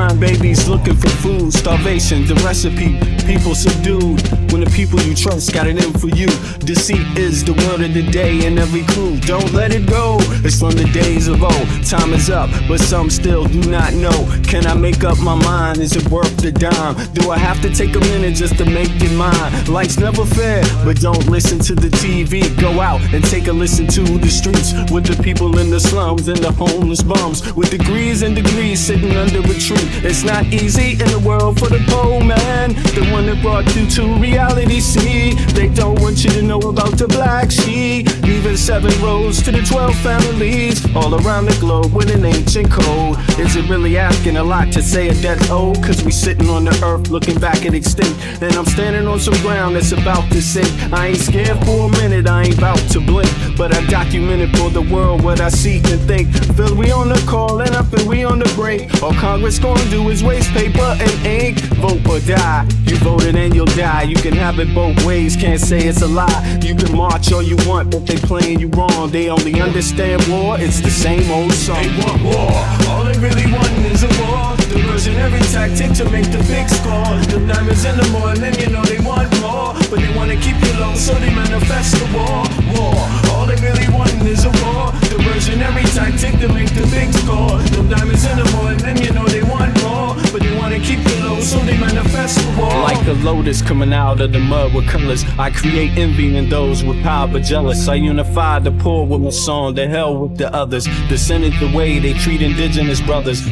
blind babies looking for food. Starvation, the recipe, people subdued. When the people you trust got it in for you. Deceit is the word of the day in every clue. Don't let it go, it's from the days of old. Time is up, but some still do not know. Can I make up my mind? Is it worth the dime? Do I have to take a minute just to make it mine? Life's never fair, but don't listen to the TV. Go out and take a listen to the streets with the people in the slums and the homeless bums with degrees and degrees sitting under a tree. It's not easy in the world for the poor man, the one that brought you to reality. See, they don't want you to know about the black sheep. Even 7 roads to the 12 families all around the globe with an ancient code. Is it really asking a lot to say a death old? Cause we sitting on the earth looking back at extinct, and I'm standing on some ground that's about to sink. I ain't scared for a minute, I ain't about to blink, but I documented for the world what I see and think. Feel we on the call and I feel we on the break. All Congress gonna do is waste paper and ink. Vote or die, you voted and you'll die. You can have it both ways, can't say it's a lie. You can march all you want, but they playing you wrong. They only understand war, it's the same old song. They want war, all they really want is a war. Diversionary tactic to make the big score. The diamonds in the morning, you know they want more, but they wanna keep you low, so they manifest the war. War, all they really want is a war. Diversionary tactic to make the big score. The diamonds in the morning, you know they want more, but they wanna keep you low, so they manifest the war. Like a lotus coming out of the mud with colors, I create envy in those with power but jealous. I unify the poor with my song, the hell with the others. Descended the way they treat indigenous brothers.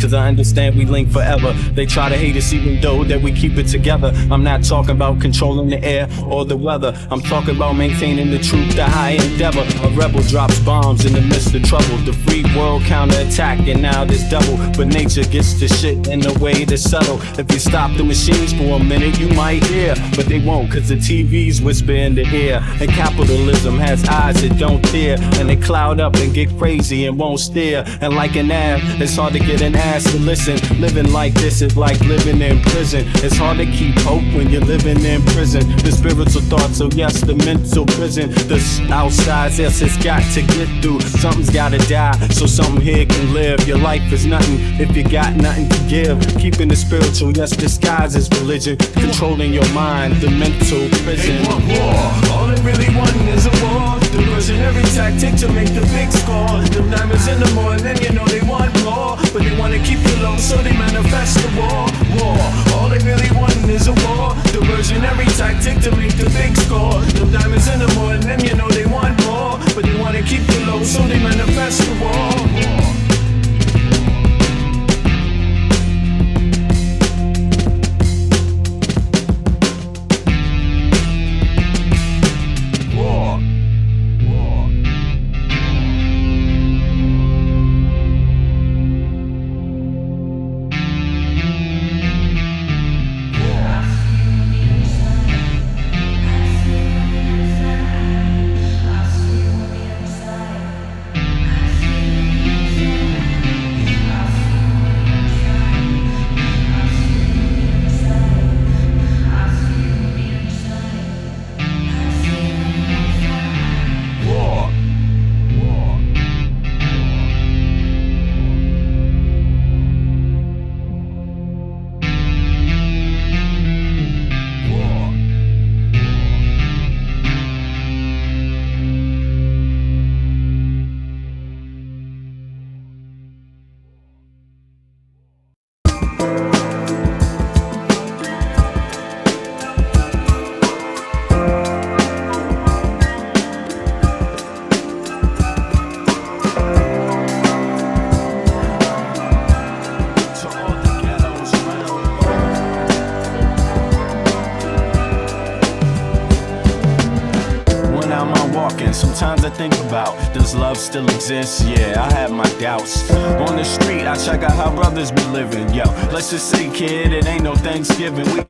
Cause I understand we link forever. They try to hate us even though that we keep it together. I'm not talking about controlling the air or the weather. I'm talking about maintaining the truth, the high endeavor. A rebel drops bombs in the midst of trouble. The free world counterattack and now there's double. But nature gets the shit in a way to settle. If you stop the machines for a minute you might hear, but they won't cause the TV's whisper in the ear. And capitalism has eyes that don't tear, and they cloud up and get crazy and won't steer. And like an ab, it's hard to get an ass to listen. Living like this is like living in prison. It's hard to keep hope when you're living in prison. The spiritual thoughts, so yes, the mental prison. The outside, yes, it's got to get through. Something's gotta die, so something here can live. Your life is nothing if you got nothing to give. Keeping the spiritual, yes, disguised as religion. Controlling your mind, the mental prison. They want war, all they really want is a war. Diversionary tactic to make the big score. The diamonds in the morning, you know they want more, but they wanna keep you low, so they manifest the war. War, all they really want is a war. Diversionary tactic to make the big score. The diamonds in the morning, you know they want more, but they wanna keep you low, so they manifest the war. Sometimes I think about, does love still exist? Yeah, I have my doubts. On the street, I check out how brothers be living. Yo, let's just say, kid, it ain't no Thanksgiving. We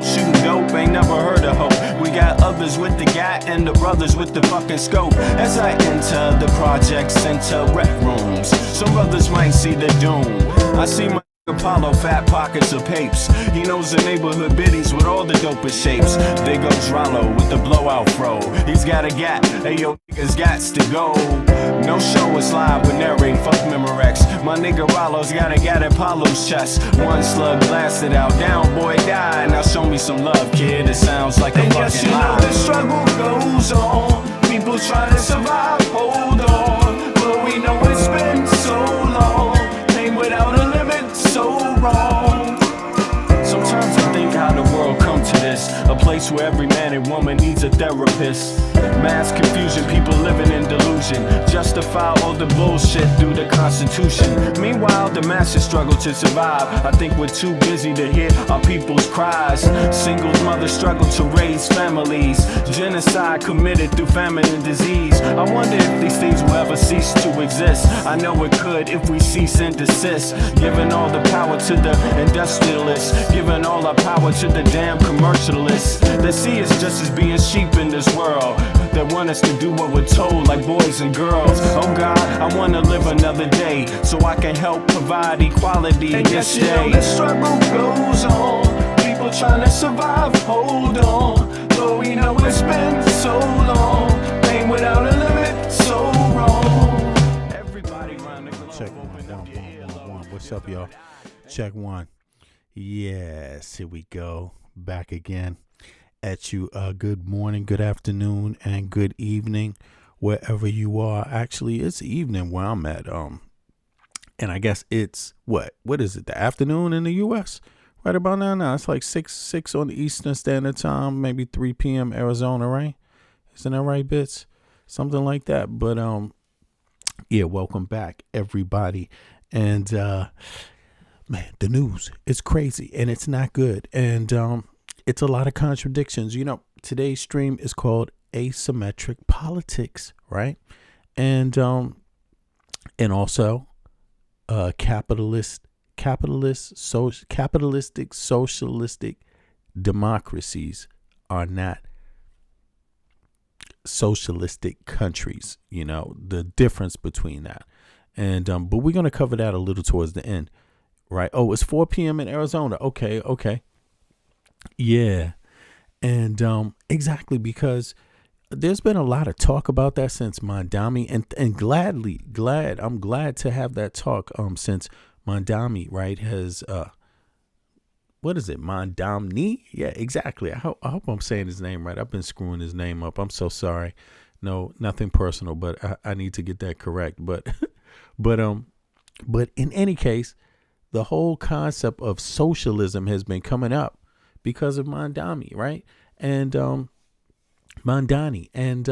shooting dope, ain't never heard of hope. We got others with the gat and the brothers with the fucking scope. As I enter the project center rec rooms, some brothers might see the doom. I see my Apollo, fat pockets of papes. He knows the neighborhood biddies with all the dopest shapes. There goes Rollo with the blowout fro. He's got a gap, ayo, niggas gots to go. No show is live with narrate, fuck Memorex. My nigga Rollo's got a gat at Apollo's chest. One slug blasted out, down boy died. Now show me some love, kid, it sounds like a fucking yes, you lie. know the struggle goes on. People trying to survive, hold on. But we know it's been so long. Pain without a limit, so wrong. Sometimes I think how the world come to this. A place where every man and woman needs a therapist. Mass confusion, people living in delusion. Justify all the bullshit through the Constitution. Meanwhile, the masses struggle to survive. I think we're too busy to hear our people's cries. Singles mothers struggle to raise families. Genocide committed through famine and disease. I wonder if these things will ever cease to exist. I know it could if we cease and desist. Giving all the power to the industrialists. Giving all our power to the damn commercialists. They see us just as being sheep in this world. They want us to do what we're told, like boys and girls. Oh God, I wanna live another day so I can help provide equality And this yes, you know day. the struggle goes on. People trying to survive, hold on. Though we know it's been so long. Pain without a limit, so wrong. Everybody round the globe, Check open up your earlobe. one. What's up, y'all? Check one. Yes, here we go. Back again at you. Good morning, good afternoon, and good evening, wherever you are. Actually, it's evening where I'm at. And I guess it's what is it? The afternoon in the U.S. right about now. Now it's like 6 on the Eastern Standard Time, maybe 3 p.m. Arizona, right? Isn't that right, Bits? Something like that. But yeah, welcome back, everybody. And man, the news is crazy and it's not good. And it's a lot of contradictions. You know, today's stream is called Asemetric Politics, right? And also capitalistic socialistic democracies are not socialistic countries. You know, the difference between that. And but we're going to cover that a little towards the end. Right. Oh, it's 4 p.m. in Arizona. Okay. Yeah. And exactly, because there's been a lot of talk about that since Mondami, and I'm glad to have that talk since Mondami, right, has what is it? Mondamni? Yeah, exactly. I hope I'm saying his name right. I've been screwing his name up. I'm so sorry. No, nothing personal, but I need to get that correct. But in any case, the whole concept of socialism has been coming up because of Mondami, right? And Mondani, and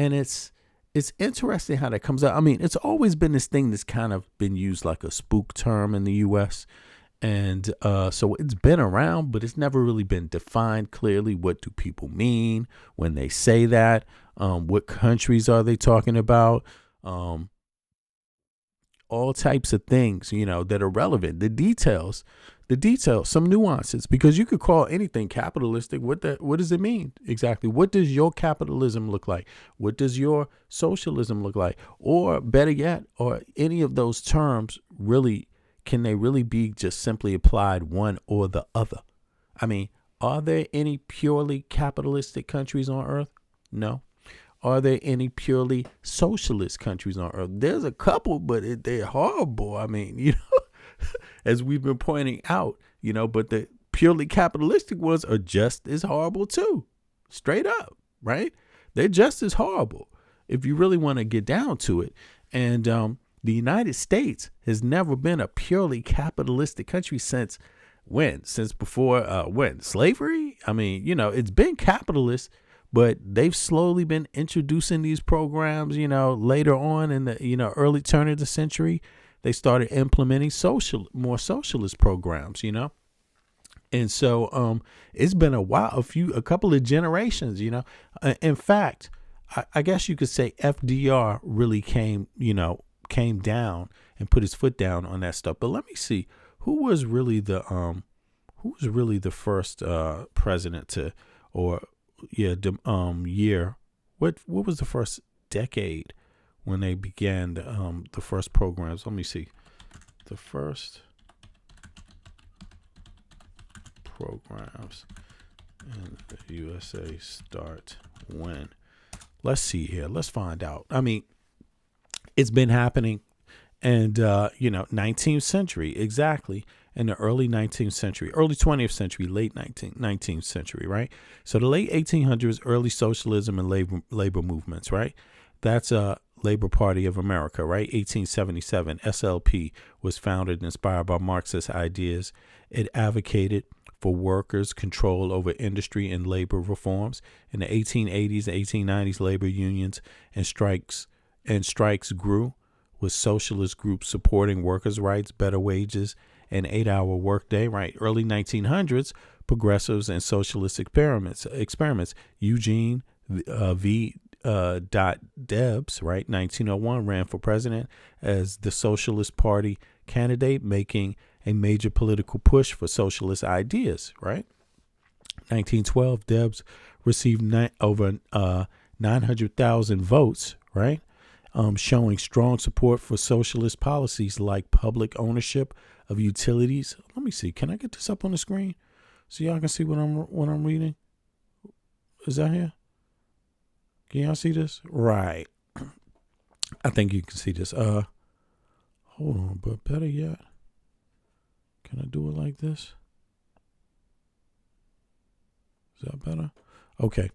it's interesting how that comes out. I mean, it's always been this thing that's kind of been used like a spook term in the U.S. And so it's been around, but it's never really been defined clearly. What do people mean when they say that? What countries are they talking about? All types of things, you know, that are relevant. The details, some nuances, because you could call anything capitalistic. What does it mean exactly? What does your capitalism look like? What does your socialism look like? Or better yet, or any of those terms really, can they really be just simply applied one or the other? I mean, are there any purely capitalistic countries on earth? No. Are there any purely socialist countries on earth? There's a couple, but they're horrible. I mean, you know, as we've been pointing out, you know, but the purely capitalistic ones are just as horrible too. Straight up, right? They're just as horrible if you really want to get down to it. And the United States has never been a purely capitalistic country since when? Since before slavery? I mean, you know, it's been capitalist, but they've slowly been introducing these programs, you know, later on in the, you know, early turn of the century. They started implementing more socialist programs, you know. And so it's been a while, a couple of generations, you know. In fact, I guess you could say FDR really came down and put his foot down on that stuff. But let me see, who was really the first president to, or year, what was the first decade when they began the first programs? Let me see. The first programs in the USA start when? Let's see here. Let's find out. I mean, it's been happening. And, 19th century, exactly. In the early 19th century, early 20th century, late 19th century, right? So the late 1800s, early socialism and labor movements, right? That's Labor Party of America, right? 1877, SLP was founded and inspired by Marxist ideas. It advocated for workers' control over industry and labor reforms. In the 1880s, 1890s, labor unions and strikes grew, with socialist groups supporting workers' rights, better wages, and 8-hour workday, right? Early 1900s, progressives and socialist experiments. Eugene V. Debs, right? 1901 ran for president as the Socialist Party candidate, making a major political push for socialist ideas, right? 1912, Debs received over 900,000 votes, right? Showing strong support for socialist policies like public ownership of utilities. Let me see. Can I get this up on the screen so y'all can see what I'm reading? Is that here? Can y'all see this? Right. I think you can see this. Hold on, but better yet, can I do it like this? Is that better? Okay.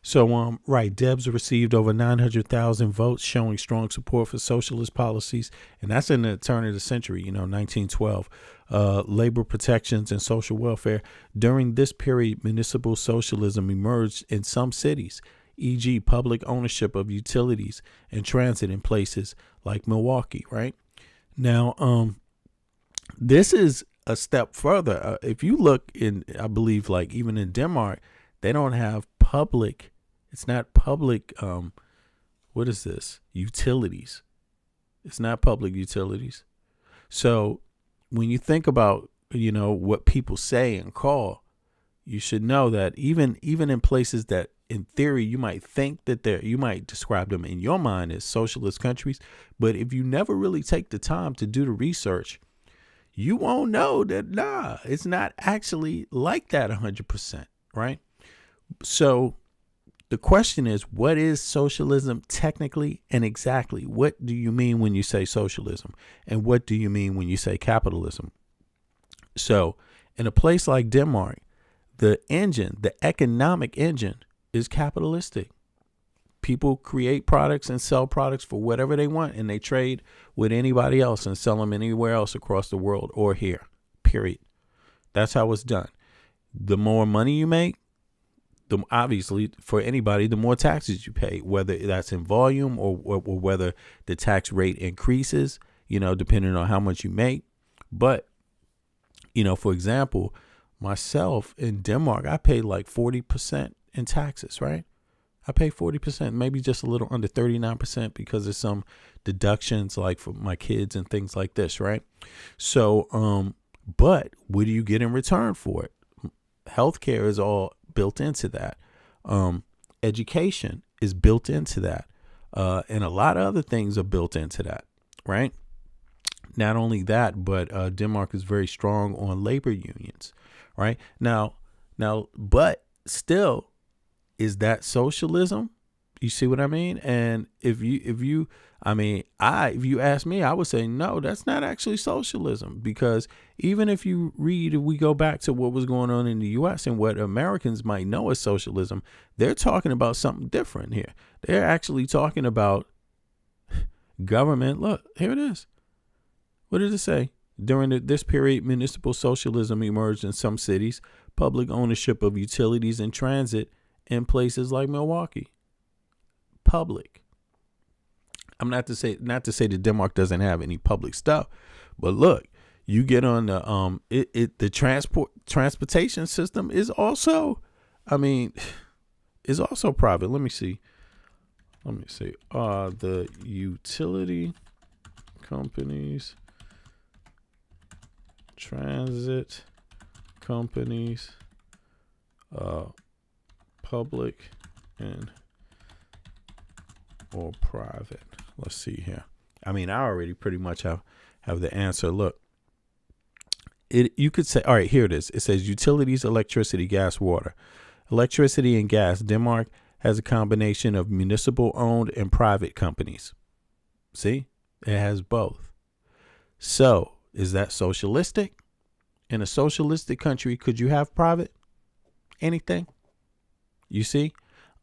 So, right, Debs received over 900,000 votes, showing strong support for socialist policies. And that's in the turn of the century, 1912. Labor protections and social welfare. During this period, municipal socialism emerged in some cities, e.g. public ownership of utilities and transit in places like Milwaukee, right? Now, this is a step further. If you look in, I believe, like even in Denmark, they don't have public. It's not public. What is this? Utilities. It's not public utilities. So when you think about, what people say and call, you should know that even in places that in theory you might think that you might describe them in your mind as socialist countries, but if you never really take the time to do the research, you won't know that, it's not actually like that 100%, right? So the question is, what is socialism technically and exactly? What do you mean when you say socialism? And what do you mean when you say capitalism? So in a place like Denmark, the economic engine is capitalistic. People create products and sell products for whatever they want, and they trade with anybody else and sell them anywhere else across the world or here, period. That's how it's done. The more money you make, obviously for anybody, the more taxes you pay, whether that's in volume or whether the tax rate increases, depending on how much you make. But, for example, myself in Denmark, I pay like 40% in taxes, right? I pay 40%, maybe just a little under 39% because of some deductions like for my kids and things like this, right? So, but what do you get in return for it? Healthcare is all built into that. Education is built into that. And a lot of other things are built into that, right? Not only that, but Denmark is very strong on labor unions, right? Now, but still, is that socialism? You see what I mean? And if you ask me, I would say, no, that's not actually socialism, because even if we go back to what was going on in the U.S. and what Americans might know as socialism, they're talking about something different here. They're actually talking about government. Look, here it is. What did it say? During this period, municipal socialism emerged in some cities, public ownership of utilities and transit in places like Milwaukee. Public. I'm not to say that Denmark doesn't have any public stuff, but look, you get on the transportation system is also, is also private. Let me see. The utility companies, transit companies, public and or private? Let's see here. I already pretty much have the answer. Look, you could say, all right, here it is. It says utilities, electricity, gas, water. Electricity and gas. Denmark has a combination of municipal owned and private companies. See, it has both. So is that socialistic? In a socialistic country, could you have private anything? You see?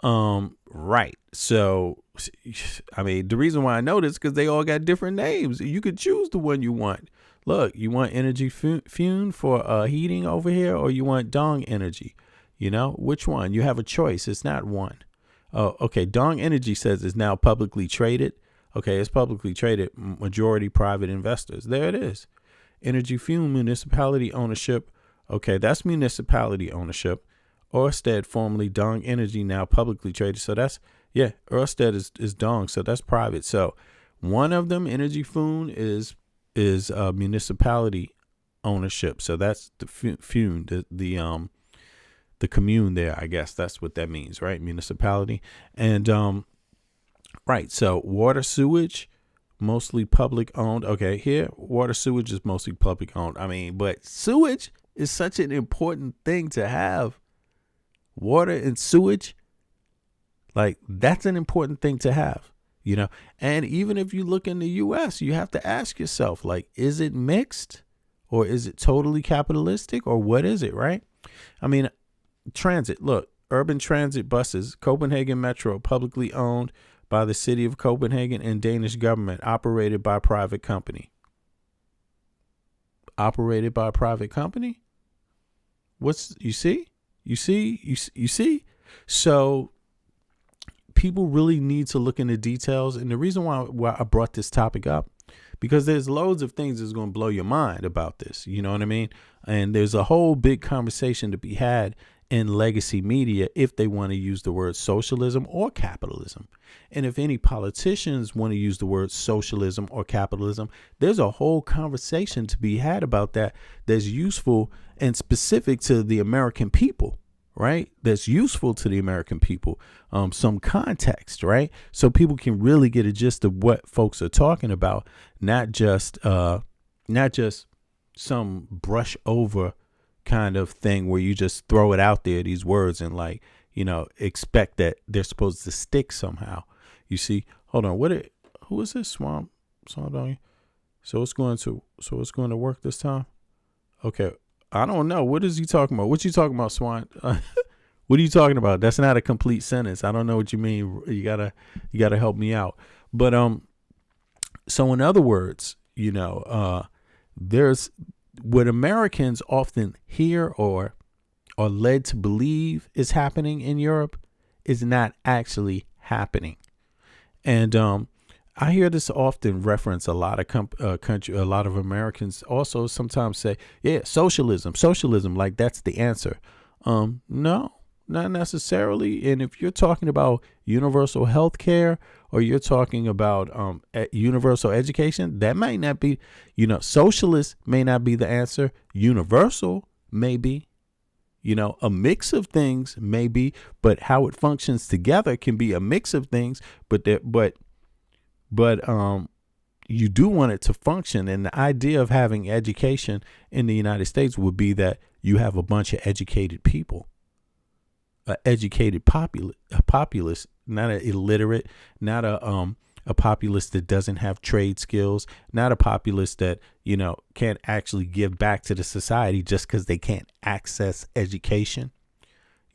Right. So, I mean, the reason why I know this is because they all got different names. You could choose the one you want. Look, you want energy fume for heating over here, or you want Dong energy? You know, which one? You have a choice. It's not one. Oh, okay. Dong Energy says it's now publicly traded. Okay, it's publicly traded. Majority private investors. There it is. Energy fume municipality ownership. Okay, that's municipality ownership. Ørsted, formerly Dong Energy, now publicly traded. So that's, yeah, Ørsted is Dong. So that's private. So one of them, Energy Fume, is municipality ownership. So that's the fume, the commune there, I guess that's what that means, right? Municipality. And right, so water, sewage, mostly public owned. Okay, here water, sewage is mostly public owned. I mean, but sewage is such an important thing to have. Water and sewage, like, that's an important thing to have, you know. And even if you look in the US, you have to ask yourself, like, is it mixed, or is it totally capitalistic, or what is it, right? I mean, transit, look, urban transit buses, Copenhagen Metro, publicly owned by the city of Copenhagen and Danish government, operated by private company. Operated by a private company? You see? So people really need to look into details. And the reason why I brought this topic up, because there's loads of things that's going to blow your mind about this. You know what I mean? And there's a whole big conversation to be had in legacy media if they want to use the word socialism or capitalism. And if any politicians want to use the word socialism or capitalism, there's a whole conversation to be had about that that's useful and specific to the American people, right? That's useful to the American people. Some context, right? So people can really get a gist of what folks are talking about, not just some brush over kind of thing where you just throw it out there, these words, and, like, you know, expect that they're supposed to stick somehow. You see, hold on, who is this? Swamp? So it's going to work this time. Okay, I don't know. What is he talking about? What you talking about, Swan? What are you talking about? That's not a complete sentence. I don't know what you mean. You gotta help me out. But so in other words, you know, there's what Americans often hear or are led to believe is happening in Europe is not actually happening. And I hear this often reference. A lot of Americans also sometimes say, yeah, socialism, like that's the answer. No, not necessarily. And if you're talking about universal health care, or you're talking about universal education, that might not be, you know, socialist may not be the answer. Universal may be, you know, a mix of things may be, but how it functions together can be a mix of things. But you do want it to function. And the idea of having education in the United States would be that you have a bunch of educated people, educated populace, not an illiterate, not a populace that doesn't have trade skills, not a populace that, you know, can't actually give back to the society just because they can't access education.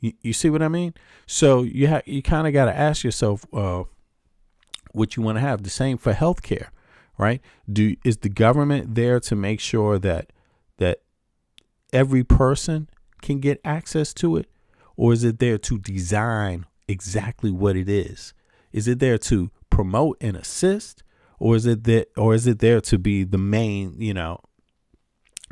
You see what I mean? So you kind of got to ask yourself what you want to have. The same for healthcare, right? Is the government there to make sure that every person can get access to it, or is it there to design exactly what it is? Is it there to promote and assist, or is it there to be the main, you know,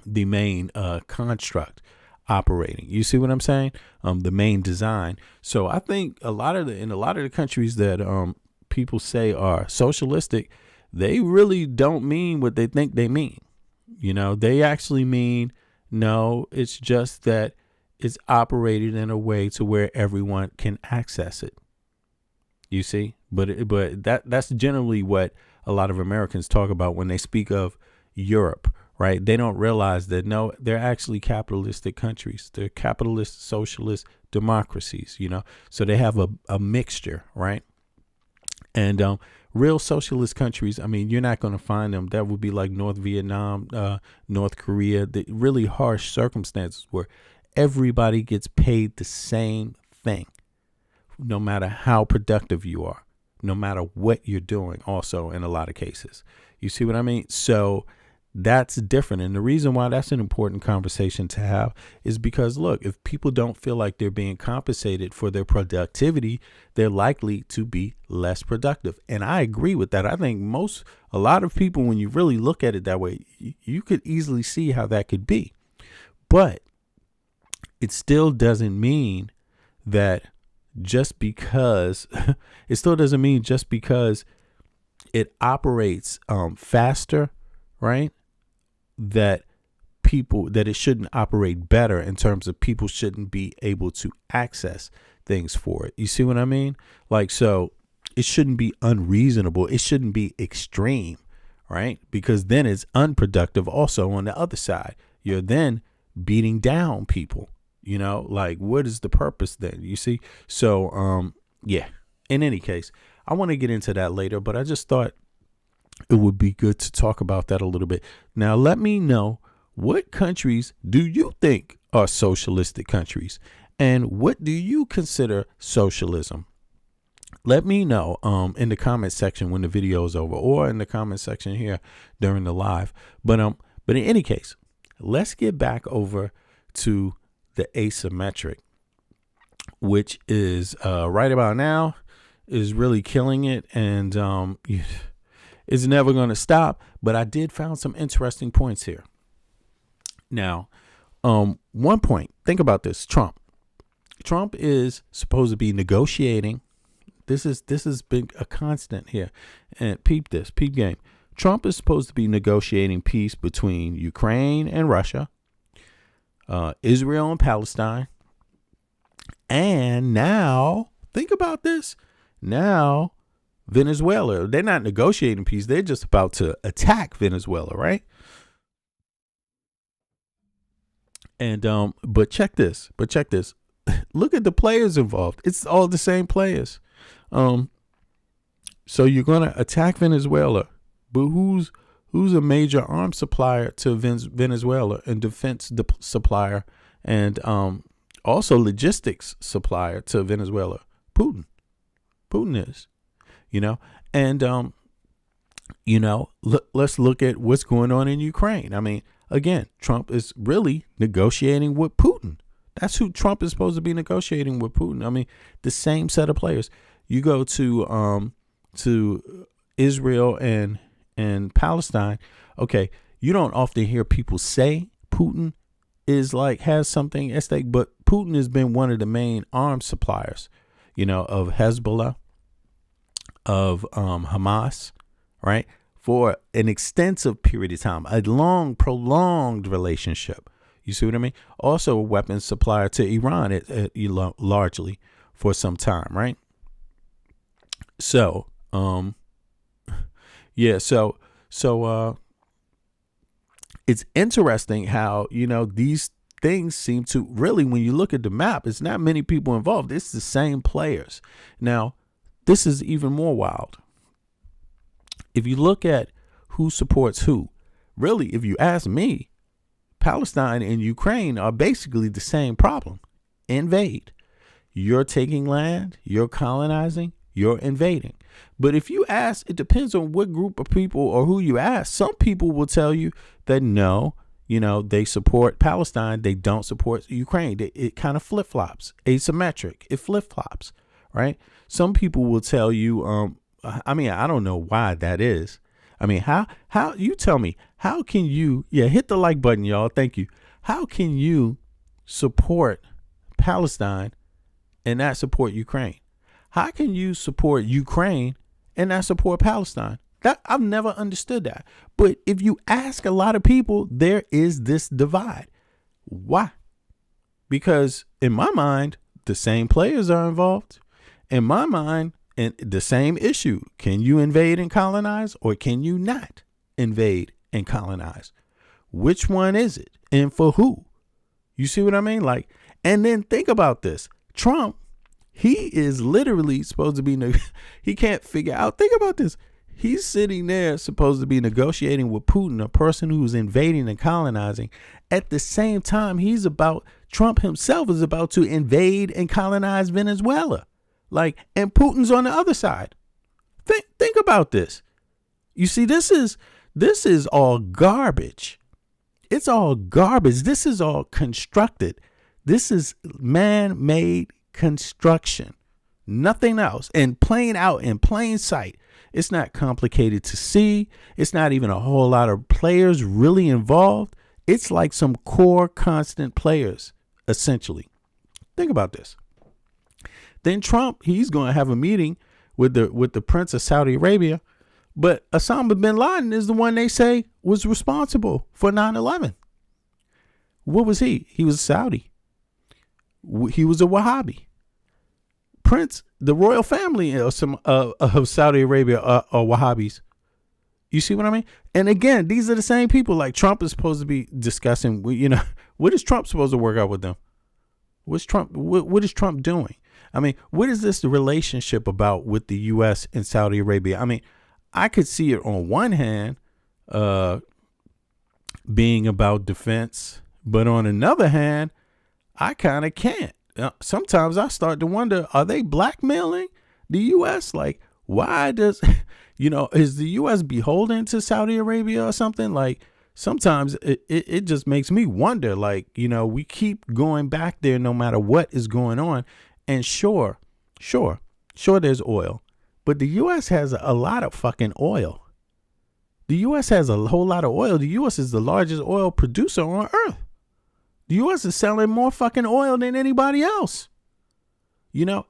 the main construct operating? You see what I'm saying? The main design. So I think in a lot of the countries that people say are socialistic, they really don't mean what they think they mean. You know, they actually mean, no, it's just that it's operated in a way to where everyone can access it. You see, but that's generally what a lot of Americans talk about when they speak of Europe, right? They don't realize that, no, they're actually capitalistic countries. They're capitalist, socialist democracies, so they have a mixture, right? And real socialist countries, I mean, you're not going to find them. That would be like North Vietnam, North Korea, the really harsh circumstances where everybody gets paid the same thing, no matter how productive you are, no matter what you're doing, also in a lot of cases. You see what I mean? So that's different. And the reason why that's an important conversation to have is because, look, if people don't feel like they're being compensated for their productivity, they're likely to be less productive. And I agree with that. I think a lot of people, when you really look at it that way, you could easily see how that could be. But it still doesn't mean that just because it operates faster, right? That it shouldn't operate better in terms of people shouldn't be able to access things for it. You see what I mean? Like, so it shouldn't be unreasonable. It shouldn't be extreme, right? Because then it's unproductive also on the other side. You're then beating down people, like, what is the purpose then? You see? So, yeah, in any case, I want to get into that later, but I just thought it would be good to talk about that a little bit. Now, let me know, what countries do you think are socialistic countries? And what do you consider socialism? Let me know in the comment section when the video is over, or in the comment section here during the live. But in any case, let's get back over to the Asemetric, which is right about now is really killing it, and it's never going to stop. But I did found some interesting points here. Now, one point, think about this. Trump is supposed to be negotiating. This has been a constant here. And peep game. Trump is supposed to be negotiating peace between Ukraine and Russia, Israel and Palestine. And now, think about this. Now, Venezuela, they're not negotiating peace. They're just about to attack Venezuela, right? And but check this. Look at the players involved. It's all the same players. So you're gonna attack Venezuela, but who's a major arms supplier to Venezuela and defense supplier and also logistics supplier to Venezuela? Putin is, and let's look at what's going on in Ukraine. I mean, again, Trump is really negotiating with Putin. That's who Trump is supposed to be negotiating with, Putin. I mean, the same set of players. You go to Israel and Palestine. Okay, you don't often hear people say Putin is has something at stake, but Putin has been one of the main arms suppliers, of Hezbollah, of Hamas, right, for an extensive period of time, a long, prolonged relationship. You see what I mean? Also a weapons supplier to Iran, largely for some time, right? So, yeah, so it's interesting how, these things seem to really, when you look at the map, it's not many people involved. It's the same players. Now, this is even more wild. If you look at who supports who, really, if you ask me, Palestine and Ukraine are basically the same problem. Invade. You're taking land, you're colonizing, you're invading. But if you ask, it depends on what group of people or who you ask. Some people will tell you that no, they support Palestine, they don't support Ukraine. It kind of flip-flops. Asymmetric. It flip-flops, right? Some people will tell you, I don't know why that is. I mean, how you tell me, how can you, hit the like button, y'all. Thank you. How can you support Palestine and not support Ukraine? How can you support Ukraine and not support Palestine? That I've never understood that. But if you ask a lot of people, there is this divide. Why? Because in my mind, the same players are involved. In my mind, and the same issue. Can you invade and colonize, or can you not invade and colonize? Which one is it? And for who? You see what I mean? Like, and then think about this. Trump, he is literally supposed to be, he can't figure out. Think about this. He's sitting there supposed to be negotiating with Putin, a person who's invading and colonizing. At the same time, Trump himself is about to invade and colonize Venezuela. Like, and Putin's on the other side. Think about this. You see, this is all garbage. It's all garbage. This is all constructed. This is man-made construction. Nothing else. And playing out in plain sight. It's not complicated to see. It's not even a whole lot of players really involved. It's like some core constant players, essentially. Think about this. Then Trump, he's going to have a meeting with the Prince of Saudi Arabia. But Osama bin Laden is the one they say was responsible for 9/11. What was he? He was Saudi. He was a Wahhabi. Prince, the royal family of Saudi Arabia are Wahhabis. You see what I mean? And again, these are the same people. Like, Trump is supposed to be discussing, what is Trump supposed to work out with them? What is Trump doing? I mean, what is this relationship about with the U.S. and Saudi Arabia? I mean, I could see it on one hand being about defense, but on another hand, I kind of can't. Sometimes I start to wonder, are they blackmailing the U.S.? Like, why does, is the U.S. beholden to Saudi Arabia or something? Like, sometimes it just makes me wonder, like, we keep going back there no matter what is going on. And sure, there's oil. But the U.S. has a lot of fucking oil. The U.S. has a whole lot of oil. The U.S. is the largest oil producer on earth. The U.S. is selling more fucking oil than anybody else.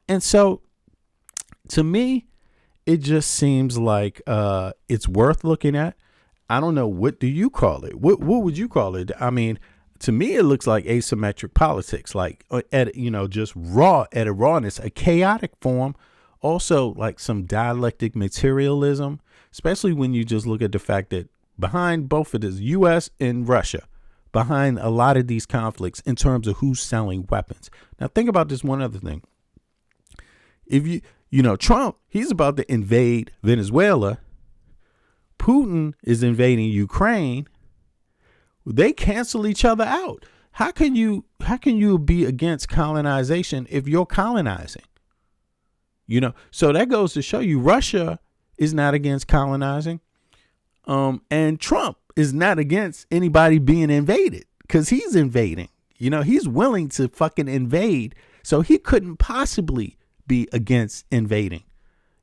And so to me, it just seems like it's worth looking at. I don't know. What do you call it? What would you call it? I mean, to me, it looks like asymmetric politics, like, just raw at a rawness, a chaotic form. Also, like some dialectic materialism, especially when you just look at the fact that behind both of this, U.S. and Russia, behind a lot of these conflicts in terms of who's selling weapons. Now, think about this one other thing. If Trump, he's about to invade Venezuela. Putin is invading Ukraine. They cancel each other out. How can you be against colonization if you're colonizing? So that goes to show you Russia is not against colonizing. And Trump is not against anybody being invaded because he's invading. He's willing to fucking invade. So he couldn't possibly be against invading.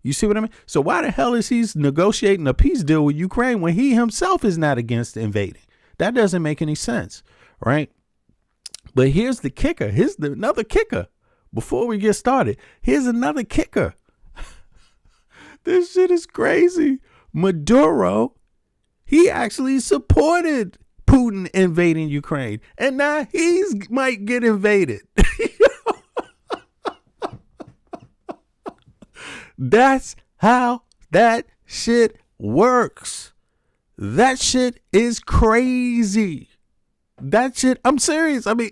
You see what I mean? So why the hell is he negotiating a peace deal with Ukraine when he himself is not against invading? That doesn't make any sense, right? But here's the kicker. Here's another kicker. Before we get started, here's another kicker. This shit is crazy. Maduro, he actually supported Putin invading Ukraine. And now might get invaded. That's how that shit works. That shit is crazy. That shit, I'm serious. I mean,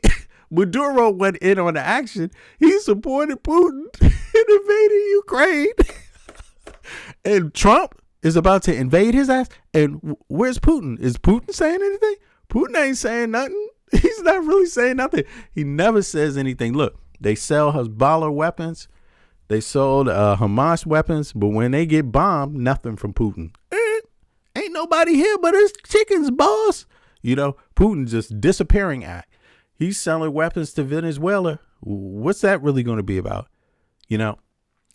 Maduro went in on the action. He supported Putin in invading Ukraine. And Trump is about to invade his ass. And where's Putin? Is Putin saying anything? Putin ain't saying nothing. He's not really saying nothing. He never says anything. Look, they sell Hezbollah weapons. They sold Hamas weapons. But when they get bombed, nothing from Putin. Ain't nobody here but his chickens, boss. Putin just disappearing act. He's selling weapons to Venezuela. What's that really going to be about?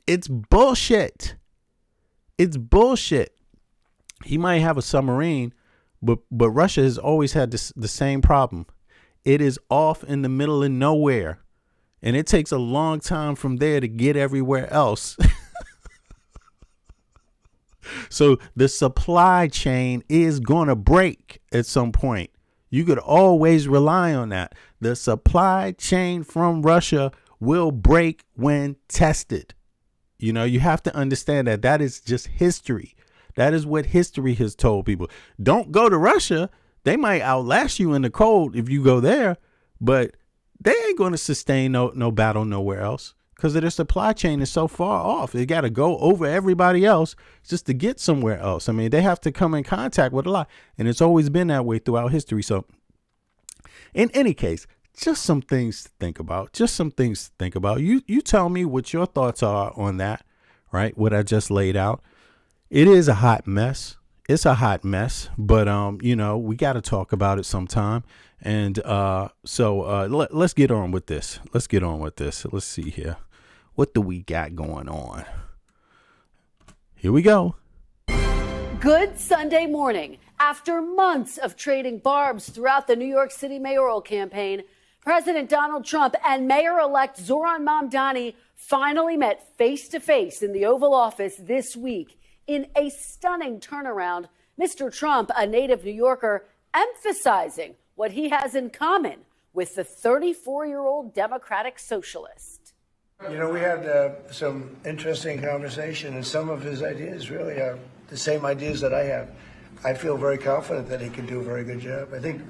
It's bullshit. It's bullshit. He might have a submarine, but Russia has always had the same problem. It is off in the middle of nowhere, and it takes a long time from there to get everywhere else. So the supply chain is going to break at some point. You could always rely on that. The supply chain from Russia will break when tested. You have to understand that is just history. That is what history has told people. Don't go to Russia. They might outlast you in the cold if you go there, but they ain't going to sustain no battle nowhere else because their supply chain is so far off. They got to go over everybody else just to get somewhere else. I mean, they have to come in contact with a lot, and it's always been that way throughout history. So in any case, just some things to think about. You tell me what your thoughts are on that, right? What I just laid out. It is a hot mess. It's a hot mess, but we got to talk about it sometime. And so let's get on with this. Let's see here. What do we got going on? Here we go. Good Sunday morning. After months of trading barbs throughout the New York City mayoral campaign, President Donald Trump and Mayor-elect Zoran Mamdani finally met face-to-face in the Oval Office this week. In a stunning turnaround, Mr. Trump, a native New Yorker, emphasizing what he has in common with the 34-year-old Democratic Socialist. You know, we had some interesting conversation, and some of his ideas really are the same ideas that I have. I feel very confident that he can do a very good job. I think.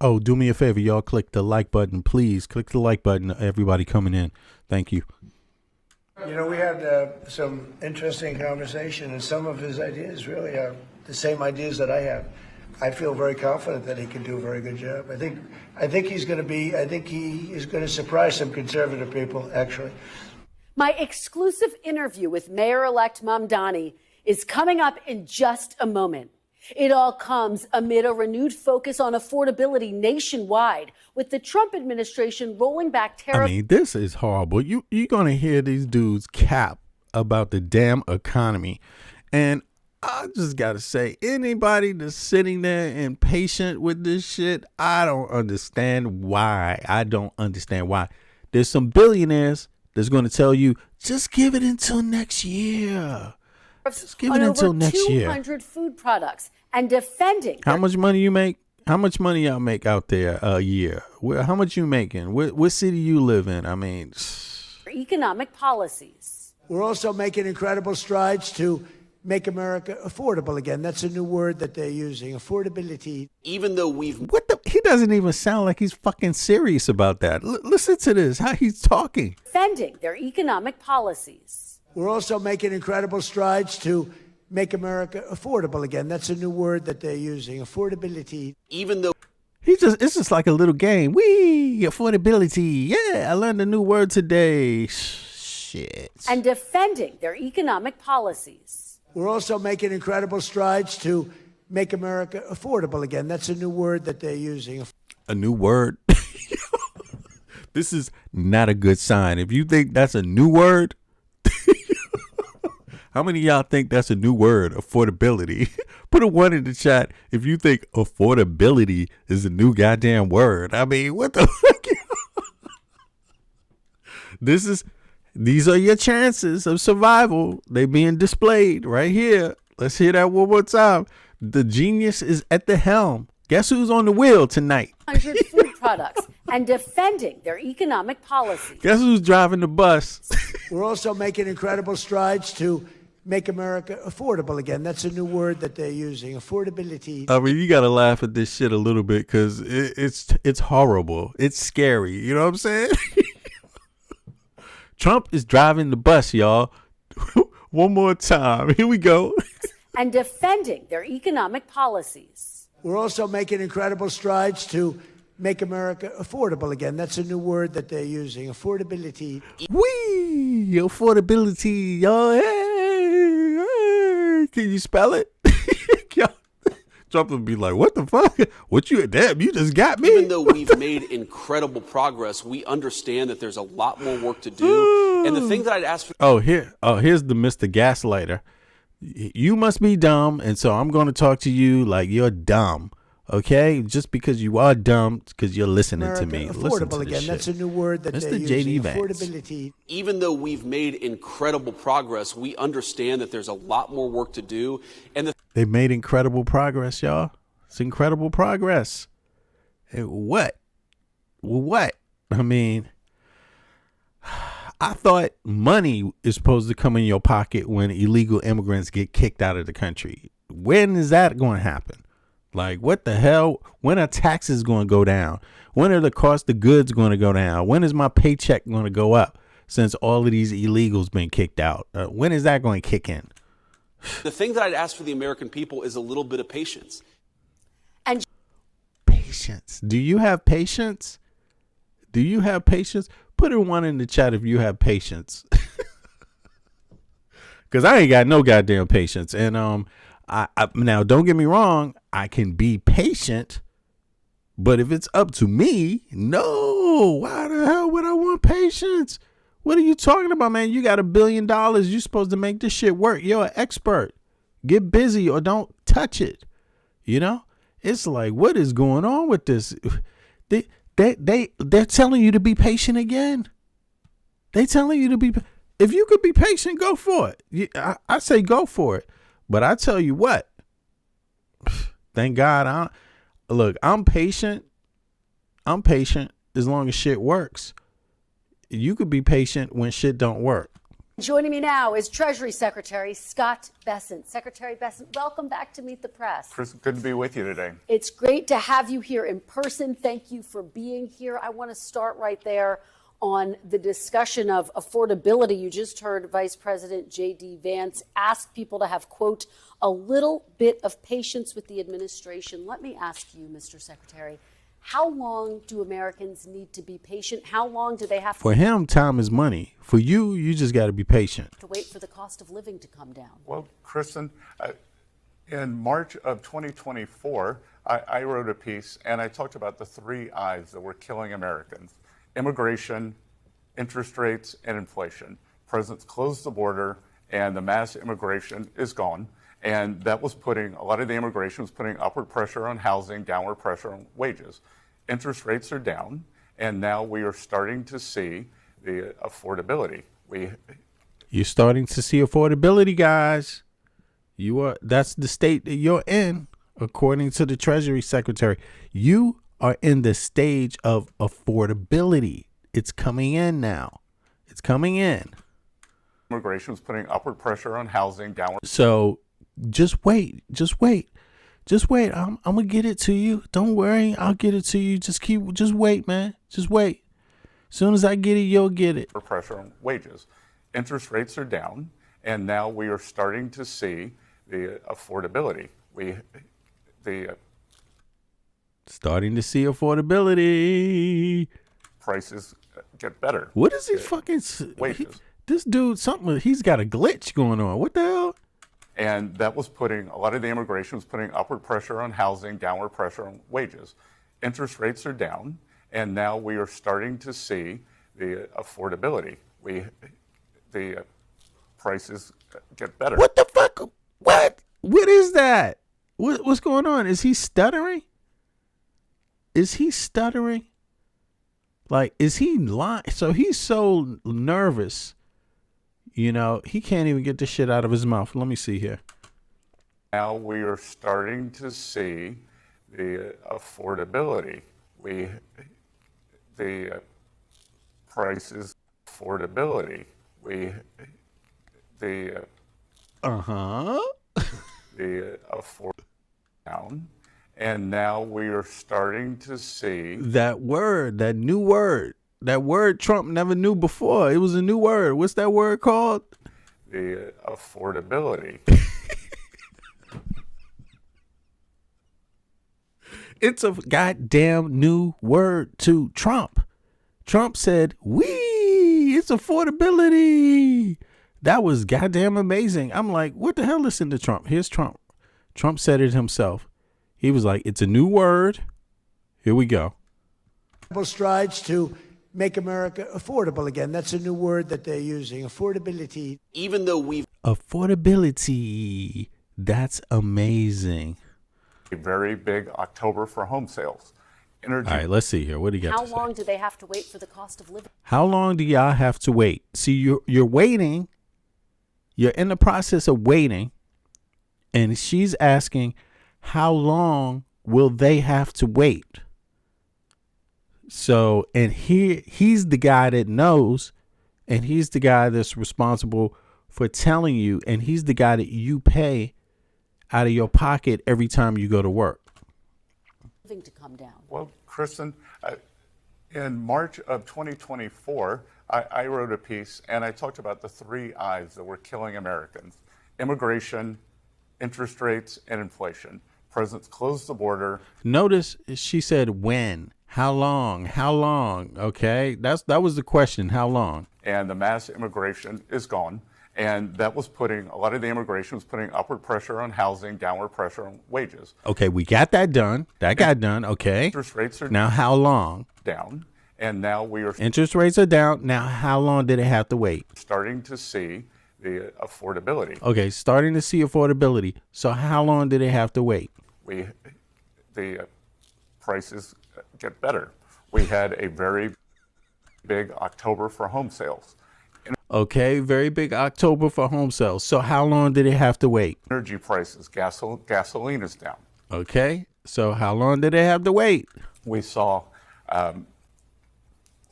Oh, do me a favor, y'all. Click the like button, please. Click the like button. Everybody coming in. Thank you. You know, we had some interesting conversation, and some of his ideas really are the same ideas that I have. I feel very confident that he can do a very good job. I think he is going to surprise some conservative people, actually. My exclusive interview with Mayor-elect Mamdani is coming up in just a moment. It all comes amid a renewed focus on affordability nationwide, with the Trump administration rolling back tariffs. I mean, this is horrible. You're going to hear these dudes cap about the damn economy. And I just got to say, anybody that's sitting there impatient with this shit, I don't understand why. There's some billionaires that's going to tell you, just give it until next year. Just give it until next year. 200 food products and defending. How much money you make? How much money y'all make out there a year? How much you making? What city you live in? I mean, economic policies. We're also making incredible strides to make America affordable again. That's a new word that they're using, affordability. Even though he doesn't even sound like he's fucking serious about that. Listen to this, how he's talking. Defending their economic policies. We're also making incredible strides to make America affordable again. That's a new word that they're using, affordability. Even though it's just like a little game. Wee, affordability. Yeah, I learned a new word today. Shit. And defending their economic policies. We're also making incredible strides to make America affordable again. That's a new word that they're using. A new word? This is not a good sign. If you think that's a new word, how many of y'all think that's a new word, affordability? Put a 1 in the chat if you think affordability is a new goddamn word. I mean, what the fuck? These are your chances of survival. They being displayed right here. Let's hear that one more time. The genius is at the helm. Guess who's on the wheel tonight? 100 food products and defending their economic policies. Guess who's driving the bus? We're also making incredible strides to make America affordable again. That's a new word that they're using, affordability. I mean, you got to laugh at this shit a little bit because it's horrible. It's scary. You know what I'm saying? Trump is driving the bus, y'all. One more time. Here we go. And defending their economic policies. We're also making incredible strides to make America affordable again. That's a new word that they're using, affordability. Wee! Affordability, y'all. Hey, can you spell it? Trump would be like, what the fuck? You just got me. Even though we've made incredible progress, we understand that there's a lot more work to do. And the thing that I'd ask for. Here's the Mr. Gaslighter. You must be dumb, and so I'm going to talk to you like you're dumb. Okay, just because you are dumb, because you're listening America to me. Affordable again. Shit. That's a new word that they're using. Affordability. Even though we've made incredible progress, we understand that there's a lot more work to do. And they made incredible progress, y'all. It's incredible progress. And what? What? I mean, I thought money is supposed to come in your pocket when illegal immigrants get kicked out of the country. When is that going to happen? Like, what the hell? When are taxes going to go down? When are the cost of goods going to go down? When is my paycheck going to go up since all of these illegals been kicked out? When is that going to kick in? The thing that I'd ask for the American people is a little bit of patience. And Patience. Do you have patience? Do you have patience? Put a one in the chat if you have patience. Because I ain't got no goddamn patience. And I now, don't get me wrong, I can be patient, but if it's up to me, no. Why the hell would I want patience? What are you talking about, man? You got $1 billion. You're supposed to make this shit work. You're an expert. Get busy or don't touch it. You know? It's like, what is going on with this? They're telling you to be patient again. They telling you to be. If you could be patient, go for it. I say go for it. But I tell you what. Thank God. I'm patient. I'm patient as long as shit works. You could be patient when shit don't work. joining me now is Treasury Secretary Scott Bessent. Secretary Bessent, welcome back to Meet the Press. Chris, good to be with you today. It's great to have you here in person. Thank you for being here. I want to start right there on the discussion of affordability. You just heard Vice President J.D. Vance ask people to have, quote, a little bit of patience with the administration. Let me ask you, Mr. Secretary, how long do Americans need to be patient? How long do they have For him, time is money. For you, you just got to be patient. to wait for the cost of living to come down? Well, Kristen, in March of 2024, I wrote a piece and I talked about the three I's that were killing Americans: immigration, interest rates, and inflation. President's closed the border and the mass immigration is gone. And that was putting, a lot of the immigration was putting upward pressure on housing, downward pressure on wages. Interest rates are down, and now we are starting to see the affordability. You're starting to see affordability, guys. That's the state that you're in, according to the Treasury Secretary. You are in the stage of affordability. It's coming in now. It's coming in. Immigration was putting upward pressure on housing, downward. So just wait. I'm gonna get it to you. Don't worry. I'll get it to you. Just wait, man. Just wait. As soon as I get it, you'll get it. Pressure on wages. Interest rates are down, and now we are starting to see the affordability. Starting to see affordability. Prices get better. What is he fucking wages? This dude, he's got a glitch going on. What the hell? And that was putting, a lot of the immigration was putting upward pressure on housing, downward pressure on wages. Interest rates are down, and now we are starting to see the affordability. The prices get better. What the fuck? What is that? What's going on? Is he stuttering? Like, is he lying? So he's so nervous. You know, he can't even get the shit out of his mouth. Let me see here. Now we are starting to see the affordability. The prices, affordability. The afford down. And now we are starting to see that new word. That word Trump never knew before. It was a new word. What's that word called? The affordability. It's a goddamn new word to Trump. Trump said, it's affordability. That was goddamn amazing. I'm like, what the hell? Listen to Trump. Here's Trump. Trump said it himself. He was like, it's a new word. Here we go. Strides to make America affordable again. That's a new word that they're using, affordability. Even though we've affordability, that's amazing. A very big October for home sales. Energy. All right, let's see here. What do you got? How long do they have to wait for the cost of living? How long do y'all have to wait? See, you're waiting. You're in the process of waiting, and she's asking, how long will they have to wait? So, and he's the guy that knows, and he's the guy that's responsible for telling you, and he's the guy that you pay out of your pocket every time you go to work. living to come down? Well, Kristen, in March of 2024, I wrote a piece and I talked about the three I's that were killing Americans: immigration, interest rates, and inflation. Presidents closed the border. Notice she said when, how long, okay? That was the question, how long? And the mass immigration is gone. And that was putting, a lot of the immigration was putting upward pressure on housing, downward pressure on wages. Okay, we got that done. That got done, okay. Interest rates are now how long? Down. And now we are interest rates are down. Now how long did it have to wait? Starting to see the affordability. Okay, starting to see affordability. So how long did it have to wait? The prices get better. We had a very big October for home sales. Okay, very big October for home sales. So how long did it have to wait? Energy prices, gasoline is down. Okay, so how long did it have to wait? We saw,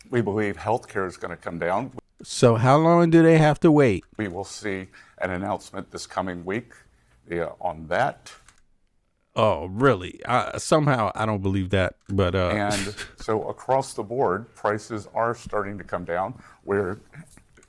we believe healthcare is going to come down. So how long do they have to wait? We will see an announcement this coming week on that. Oh, really? Somehow I don't believe that. But and so across the board, prices are starting to come down. We're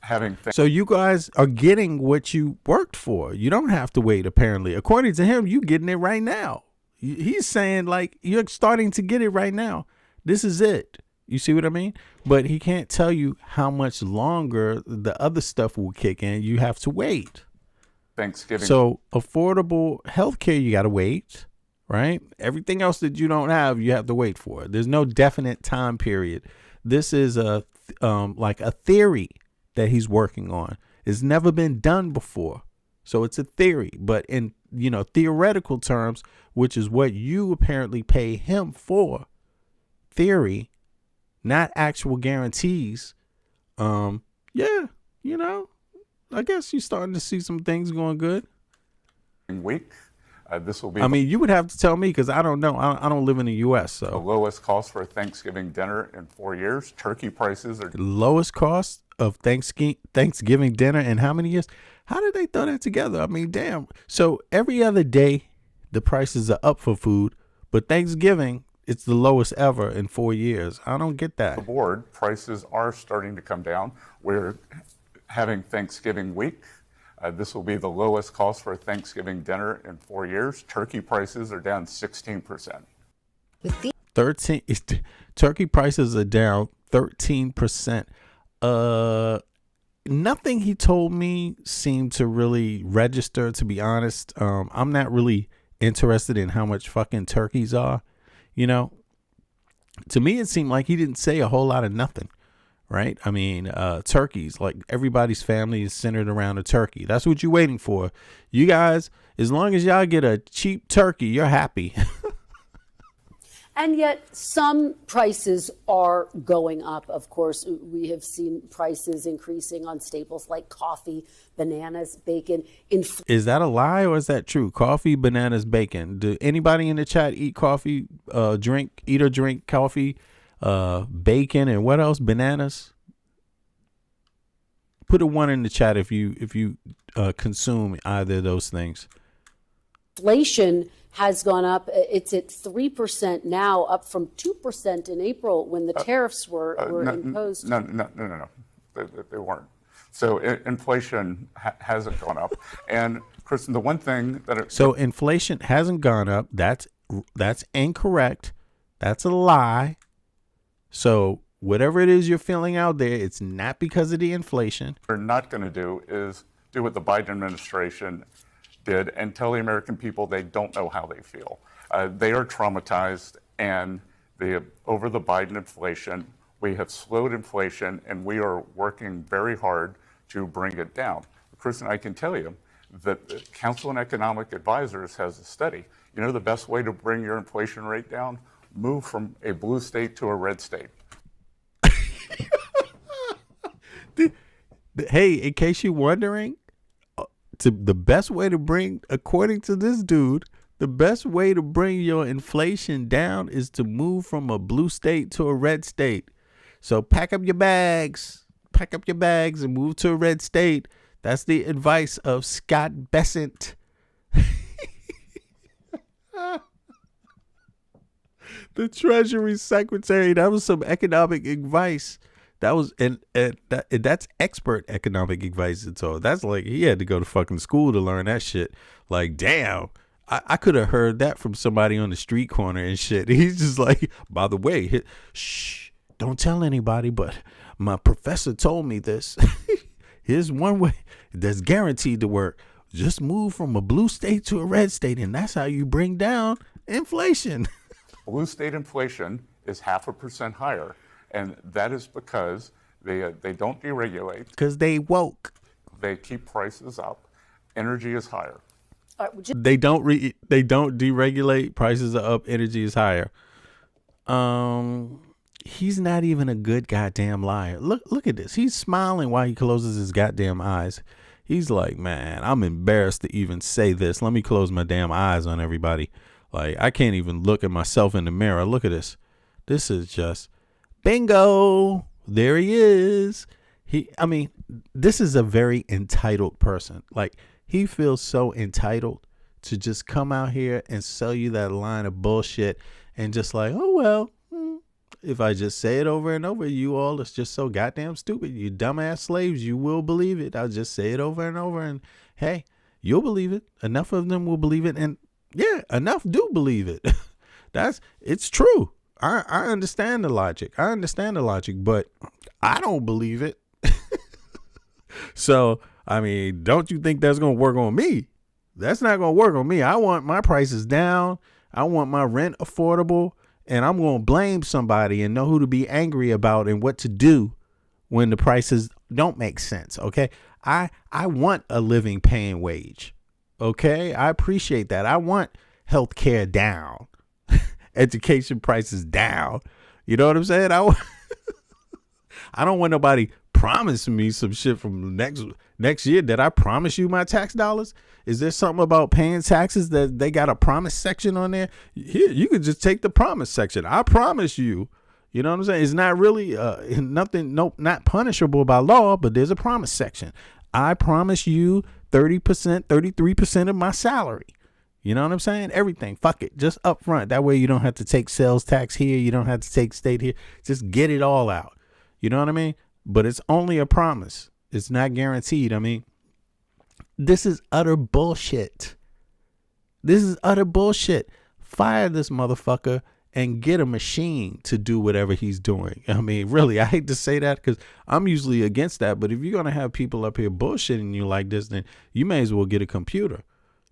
having so you guys are getting what you worked for. You don't have to wait, apparently. According to him, you getting it right now. He's saying like you're starting to get it right now. This is it. You see what I mean? But he can't tell you how much longer the other stuff will kick in. You have to wait. Thanksgiving. So affordable health care, you got to wait, right? Everything else that you don't have, you have to wait for. There's no definite time period. This is like a theory that he's working on. It's never been done before. So it's a theory, but in, theoretical terms, which is what you apparently pay him for, theory, not actual guarantees. I guess you're starting to see some things going good. Week. This will be. I mean, you would have to tell me because I don't know. I don't live in the U.S. So the lowest cost for a Thanksgiving dinner in 4 years. Turkey prices are the lowest cost of Thanksgiving dinner in how many years? How did they throw that together? I mean, damn. So every other day, the prices are up for food, but Thanksgiving, it's the lowest ever in 4 years. I don't get that. The board prices are starting to come down. We're having Thanksgiving week. This will be the lowest cost for a Thanksgiving dinner in 4 years. Turkey prices are down 16%. Turkey prices are down 13%. Nothing he told me seemed to really register, to be honest. I'm not really interested in how much fucking turkeys are. To me, it seemed like he didn't say a whole lot of nothing. Right? I mean, turkeys, like everybody's family is centered around a turkey. That's what you're waiting for. You guys, as long as y'all get a cheap turkey, you're happy. And yet some prices are going up. Of course, we have seen prices increasing on staples like coffee, bananas, bacon. Is that a lie or is that true? Coffee, bananas, bacon. Do anybody in the chat eat coffee, drink coffee? Bacon and what else? Bananas. Put a 1 in the chat if you consume either of those things. Inflation has gone up. It's at 3% now, up from 2% in April when the tariffs were imposed. No. They weren't. So inflation hasn't gone up. And Kristen, the one thing so inflation hasn't gone up. That's incorrect. That's a lie. So whatever it is you're feeling out there, it's not because of the inflation. What we're not going to do is do what the Biden administration did and tell the American people they don't know how they feel. They are traumatized, and over the Biden inflation, we have slowed inflation, and we are working very hard to bring it down. Kristen, I can tell you that the Council on Economic Advisors has a study. The best way to bring your inflation rate down? Move from a blue state to a red state. Hey, in case you're wondering, the best way to bring, according to this dude, the best way to bring your inflation down is to move from a blue state to a red state. So pack up your bags and move to a red state. That's the advice of Scott Bessent. The Treasury Secretary. That was some economic advice. That was that's expert economic advice. And so that's like he had to go to fucking school to learn that shit. Like, damn. I could have heard that from somebody on the street corner and shit. He's just like, by the way, shh, don't tell anybody, but my professor told me this. Here's one way that's guaranteed to work. Just move from a blue state to a red state, and that's how you bring down inflation. Blue state inflation is 0.5% higher, and that is because they don't deregulate. Because they woke. They keep prices up. Energy is higher. They don't deregulate. Prices are up. Energy is higher. He's not even a good goddamn liar. Look at this. He's smiling while he closes his goddamn eyes. He's like, man, I'm embarrassed to even say this. Let me close my damn eyes on everybody. Like, I can't even look at myself in the mirror. Look at this. This is just bingo. There he is. This is a very entitled person. Like, he feels so entitled to just come out here and sell you that line of bullshit and just like, oh, well, if I just say it over and over, you all is just so goddamn stupid. You dumbass slaves, you will believe it. I'll just say it over and over and hey, you'll believe it. Enough of them will believe it. And yeah, enough do believe it. It's true. I understand the logic. But I don't believe it. So, don't you think that's going to work on me? That's not going to work on me. I want my prices down. I want my rent affordable. And I'm going to blame somebody and know who to be angry about and what to do when the prices don't make sense. Okay. I want a living paying wage. Okay. I appreciate that. I want health care down, education prices down. You know what I'm saying? I don't want nobody promising me some shit from next year. Did I promise you my tax dollars? Is there something about paying taxes that they got a promise section on there? Here, you could just take the promise section. I promise you. You know what I'm saying? It's not really not punishable by law, but there's a promise section. I promise you 30%, 33% of my salary. You know what I'm saying? Everything. Fuck it. Just up front. That way you don't have to take sales tax here. You don't have to take state here. Just get it all out. You know what I mean? But it's only a promise. It's not guaranteed. This is utter bullshit. Fire this motherfucker and get a machine to do whatever he's doing. Really, I hate to say that because I'm usually against that. But if you're going to have people up here bullshitting you like this, then you may as well get a computer.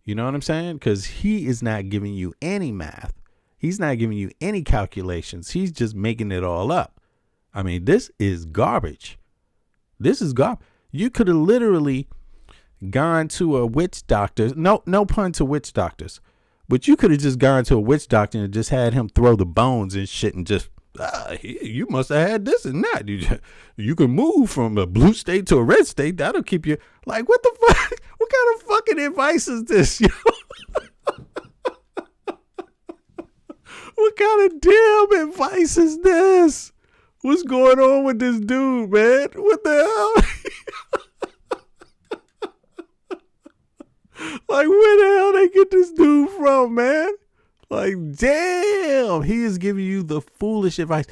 You know what I'm saying? Because he is not giving you any math. He's not giving you any calculations. He's just making it all up. This is garbage. You could have literally gone to a witch doctor. No pun to witch doctors. But you could have just gone to a witch doctor and just had him throw the bones and shit and just, you must have had this and that. You can move from a blue state to a red state. That'll keep you, like, what the fuck? What kind of fucking advice is this? What kind of damn advice is this? What's going on with this dude, man? What the hell? Like, where the hell they get this dude from, man? Like, damn, he is giving you the foolish advice.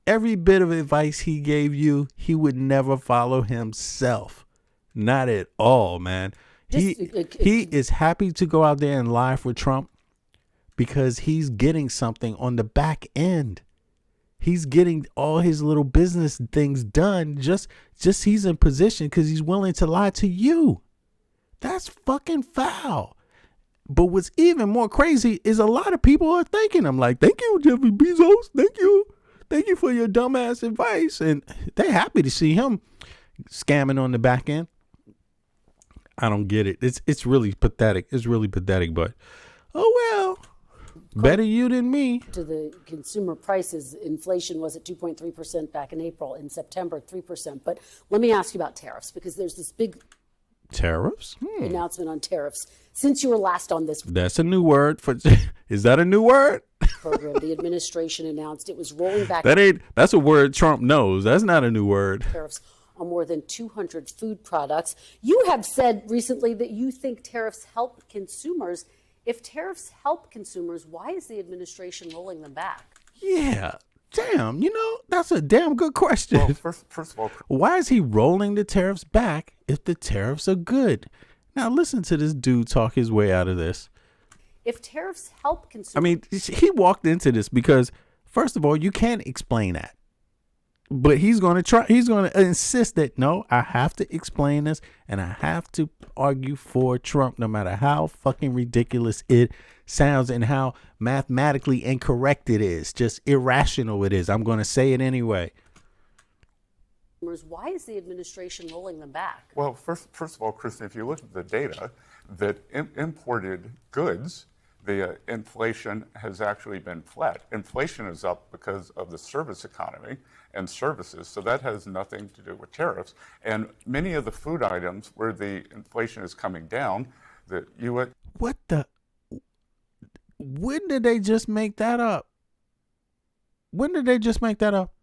Every bit of advice he gave you, he would never follow himself. Not at all, man. He is happy to go out there and lie for Trump because he's getting something on the back end. He's getting all his little business things done. Just he's in position because he's willing to lie to you. That's fucking foul. But what's even more crazy is a lot of people are thanking him. Like, thank you, Jeffrey Bezos. Thank you. Thank you for your dumbass advice. And they're happy to see him scamming on the back end. I don't get it. It's really pathetic. It's really pathetic. But, oh, well. Better you than me. To the consumer prices, inflation was at 2.3% back in April. In September, 3%. But let me ask you about tariffs, because there's this big tariffs announcement on tariffs. Since you were last on this, that's a new word for. Is that a new word? Program the administration announced it was rolling back. That's a word Trump knows. That's not a new word. Tariffs on more than 200 food products. You have said recently that you think tariffs help consumers. If tariffs help consumers, why is the administration rolling them back? Yeah. Damn, that's a damn good question. Well, first of all, Why is he rolling the tariffs back if the tariffs are good? Now listen to this dude talk his way out of this. If tariffs help consumers. I mean, he walked into this because, first of all, you can't explain that. But he's going to insist that, no, I have to explain this and I have to argue for Trump no matter how fucking ridiculous it sounds and how mathematically incorrect it is, just irrational it is. I'm going to say it anyway. Why is the administration rolling them back? well, first of all, Kristen, if you look at the data, that imported goods, the inflation has actually been flat. Inflation is up because of the service economy and services, so that has nothing to do with tariffs. And many of the food items where the inflation is coming down, the U.S. What the? When did they just make that up? When did they just make that up?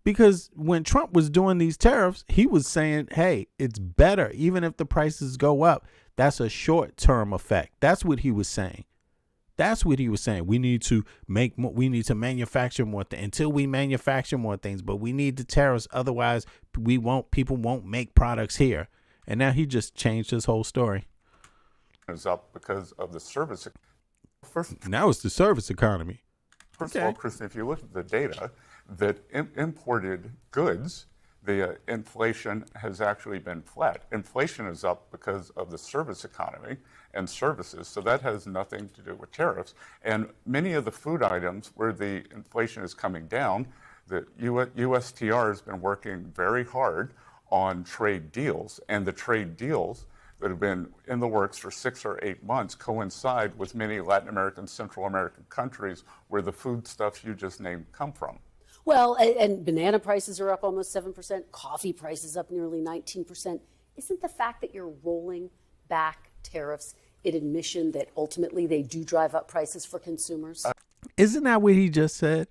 Because when Trump was doing these tariffs, he was saying, hey, it's better. Even if the prices go up, that's a short-term effect. That's what he was saying. That's what he was saying. We need to make more, we need to manufacture more things until we manufacture more things, but we need the tariffs. Otherwise, people won't make products here. And now he just changed his whole story. is up because of the service. Now it's the service economy. First of all, Kristen, if you look at the data, that imported goods, the inflation has actually been flat. Inflation is up because of the service economy and services, so that has nothing to do with tariffs. And many of the food items where the inflation is coming down, the USTR has been working very hard on trade deals, and the trade deals that have been in the works for 6 or 8 months coincide with many Latin American, Central American countries where the foodstuffs you just named come from. Well, and banana prices are up almost 7%, coffee prices up nearly 19%. Isn't the fact that you're rolling back tariffs an admission that ultimately they do drive up prices for consumers? Isn't that what he just said?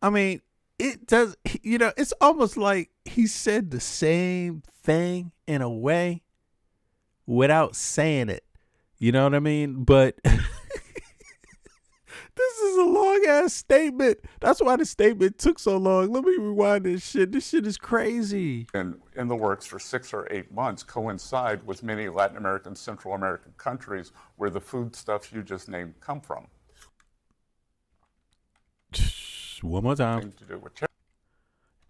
I mean, it does, it's almost like he said the same thing in a way without saying it. You know what I mean? But this is a long ass statement. That's why the statement took so long. Let me rewind this shit. This shit is crazy. And in the works for 6 or 8 months coincide with many Latin American, Central American countries where the foodstuffs you just named come from. One more time. To do with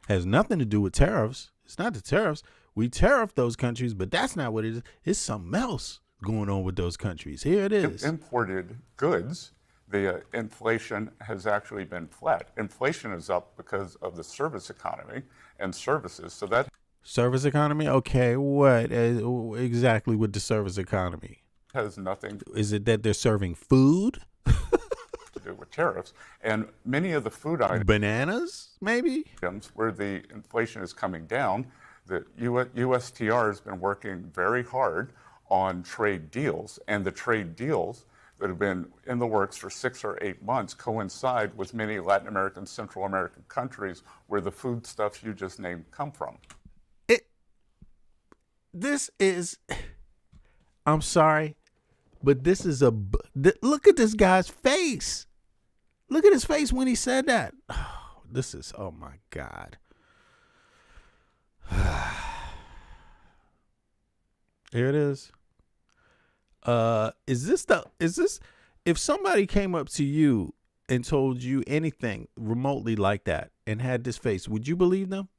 has nothing to do with tariffs. It's not the tariffs. We tariff those countries, but that's not what it is. It's something else going on with those countries. Here it is. Imported goods, the inflation has actually been flat. Inflation is up because of the service economy and services. So that service economy? Okay, what exactly with the service economy? Has nothing. Is it that they're serving food? To do with tariffs. And many of the food items. Bananas, maybe? Where the inflation is coming down, the USTR has been working very hard on trade deals, and the trade deals that have been in the works for 6 or 8 months coincide with many Latin American, Central American countries where the foodstuffs you just named come from. This is, I'm sorry, but this is look at this guy's face. Look at his face when he said that. Oh my God. Here it is. Is this if somebody came up to you and told you anything remotely like that and had this face, would you believe them?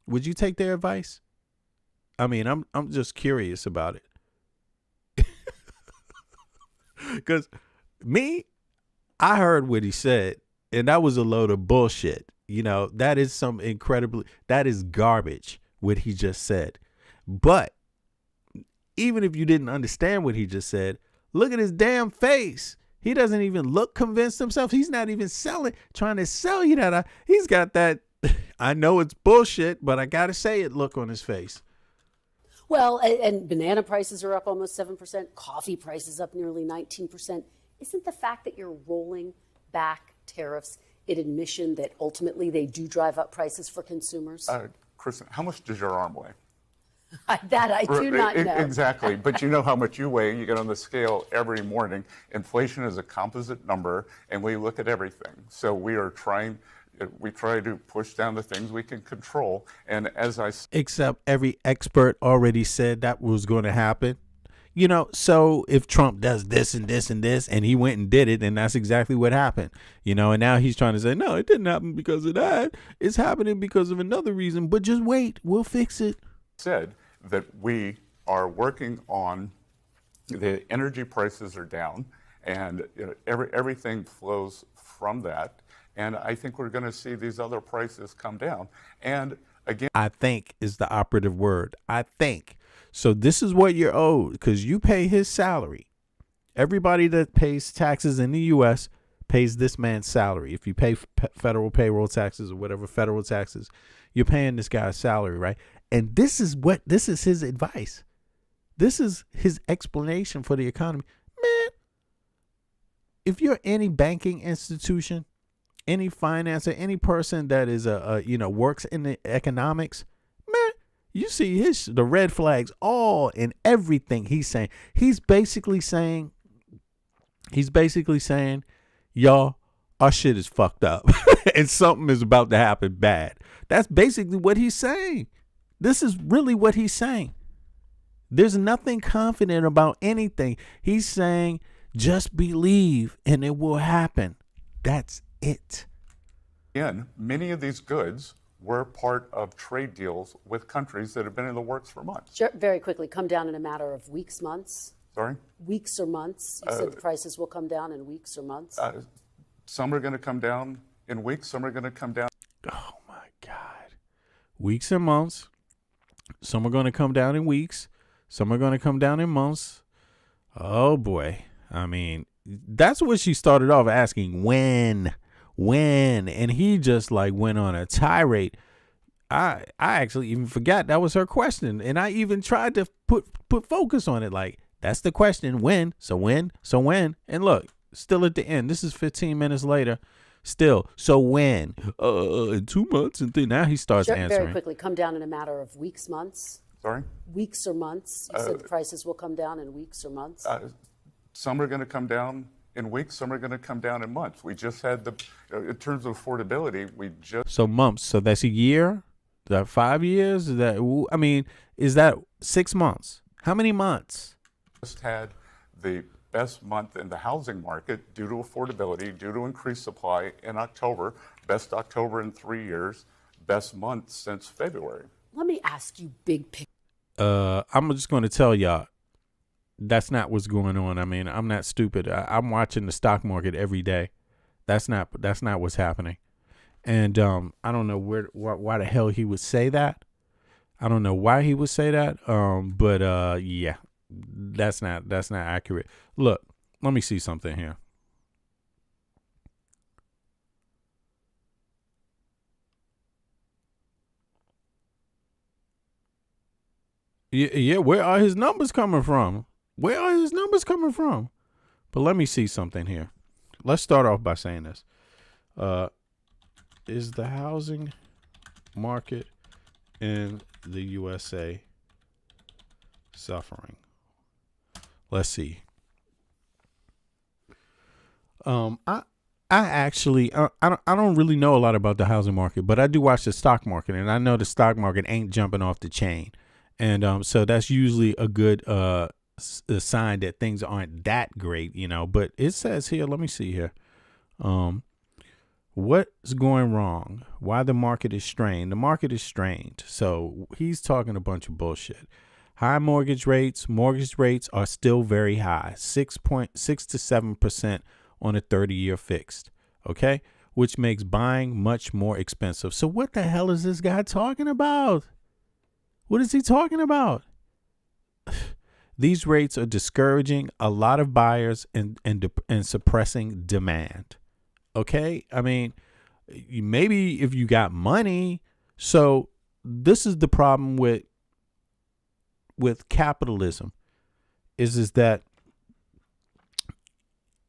Would you take their advice? I mean, I'm just curious about it. Because I heard what he said, and that was a load of bullshit. That is garbage, what he just said. But even if you didn't understand what he just said, look at his damn face. He doesn't even look convinced himself. He's not even trying to sell you that. He's got that, I know it's bullshit, but I got to say it look on his face. Well, and banana prices are up almost 7%, coffee prices up nearly 19%. Isn't the fact that you're rolling back tariffs an admission that ultimately they do drive up prices for consumers? Kristen, how much does your arm weigh? That I do not know. Exactly. But you know how much you weigh. You get on the scale every morning. Inflation is a composite number, and we look at everything. So we try to push down the things we can control. And as I Except every expert already said that was going to happen. You know, so if Trump does this and this and this, and he went and did it, and that's exactly what happened, you know, and now he's trying to say, no, it didn't happen because of that. It's happening because of another reason, but just wait, we'll fix it. said that we are working on the energy prices are down, and everything flows from that. And I think we're going to see these other prices come down. And again, I think is the operative word. I think. So this is what you're owed because you pay his salary. Everybody that pays taxes in the U.S. pays this man's salary. If you pay federal payroll taxes or whatever federal taxes, you're paying this guy's salary, right? And this is his advice. This is his explanation for the economy. Man, if you're any banking institution, any financer, any person that is works in the economics, man, you see the red flags all in everything he's saying. He's basically saying, y'all, our shit is fucked up and something is about to happen bad. That's basically what he's saying. This is really what he's saying. There's nothing confident about anything. He's saying, just believe and it will happen. That's it. Again, many of these goods were part of trade deals with countries that have been in the works for months. Sure, very quickly, come down in a matter of weeks, months? Sorry? Weeks or months? You said the prices will come down in weeks or months? Some are going to come down in weeks. Some are going to come down. Oh, my God. Weeks and months. Some are going to come down in weeks. Some are going to come down in months. Oh, boy. I mean, that's what she started off asking. When? And he just like went on a tirade. I actually even forgot that was her question. And I even tried to put focus on it. Like, that's the question. When? So when? And look, still at the end. This is 15 minutes later. Still. So when? In 2 months. And then now he starts answering. Very quickly, come down in a matter of weeks, months? Sorry? Weeks or months? You said the prices will come down in weeks or months? Some are going to come down in weeks. Some are going to come down in months. We just had in terms of affordability, So months. So that's a year? Is that 5 years? Is that 6 months? How many months? Just had the best month in the housing market due to affordability, due to increased supply in October. Best October in 3 years. Best month since February. Let me ask you big picture. I'm just going to tell y'all, that's not what's going on. I mean, I'm not stupid. I'm watching the stock market every day. That's not what's happening. And I don't know why the hell he would say that. I don't know why he would say that. But yeah, that's not accurate. Look, let me see something here. Yeah, where are his numbers coming from? But let me see something here. Let's start off by saying this. Is the housing market in the USA suffering? Let's see. I actually I don't really know a lot about the housing market, but I do watch the stock market, and I know the stock market ain't jumping off the chain. And so that's usually a good a sign that things aren't that great, you know. But it says here, let me see here. What's going wrong? Why the market is strained? The market is strained. So he's talking a bunch of bullshit. High mortgage rates. Mortgage rates are still very high, 6.6 to 7% on a 30-year fixed. Okay, which makes buying much more expensive. So what the hell is this guy talking about? What is he talking about? These rates are discouraging a lot of buyers and suppressing demand. Okay, I mean, maybe if you got money. So this is the problem with capitalism, is that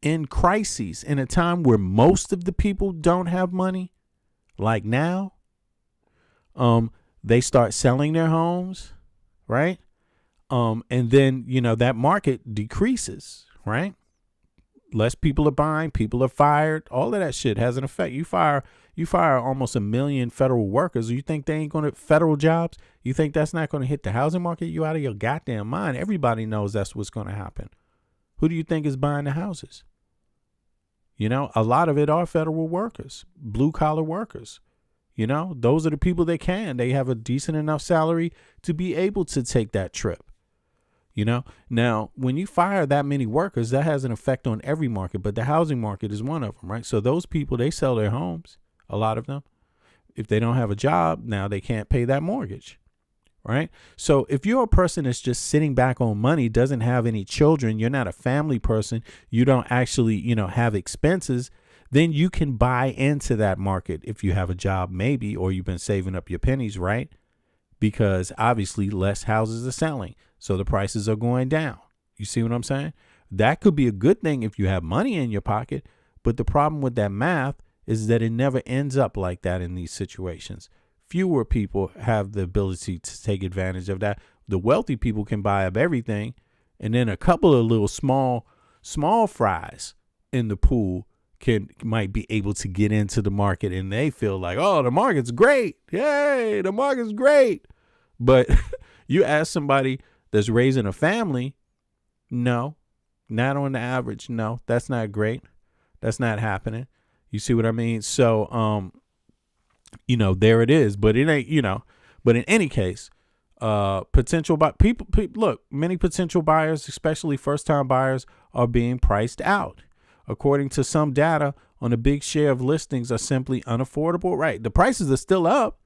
in crises, in a time where most of the people don't have money, like now, they start selling their homes. right? And then, that market decreases, right? Less people are buying, people are fired. All of that shit has an effect. You fire almost 1 million federal workers. You think they ain't going to federal jobs? You think that's not going to hit the housing market? You out of your goddamn mind. Everybody knows that's what's going to happen. Who do you think is buying the houses? A lot of it are federal workers, blue collar workers. Those are the people that can. They have a decent enough salary to be able to take that trip. Now when you fire that many workers, that has an effect on every market, but the housing market is one of them, right? So those people, they sell their homes, a lot of them. If they don't have a job, now they can't pay that mortgage, right? So if you're a person that's just sitting back on money, doesn't have any children, you're not a family person, you don't actually, have expenses, then you can buy into that market if you have a job, maybe, or you've been saving up your pennies, right? Because obviously less houses are selling, so the prices are going down. You see what I'm saying? That could be a good thing if you have money in your pocket, but the problem with that math is that it never ends up like that in these situations. Fewer people have the ability to take advantage of that. The wealthy people can buy up everything, and then a couple of little small fries in the pool might be able to get into the market, and they feel like, oh, the market's great. Yay, the market's great. But you ask somebody that's raising a family, no, not on the average. No, that's not great. That's not happening. You see what I mean? So, there it is, but it ain't, but in any case, potential people, look, many potential buyers, especially first time buyers, are being priced out. According to some data, on a big share of listings are simply unaffordable. Right. The prices are still up.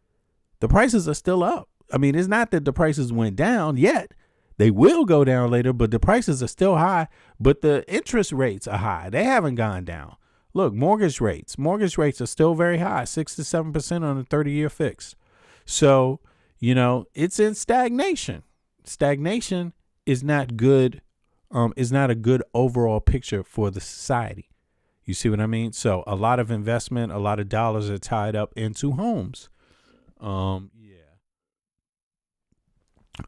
I mean, it's not that the prices went down yet. They will go down later, but the prices are still high. But the interest rates are high. They haven't gone down. Look, mortgage rates are still very high, 6 to 7% on a 30-year fix. So, it's in stagnation. Stagnation is not good. Is not a good overall picture for the society. You see what I mean? So a lot of investment, a lot of dollars are tied up into homes.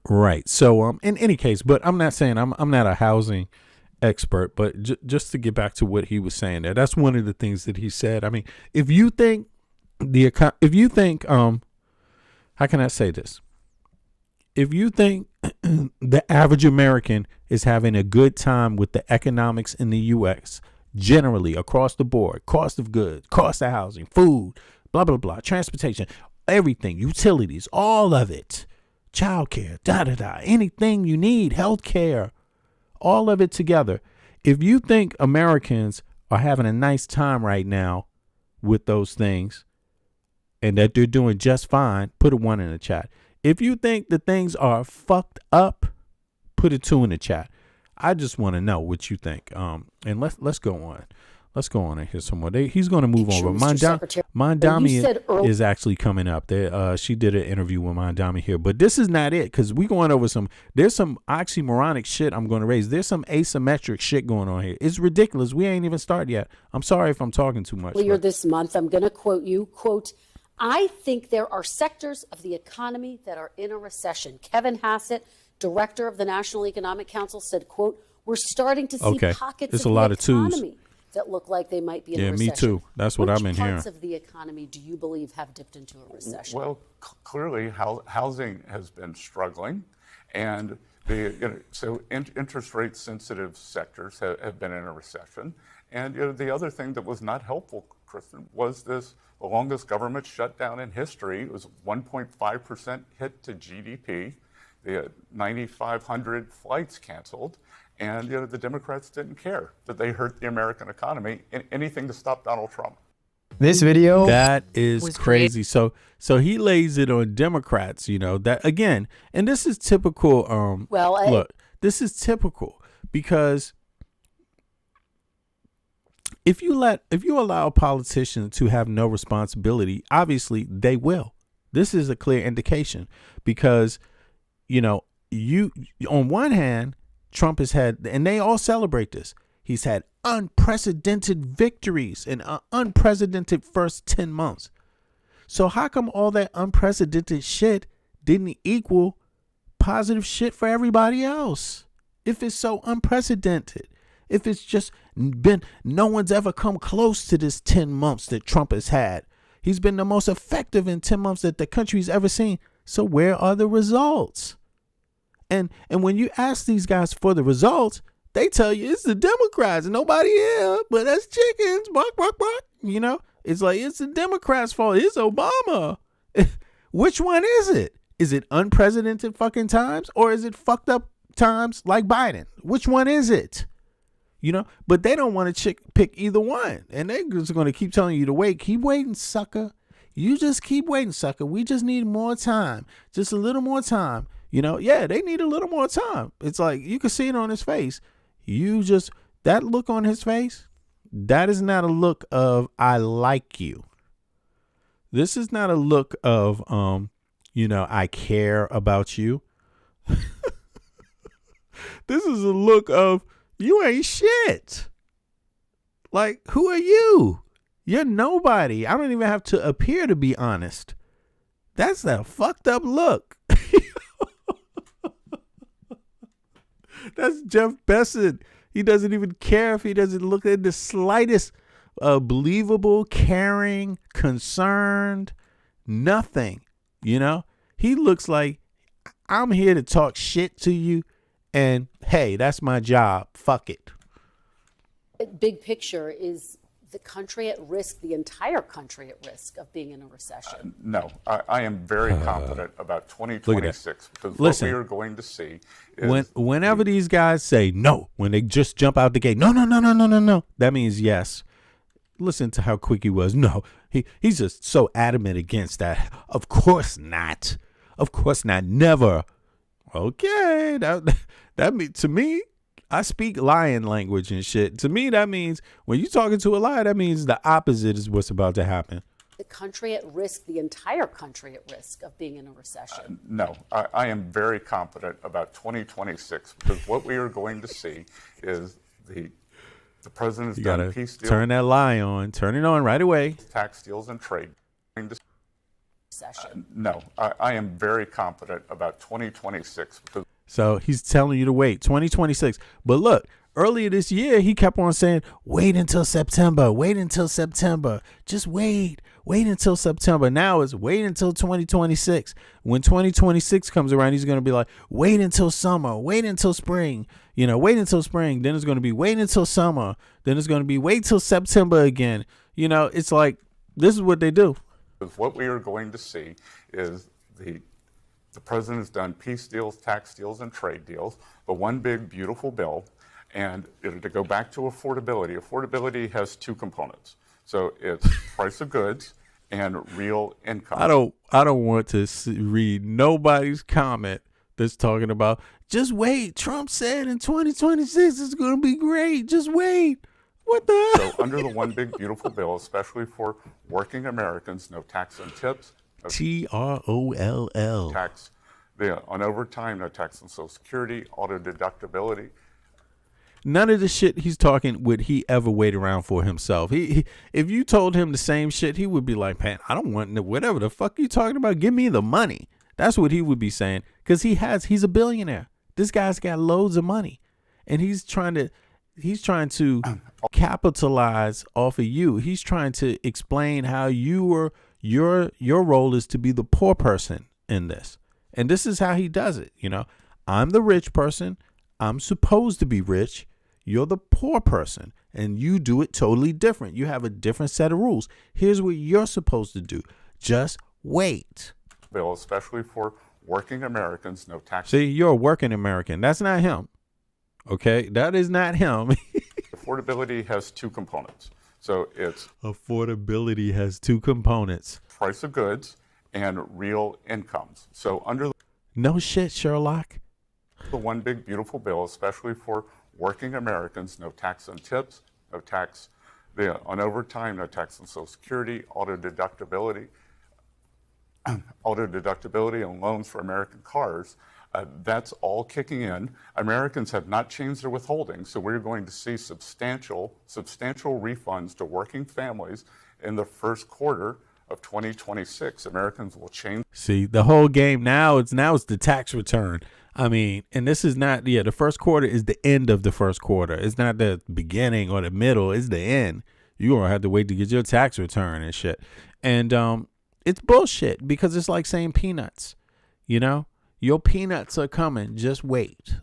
Right. So in any case, but I'm not saying I'm not a housing expert, but just to get back to what he was saying there, that's one of the things that he said. I mean, if you think how can I say this? If you think the average American is having a good time with the economics in the U.S., generally across the board, cost of goods, cost of housing, food, blah, blah, blah, transportation, everything, utilities, all of it, childcare, anything you need, healthcare, all of it together. If you think Americans are having a nice time right now with those things and that they're doing just fine, put a 1 in the chat. If you think that things are fucked up, put a 2 in the chat. I just want to know what you think. And let's go on. Let's go on and hear some more. He's going to move on. But Mandami is actually coming up. There, she did an interview with Mandami here. But this is not it, because we're going over there's some oxymoronic shit I'm going to raise. There's some asymmetric shit going on here. It's ridiculous. We ain't even started yet. I'm sorry if I'm talking too much. Earlier this month, I'm going to quote you, quote, I think there are sectors of the economy that are in a recession. Kevin Hassett, director of the National Economic Council, said, quote, we're starting to see pockets of the economy that look like they might be in a recession. Yeah, me too. That's what I've been hearing. Which parts of the economy do you believe have dipped into a recession? Well, clearly housing has been struggling, and so interest rate sensitive sectors have been in a recession. And the other thing that was not helpful, Kristen, was the longest government shutdown in history. It was 1.5% hit to GDP. They had 9,500 flights canceled. And the Democrats didn't care that they hurt the American economy. Anything to stop Donald Trump. This video that is crazy. So he lays it on Democrats. That again, and this is typical. Look, this is typical because if you allow a politician to have no responsibility, obviously they will. This is a clear indication because you on one hand. Trump has had, and they all celebrate this, he's had unprecedented victories in an unprecedented first 10 months. So how come all that unprecedented shit didn't equal positive shit for everybody else. If it's so unprecedented, if it's just been, no one's ever come close to this 10 months that Trump has had. He's been the most effective in 10 months that the country's ever seen. So where are the results? And when you ask these guys for the results, they tell you it's the Democrats and nobody here, but that's chickens. Bark, bark, bark. You know, it's like it's the Democrats' fault. It's Obama. Which one is it? Is it unprecedented fucking times or is it fucked up times like Biden? Which one is it? You know, but they don't want to pick either one. And they're just going to keep telling you to wait. Keep waiting, sucker. You just keep waiting, sucker. We just need more time. Just a little more time. You know, yeah, they need a little more time. It's like you can see it on his face. That look on his face, that is not a look of I like you. This is not a look of, I care about you. This is a look of you ain't shit. Like, who are you? You're nobody. I don't even have to appear to be honest. That's a fucked up look. That's Jeff Besson. He doesn't even care if he doesn't look at the slightest believable, caring, concerned, nothing. You know, he looks like I'm here to talk shit to you. And hey, that's my job. Fuck it. Big picture, is the country at risk, the entire country at risk of being in a recession? No, I am very confident about 2026 because what we are going to see is whenever these guys say no, when they just jump out the gate, no, that means yes. Listen to how quick he was. No, he's just so adamant against that. Of course not. Of course not. Never. Okay, that means, to me, I speak lion language and shit. To me, that means when you're talking to a lion, that means the opposite is what's about to happen. The country at risk, the entire country at risk of being in a recession? No, I am very confident about 2026 because what we are going to see is the president's done peace deals. Turn that lie on. Turn it on right away. Tax deals and trade. No, I am very confident about 2026 because. So he's telling you to wait 2026. But look, earlier this year, he kept on saying, wait until September. Wait until September. Just wait. Wait until September. Now it's wait until 2026. When 2026 comes around, he's going to be like, wait until summer. Wait until spring. You know, wait until spring. Then it's going to be wait until summer. Then it's going to be wait till September again. You know, it's like this is what they do. What we are going to see is the president's done peace deals, tax deals, and trade deals, the one big, beautiful bill. And to go back to affordability has two components. So it's price of goods and real income. I don't want to read nobody's comment that's talking about, just wait. Trump said in 2026 it's going to be great. Just wait. What the hell? So under the one big, beautiful bill, especially for working Americans, no tax on tips. No TROLL. Tax on overtime, no tax on Social Security, auto deductibility. None of the shit he's talking would he ever wait around for himself. He if you told him the same shit, he would be like, man, I don't want whatever the fuck you talking about. Give me the money. That's what he would be saying because he's a billionaire. This guy's got loads of money, and he's trying to capitalize off of you. He's trying to explain how your role is to be the poor person in this. And this is how he does it. You know, I'm the rich person. I'm supposed to be rich. You're the poor person and you do it totally different. You have a different set of rules. Here's what you're supposed to do. Just wait. Bill, especially for working Americans, no tax. See, you're a working American. That's not him. Okay, that is not him. Affordability has two components. So it's affordability has two components. Price of goods and real incomes. So under no shit, Sherlock. The one big beautiful bill, especially for working Americans, no tax on tips, no tax on overtime, no tax on Social Security, auto deductibility and loans for American cars. That's all kicking in. Americans have not changed their withholding, so we're going to see substantial refunds to working families in the first quarter of 2026, Americans will change. See, the whole game now it's the tax return. I mean, and this is not, the first quarter is the end of the first quarter. It's not the beginning or the middle. It's the end. You're going to have to wait to get your tax return and shit. And it's bullshit because it's like saying peanuts. You know, your peanuts are coming. Just wait.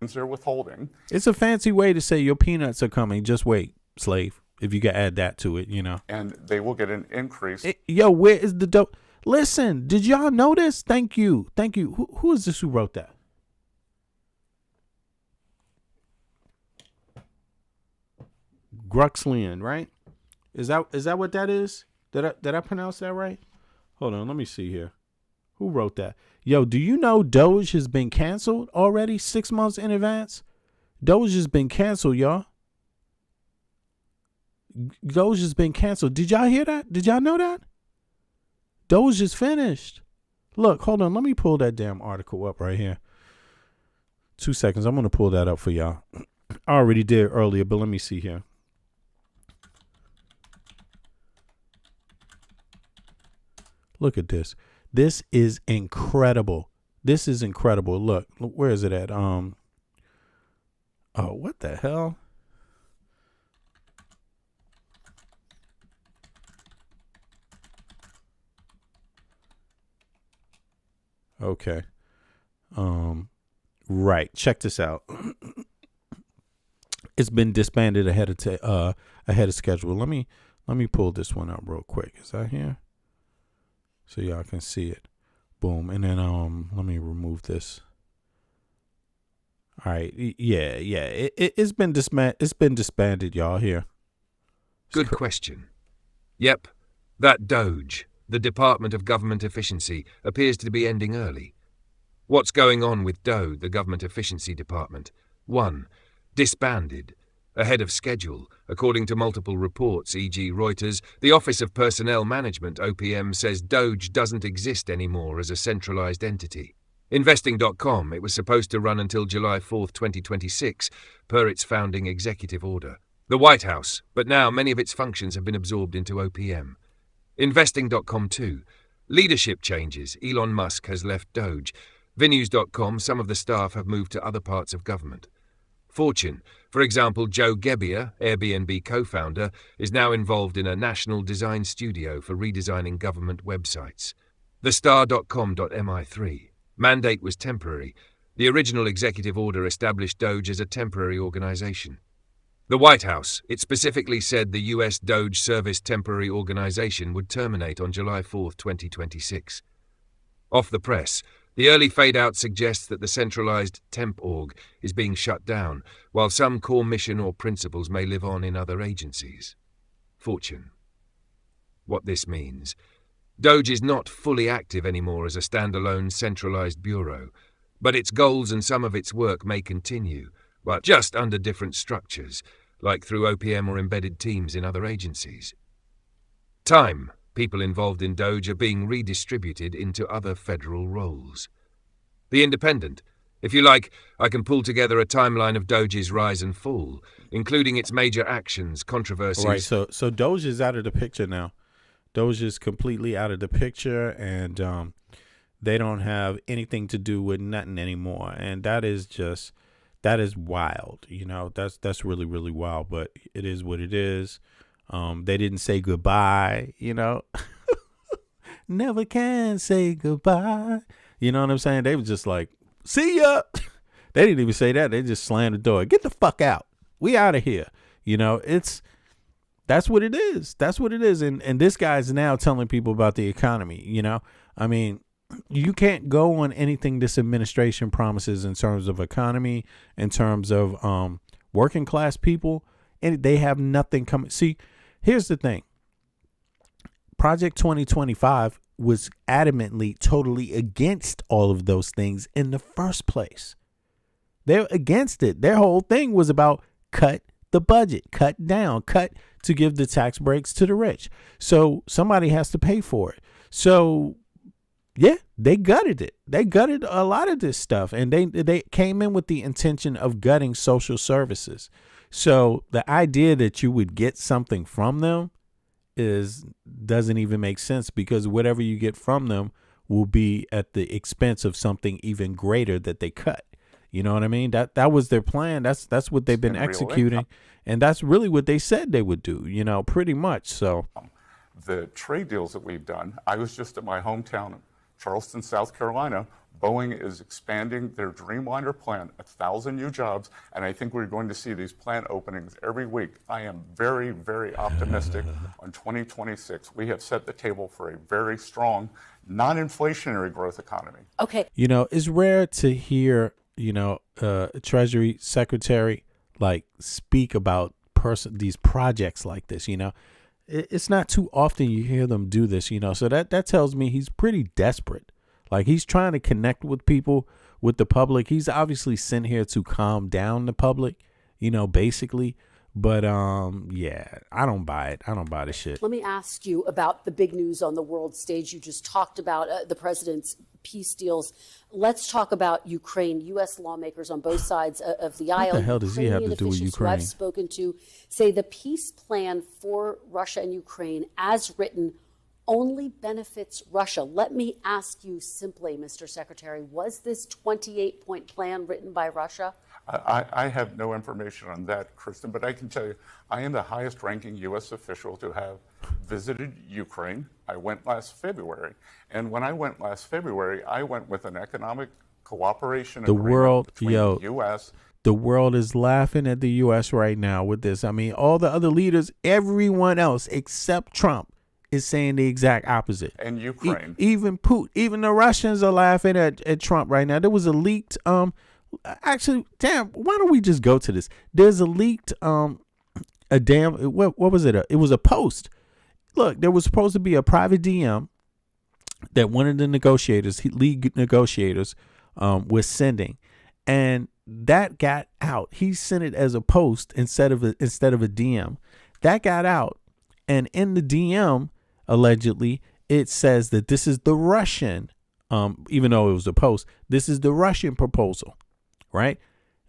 Their withholding. It's a fancy way to say your peanuts are coming. Just wait, slave. If you can add that to it, you know. And they will get an increase. Where is the dope? Listen, did y'all know this? Thank you. Who is this who wrote that? Gruxlian, right? Is that what that is? Did I pronounce that right? Hold on, let me see here. Who wrote that? Yo, do you know Doge has been canceled already 6 months in advance? Doge has been canceled, y'all. Doge has been canceled. Did y'all hear that? Did y'all know that? Doge is finished. Look, hold on. Let me pull that damn article up right here. 2 seconds. I'm going to pull that up for y'all. I already did earlier, but let me see here. Look at this. This is incredible. This is incredible. Look, where is it at? Oh, what the hell? Okay. Right. Check this out. It's been disbanded ahead of schedule. Let me pull this one up real quick. Is that here? So y'all can see it. Boom. And then let me remove this. All right. Yeah. It's been disbanded, y'all, here. Good question. Yep. That Doge, the Department of Government Efficiency, appears to be ending early. What's going on with DOE, the Government Efficiency Department? 1. Disbanded. Ahead of schedule, according to multiple reports, e.g. Reuters, the Office of Personnel Management, OPM, says Doge doesn't exist anymore as a centralized entity. Investing.com, it was supposed to run until July 4th, 2026, per its founding executive order. The White House, but now many of its functions have been absorbed into OPM. Investing.com too. Leadership changes. Elon Musk has left Doge. Venues.com, some of the staff have moved to other parts of government. Fortune, for example, Joe Gebbia, Airbnb co-founder, is now involved in a national design studio for redesigning government websites. TheStar.com.mi3. Mandate was temporary. The original executive order established Doge as a temporary organization. The White House, it specifically said the U.S. Doge Service Temporary Organization would terminate on July 4, 2026. Off the press, the early fade-out suggests that the centralized temp org is being shut down, while some core mission or principles may live on in other agencies. Fortune. What this means. Doge is not fully active anymore as a standalone centralized bureau, but its goals and some of its work may continue, but just under different structures, like through OPM or embedded teams in other agencies. Time. People involved in Doge are being redistributed into other federal roles. The Independent. If you like, I can pull together a timeline of Doge's rise and fall, including its major actions, controversies. Right, so Doge is out of the picture now. Doge is completely out of the picture, and they don't have anything to do with nothing anymore. And that is wild. You know, that's really, really wild, but it is what it is. They didn't say goodbye, you know. Never can say goodbye. You know what I'm saying? They were just like, see ya. They didn't even say that. They just slammed the door. Get the fuck out. We out of here. You know, that's what it is. That's what it is. And this guy's now telling people about the economy, you know. I mean, you can't go on anything this administration promises in terms of economy, in terms of working class people, and they have nothing coming. See, here's the thing. Project 2025 was adamantly, totally against all of those things in the first place. They're against it. Their whole thing was about cut the budget, cut down, cut to give the tax breaks to the rich. So somebody has to pay for it. So yeah, they gutted it. They gutted a lot of this stuff, and they came in with the intention of gutting social services. So the idea that you would get something from them doesn't even make sense, because whatever you get from them will be at the expense of something even greater that they cut. You know what I mean? That was their plan. That's what they've been executing, and that's really what they said they would do, you know, pretty much. So the trade deals that we've done, I was just at my hometown, Charleston, South Carolina. Boeing is expanding their Dreamliner plant, 1,000 new jobs, and I think we're going to see these plant openings every week. I am very, very optimistic on 2026. We have set the table for a very strong, non-inflationary growth economy. Okay. You know, it's rare to hear, you know, Treasury Secretary like speak about these projects like this. You know, it's not too often you hear them do this. You know, so that tells me he's pretty desperate. Like, he's trying to connect with people, with the public. He's obviously sent here to calm down the public, you know, basically. But yeah, I don't buy it. I don't buy the shit. Let me ask you about the big news on the world stage. You just talked about the president's peace deals. Let's talk about Ukraine. U.S. lawmakers on both sides of the aisle. What the hell does he have to do with Ukraine? Who I've spoken to say the peace plan for Russia and Ukraine, as written, only benefits Russia. Let me ask you simply, Mr. Secretary, was this 28-point plan written by Russia? I have no information on that, Kristen, but I can tell you, I am the highest ranking U.S. official to have visited Ukraine. I went last February. And when I went last February, I went with an economic cooperation agreement between the U.S. The world is laughing at the U.S. right now with this. I mean, all the other leaders, everyone else except Trump, is saying the exact opposite. And Ukraine. Even Putin, even the Russians are laughing at Trump right now. There was a leaked, actually, damn, why don't we just go to this? There's a leaked, what was it? It was a post. Look, there was supposed to be a private DM that one of the negotiators, league negotiators, was sending. And that got out. He sent it as a post instead of a DM. That got out. And in the DM, allegedly, it says that this is the Russian, even though it was a post, this is the Russian proposal, right?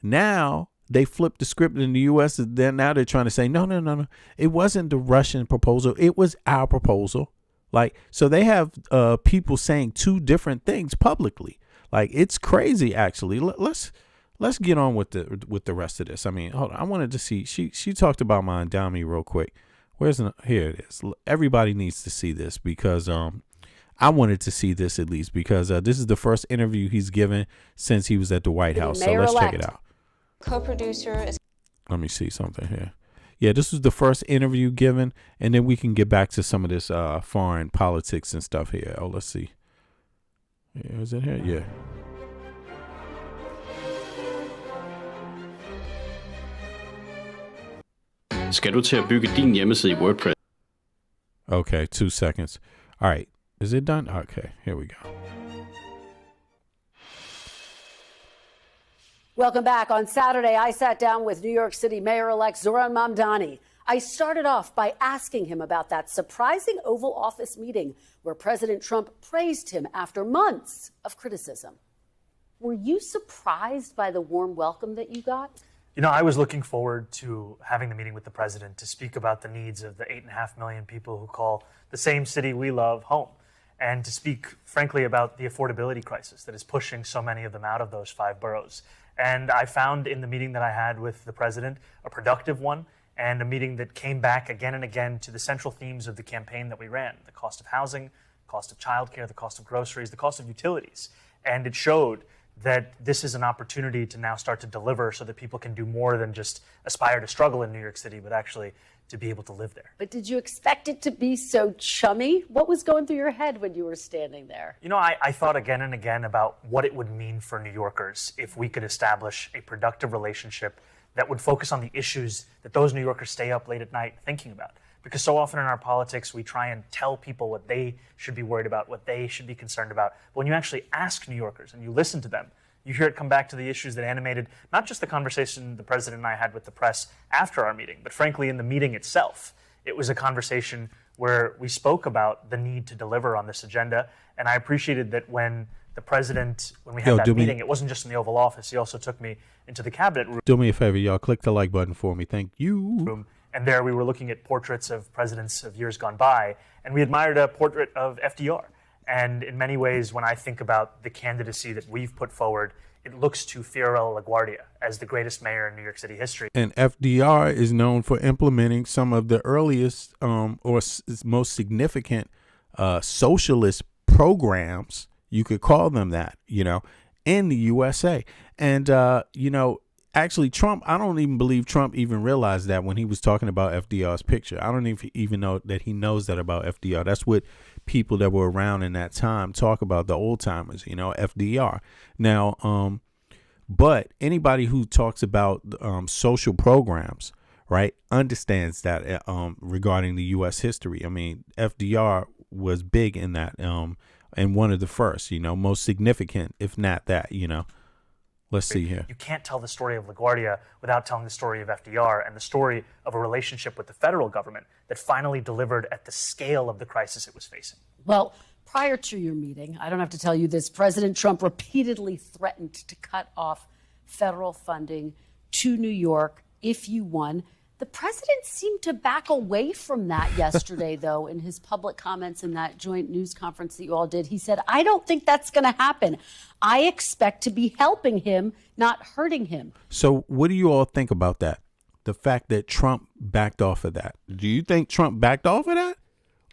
Now they flipped the script in the U.S. Now they're trying to say, no. It wasn't the Russian proposal. It was our proposal. Like, so they have people saying two different things publicly. Like, it's crazy, actually. Let's get on with the rest of this. I mean, hold on. I wanted to see, she talked about my endowment real quick. Here it is. Everybody needs to see this because I wanted to see this at least because this is the first interview he's given since he was at the White House. So let's check it out. Co-producer is. Let me see something here. Yeah, this was the first interview given, and then we can get back to some of this foreign politics and stuff here. Oh, let's see. Yeah, is it here? Yeah. Skal du til at bygge din hjemmeside i WordPress? Okay, 2 seconds. All right. Is it done? Okay, here we go. Welcome back. On Saturday, I sat down with New York City Mayor-elect Zoran Mamdani. I started off by asking him about that surprising Oval Office meeting where President Trump praised him after months of criticism. Were you surprised by the warm welcome that you got? You know, I was looking forward to having the meeting with the president to speak about the needs of the 8.5 million people who call the same city we love home, and to speak, frankly, about the affordability crisis that is pushing so many of them out of those 5 boroughs. And I found in the meeting that I had with the president a productive one, and a meeting that came back again and again to the central themes of the campaign that we ran: the cost of housing, the cost of childcare, the cost of groceries, the cost of utilities. And it showed that this is an opportunity to now start to deliver so that people can do more than just aspire to struggle in New York City, but actually to be able to live there. But did you expect it to be so chummy? What was going through your head when you were standing there? You know, I thought again and again about what it would mean for New Yorkers if we could establish a productive relationship that would focus on the issues that those New Yorkers stay up late at night thinking about. Because so often in our politics, we try and tell people what they should be worried about, what they should be concerned about. But when you actually ask New Yorkers and you listen to them, you hear it come back to the issues that animated not just the conversation the president and I had with the press after our meeting, but frankly in the meeting itself. It was a conversation where we spoke about the need to deliver on this agenda. And I appreciated that when the president, when we had that meeting, it wasn't just in the Oval Office. He also took me into the cabinet room. Do me a favor, y'all. Click the like button for me. Thank you. And there we were looking at portraits of presidents of years gone by, and we admired a portrait of FDR. And in many ways, when I think about the candidacy that we've put forward, it looks to Fiorello LaGuardia as the greatest mayor in New York City history. And FDR is known for implementing some of the earliest most significant socialist programs, you could call them that, in the USA. And, actually, Trump, I don't even believe Trump even realized that when he was talking about FDR's picture. I don't even know that he knows that about FDR. That's what people that were around in that time talk about, the old timers, FDR. Now, but anybody who talks about social programs, right, understands that regarding the U.S. history. I mean, FDR was big in that and one of the first, most significant, if not that, Let's see here. You can't tell the story of LaGuardia without telling the story of FDR and the story of a relationship with the federal government that finally delivered at the scale of the crisis it was facing. Well, prior to your meeting, I don't have to tell you this, President Trump repeatedly threatened to cut off federal funding to New York if you won. The president seemed to back away from that yesterday, though, in his public comments in that joint news conference that you all did. He said, I don't think that's going to happen. I expect to be helping him, not hurting him. So what do you all think about that? The fact that Trump backed off of that. Do you think Trump backed off of that?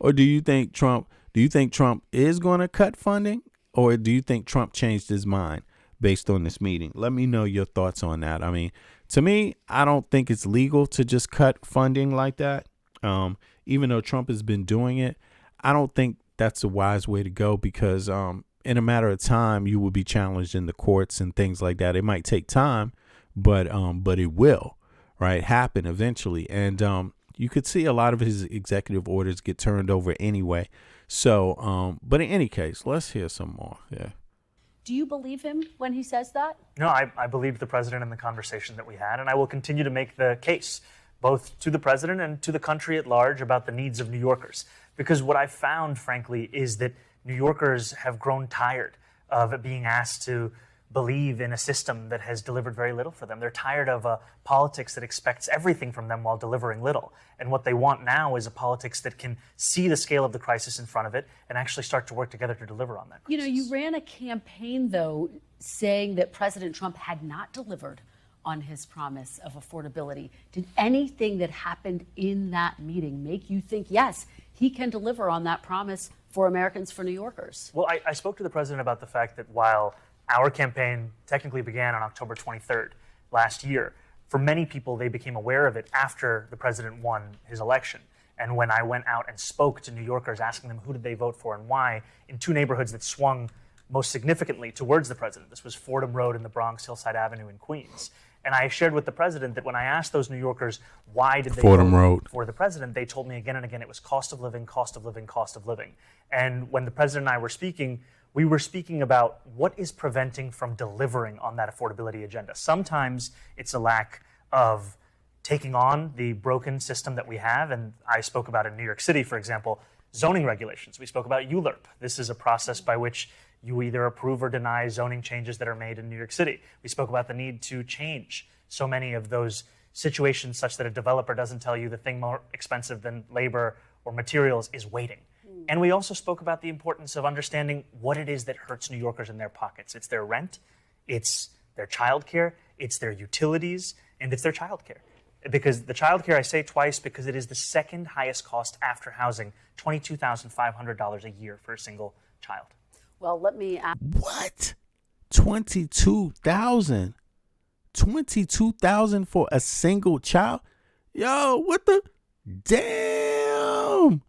Or do you think Trump is going to cut funding? Or do you think Trump changed his mind based on this meeting? Let me know your thoughts on that. I mean, to me, I don't think it's legal to just cut funding like that. Even though Trump has been doing it, I don't think that's a wise way to go because in a matter of time, you will be challenged in the courts and things like that. It might take time, but it will, right, happen eventually. And you could see a lot of his executive orders get turned over anyway. So, but in any case, let's hear some more. Yeah. Do you believe him when he says that? No, I believe the president in the conversation that we had, and I will continue to make the case, both to the president and to the country at large, about the needs of New Yorkers. Because what I've found, frankly, is that New Yorkers have grown tired of being asked to believe in a system that has delivered very little for them. They're tired of a politics that expects everything from them while delivering little. And what they want now is a politics that can see the scale of the crisis in front of it and actually start to work together to deliver on that crisis. You ran a campaign, though, saying that President Trump had not delivered on his promise of affordability. Did anything that happened in that meeting make you think, yes, he can deliver on that promise for Americans, for New Yorkers? Well, I spoke to the president about the fact that while our campaign technically began on October 23rd last year, for many people, they became aware of it after the president won his election. And when I went out and spoke to New Yorkers, asking them who did they vote for and why, in two neighborhoods that swung most significantly towards the president. This was Fordham Road in the Bronx, Hillside Avenue in Queens. And I shared with the president that when I asked those New Yorkers why did they vote for the president, they told me again and again it was cost of living, cost of living, cost of living. And when the president and I were speaking, we were speaking about what is preventing from delivering on that affordability agenda. Sometimes it's a lack of taking on the broken system that we have, and I spoke about in New York City, for example, zoning regulations. We spoke about ULURP. This is a process by which you either approve or deny zoning changes that are made in New York City. We spoke about the need to change so many of those situations such that a developer doesn't tell you the thing more expensive than labor or materials is waiting. And we also spoke about the importance of understanding what it is that hurts New Yorkers in their pockets. It's their rent, it's their childcare, it's their utilities, and it's their childcare. Because the childcare, I say twice, because it is the second highest cost after housing, $22,500 a year for a single child. Well, let me ask. What? $22,000? $22,000 for a single child? Yo, what the? Damn!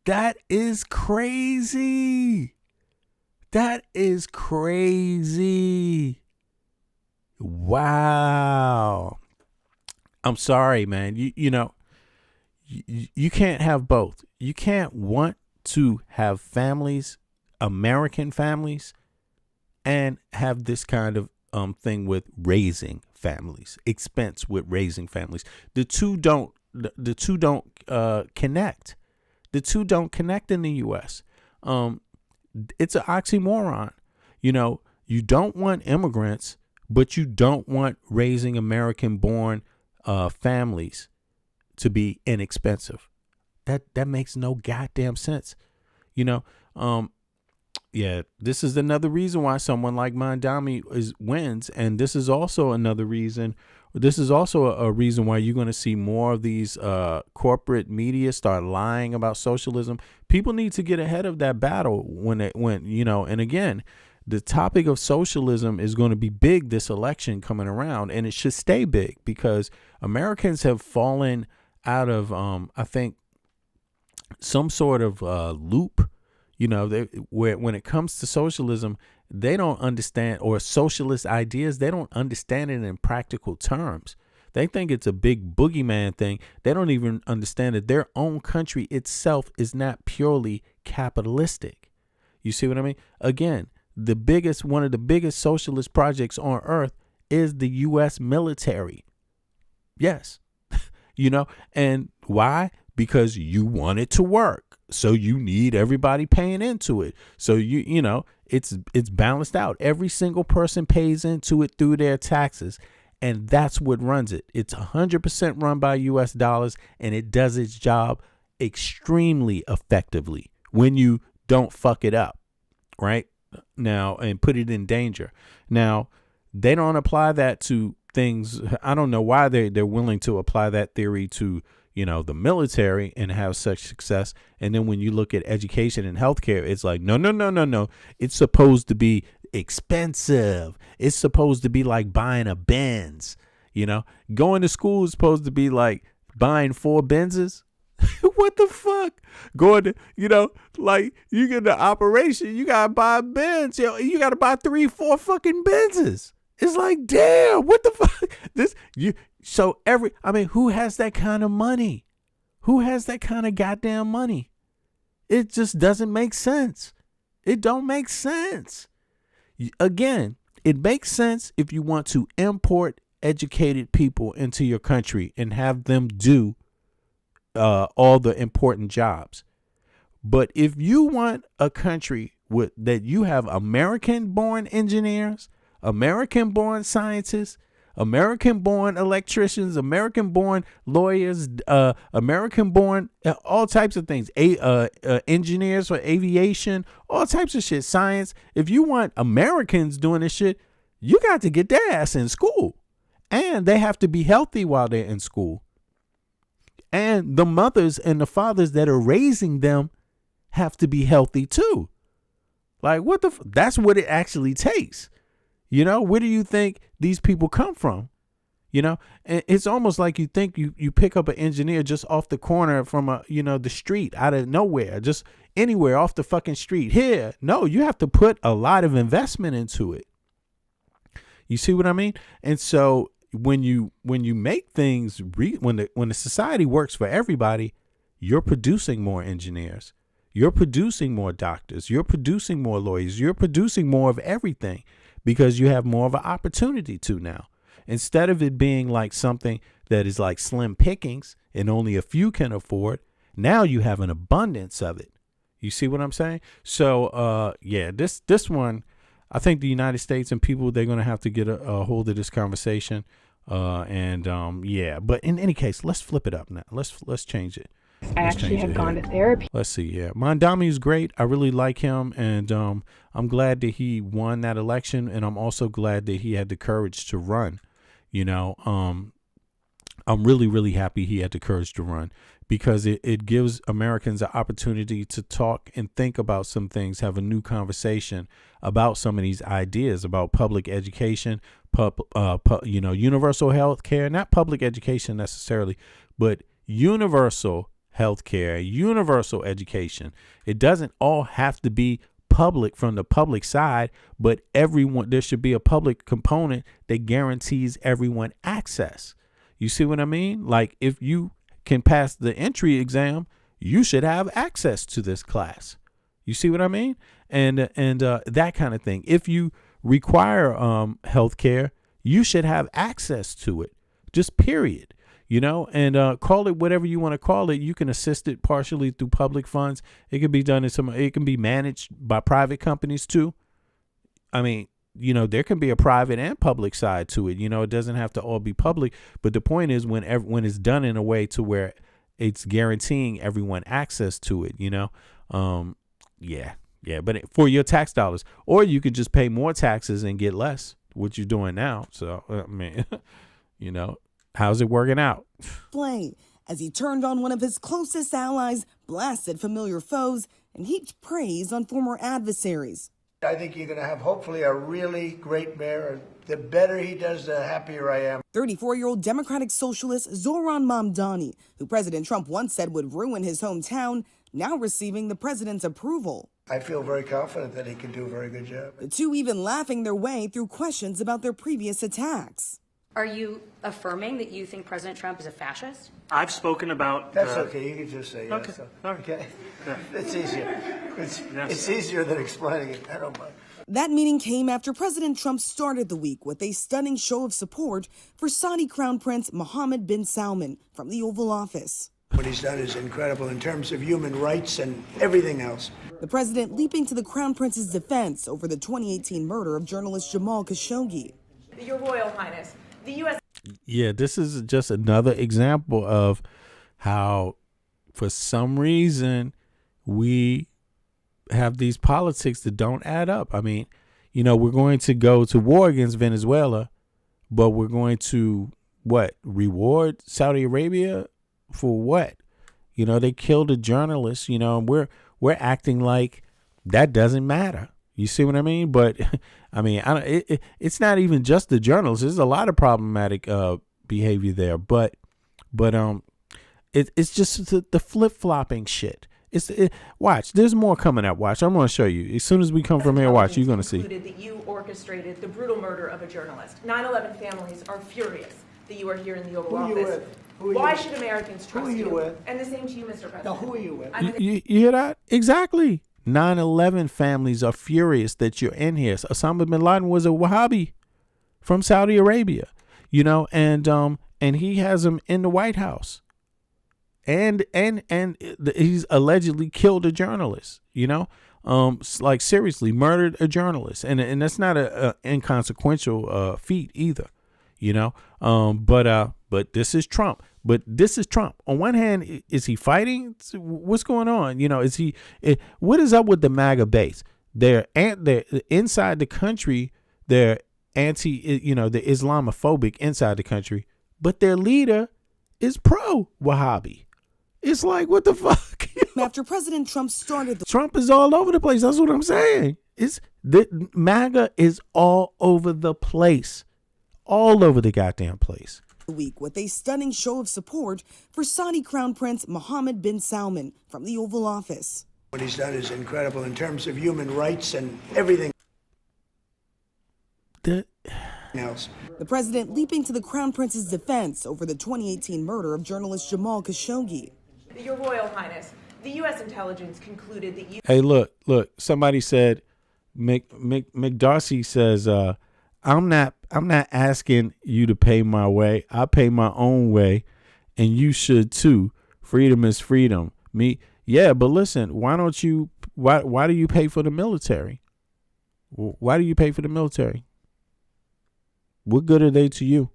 That is crazy. That is crazy. Wow. I'm sorry, man. You can't have both. You can't want to have families, American families, and have this kind of thing with raising families, expense with raising families. The two don't connect. The two don't connect in the U.S. It's an oxymoron. You don't want immigrants, but you don't want raising American-born families to be inexpensive. That makes no goddamn sense. You know, yeah, this is another reason why someone like Mondami wins. And this is also another reason. This is also a reason why you're going to see more of these corporate media start lying about socialism. People need to get ahead of that battle when you know, and again, the topic of socialism is going to be big this election coming around, and it should stay big because Americans have fallen out of, I think, some sort of loop. You know, where when it comes to socialism, they don't understand, or socialist ideas, they don't understand it in practical terms. They think it's a big boogeyman thing. They don't even understand that their own country itself is not purely capitalistic. You see what I mean? Again, one of the biggest socialist projects on earth is the U.S. military. Yes. You know, and why? Because you want it to work. So you need everybody paying into it. So you know, it's balanced out. Every single person pays into it through their taxes. And that's what runs it. It's 100% run by US dollars, and it does its job extremely effectively when you don't fuck it up, right? Now, and put it in danger. Now, they don't apply that to things. I don't know why they're willing to apply that theory to, you know, the military and have such success. And then when you look at education and healthcare, it's like, no. It's supposed to be expensive. It's supposed to be like buying a Benz. You know, going to school is supposed to be like buying 4 Benzes. What the fuck? Going to, you know, like you get the operation, you gotta buy a Benz. You gotta buy 3-4 fucking Benzes. It's like, damn, what the fuck? Who has that kind of money? Who has that kind of goddamn money? It just doesn't make sense. It don't make sense. Again, it makes sense if you want to import educated people into your country and have them do all the important jobs. But if you want a country that you have American-born engineers, American-born scientists, American-born electricians, American-born lawyers, American-born all types of things, engineers for aviation, all types of shit, science. If you want Americans doing this shit, you got to get their ass in school. And they have to be healthy while they're in school. And the mothers and the fathers that are raising them have to be healthy too. Like, what the that's what it actually takes. You know, where do you think these people come from? You know, and it's almost like you think you pick up an engineer just off the corner from the street out of nowhere, just anywhere off the fucking street here. No, you have to put a lot of investment into it. You see what I mean? And so when you make things when the society works for everybody, you're producing more engineers, you're producing more doctors, you're producing more lawyers, you're producing more of everything. Because you have more of an opportunity to now. Instead of it being like something that is like slim pickings and only a few can afford, now you have an abundance of it. You see what I'm saying? So, this one, I think the United States and people, they're going to have to get a hold of this conversation. But in any case, let's flip it up now. Let's change it. I actually have gone to therapy. Let's see. Yeah. Mondami is great. I really like him. And I'm glad that he won that election. And I'm also glad that he had the courage to run. You know, I'm really, really happy he had the courage to run because it gives Americans an opportunity to talk and think about some things, have a new conversation about some of these ideas about public education, universal health care, not public education necessarily, but universal healthcare, universal education. It doesn't all have to be public from the public side, but there should be a public component that guarantees everyone access. You see what I mean? Like if you can pass the entry exam, you should have access to this class. You see what I mean? And that kind of thing. If you require healthcare, you should have access to it. Just period. You know, and call it whatever you want to call it. You can assist it partially through public funds. It can be done it can be managed by private companies too. I mean, you know, there can be a private and public side to it. You know, it doesn't have to all be public. But the point is when it's done in a way to where it's guaranteeing everyone access to it, you know. But for your tax dollars, or you could just pay more taxes and get less, what you're doing now. So, I mean, you know, how's it working out? Play as he turned on one of his closest allies, blasted familiar foes, and heaped praise on former adversaries. I think you're going to have hopefully a really great mayor. The better he does, the happier I am. 34-year-old Democratic Socialist Zoran Mamdani, who President Trump once said would ruin his hometown, now receiving the president's approval. I feel very confident that he can do a very good job. The two even laughing their way through questions about their previous attacks. Are you affirming that you think President Trump is a fascist? I've spoken about... That's okay. You can just say yes. Okay. So, All right. Okay. Yeah. It's easier. It's easier than explaining it. I don't mind. That meeting came after President Trump started the week with a stunning show of support for Saudi Crown Prince Mohammed bin Salman from the Oval Office. What he's done is incredible in terms of human rights and everything else. The president leaping to the Crown Prince's defense over the 2018 murder of journalist Jamal Khashoggi. Your Royal Highness, the U.S. Yeah, this is just another example of how, for some reason, we have these politics that don't add up. I mean, you know, we're going to go to war against Venezuela, but we're going to, reward Saudi Arabia for what? You know, they killed a journalist, you know, and we're acting like that doesn't matter. You see what I mean? But I mean, it's not even just the journalists. There's a lot of problematic behavior there, but it's just the flip-flopping shit. Watch, there's more coming up. Watch, I'm going to show you. As soon as we come from here, watch, you're going to see. That you orchestrated the brutal murder of a journalist. 9/11 families are furious that you are here in the Oval Office. Why should Americans trust you? And the same to you, Mr. President. Now, who are you with? You hear that? Exactly. 9/11 families are furious that you're in here. Osama bin Laden was a Wahhabi from Saudi Arabia, you know, and he has him in the White House. And he's allegedly killed a journalist, you know, like seriously murdered a journalist. And that's not a inconsequential feat either, you know. But this is Trump. But this is Trump. On one hand, is he fighting? What's going on? You know, what is up with the MAGA base? They're inside the country. They're they're Islamophobic inside the country, but their leader is pro-Wahhabi. It's like, what the fuck? After President Trump started Trump is all over the place. That's what I'm saying. The MAGA is all over the place. All over the goddamn place. Week with a stunning show of support for Saudi Crown Prince Mohammed bin Salman from the Oval Office. What he's done is incredible in terms of human rights and everything else. The president leaping to the Crown Prince's defense over the 2018 murder of journalist Jamal Khashoggi. Your Royal Highness, the U.S. intelligence concluded that you... Hey, look, somebody said, McDarcy says, I'm not asking you to pay my way. I pay my own way, and you should too. Freedom is freedom. Yeah, but listen, why do you pay for the military? Why do you pay for the military? What good are they to you?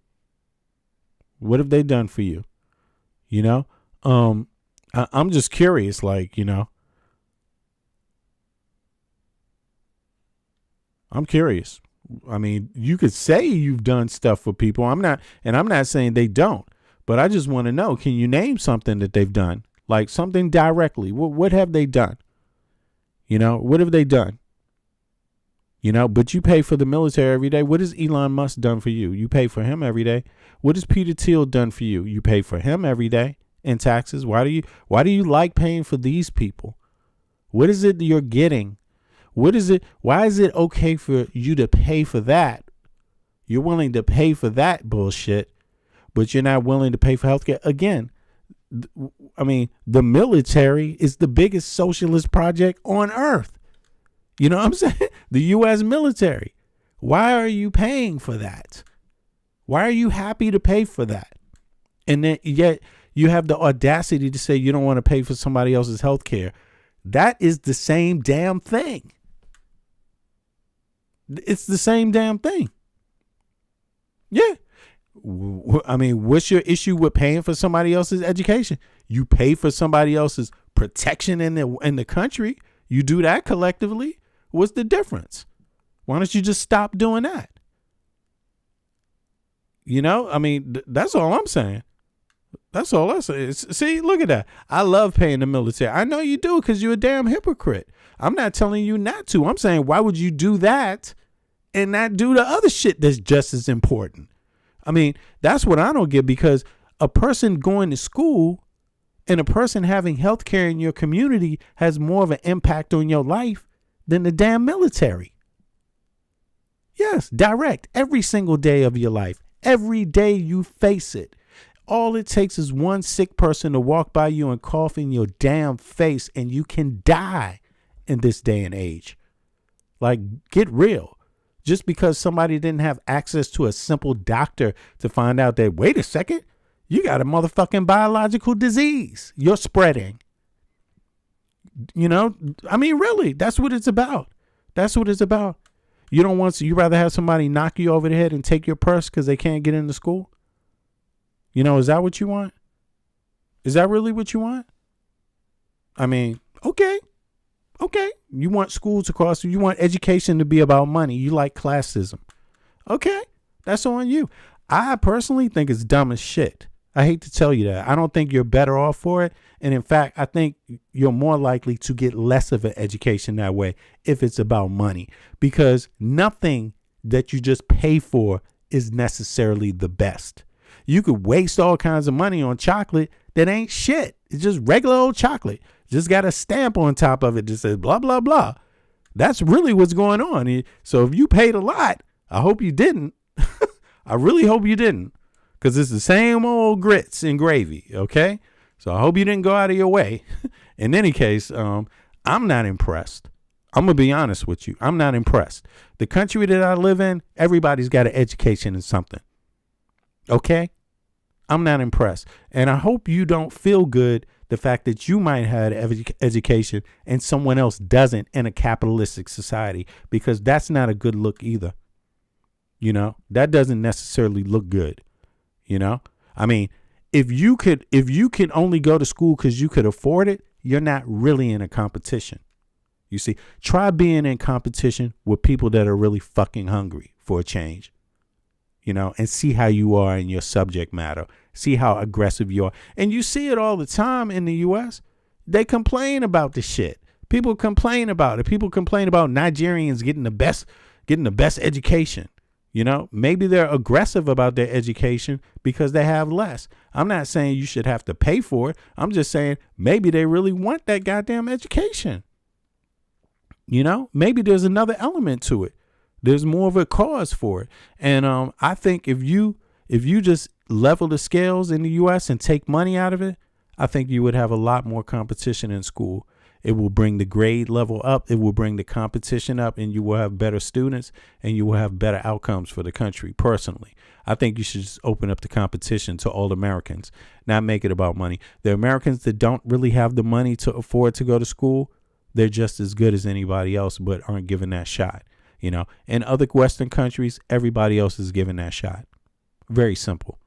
What have they done for you? You know? I'm just curious, like, you know. I'm curious. I mean, you could say you've done stuff for people. I'm not saying they don't, but I just want to know, can you name something that they've done? Like something directly. What have they done? You know, what have they done? You know, but you pay for the military every day. What has Elon Musk done for you? You pay for him every day. What has Peter Thiel done for you? You pay for him every day in taxes. Why do you like paying for these people? What is it you're getting? What is it? Why is it okay for you to pay for that? You're willing to pay for that bullshit, but you're not willing to pay for healthcare. Again, I mean, the military is the biggest socialist project on earth. You know what I'm saying? The U.S. military. Why are you paying for that? Why are you happy to pay for that? And then yet you have the audacity to say you don't want to pay for somebody else's health care. That is the same damn thing. It's the same damn thing. Yeah. I mean, what's your issue with paying for somebody else's education? You pay for somebody else's protection in the country. You do that collectively. What's the difference? Why don't you just stop doing that? You know, I mean, that's all I'm saying. That's all I'm saying. See, look at that. I love paying the military. I know you do because you're a damn hypocrite. I'm not telling you not to. I'm saying, why would you do that and not do the other shit that's just as important? I mean, that's what I don't get, because a person going to school and a person having health care in your community has more of an impact on your life than the damn military. Yes, direct. Every single day of your life. Every day you face it. All it takes is one sick person to walk by you and cough in your damn face, and you can die in this day and age. Like, get real. Just because somebody didn't have access to a simple doctor to find out that, wait a second, you got a motherfucking biological disease you're spreading. You know, I mean, really, that's what it's about. That's what it's about. You don't want to, you rather have somebody knock you over the head and take your purse because they can't get into school? You know, is that what you want? Is that really what you want? I mean, okay. Okay. You want school to cost, you want education to be about money. You like classism. Okay. That's on you. I personally think it's dumb as shit. I hate to tell you that. I don't think you're better off for it. And in fact, I think you're more likely to get less of an education that way if it's about money, because nothing that you just pay for is necessarily the best. You could waste all kinds of money on chocolate that ain't shit. It's just regular old chocolate. Just got a stamp on top of it that says blah, blah, blah. That's really what's going on. So if you paid a lot, I hope you didn't. I really hope you didn't, because it's the same old grits and gravy. Okay. So I hope you didn't go out of your way. In any case, I'm not impressed. I'm going to be honest with you. I'm not impressed. The country that I live in, everybody's got an education in something. Okay. I'm not impressed. And I hope you don't feel good the fact that you might have education and someone else doesn't in a capitalistic society, because that's not a good look either. You know, that doesn't necessarily look good. You know, I mean, if you can only go to school because you could afford it, you're not really in a competition. You see, try being in competition with people that are really fucking hungry for a change. You know, and see how you are in your subject matter. See how aggressive you are. And you see it all the time in the U.S. They complain about the shit. People complain about it. People complain about Nigerians getting the best education. You know, maybe they're aggressive about their education because they have less. I'm not saying you should have to pay for it. I'm just saying maybe they really want that goddamn education. You know, maybe there's another element to it. There's more of a cause for it. And I think if you just level the scales in the U.S. and take money out of it, I think you would have a lot more competition in school. It will bring the grade level up. It will bring the competition up, and you will have better students, and you will have better outcomes for the country. Personally, I think you should just open up the competition to all Americans, not make it about money. The Americans that don't really have the money to afford to go to school, they're just as good as anybody else, but aren't given that shot. You know, in other Western countries, everybody else is given that shot. Very simple.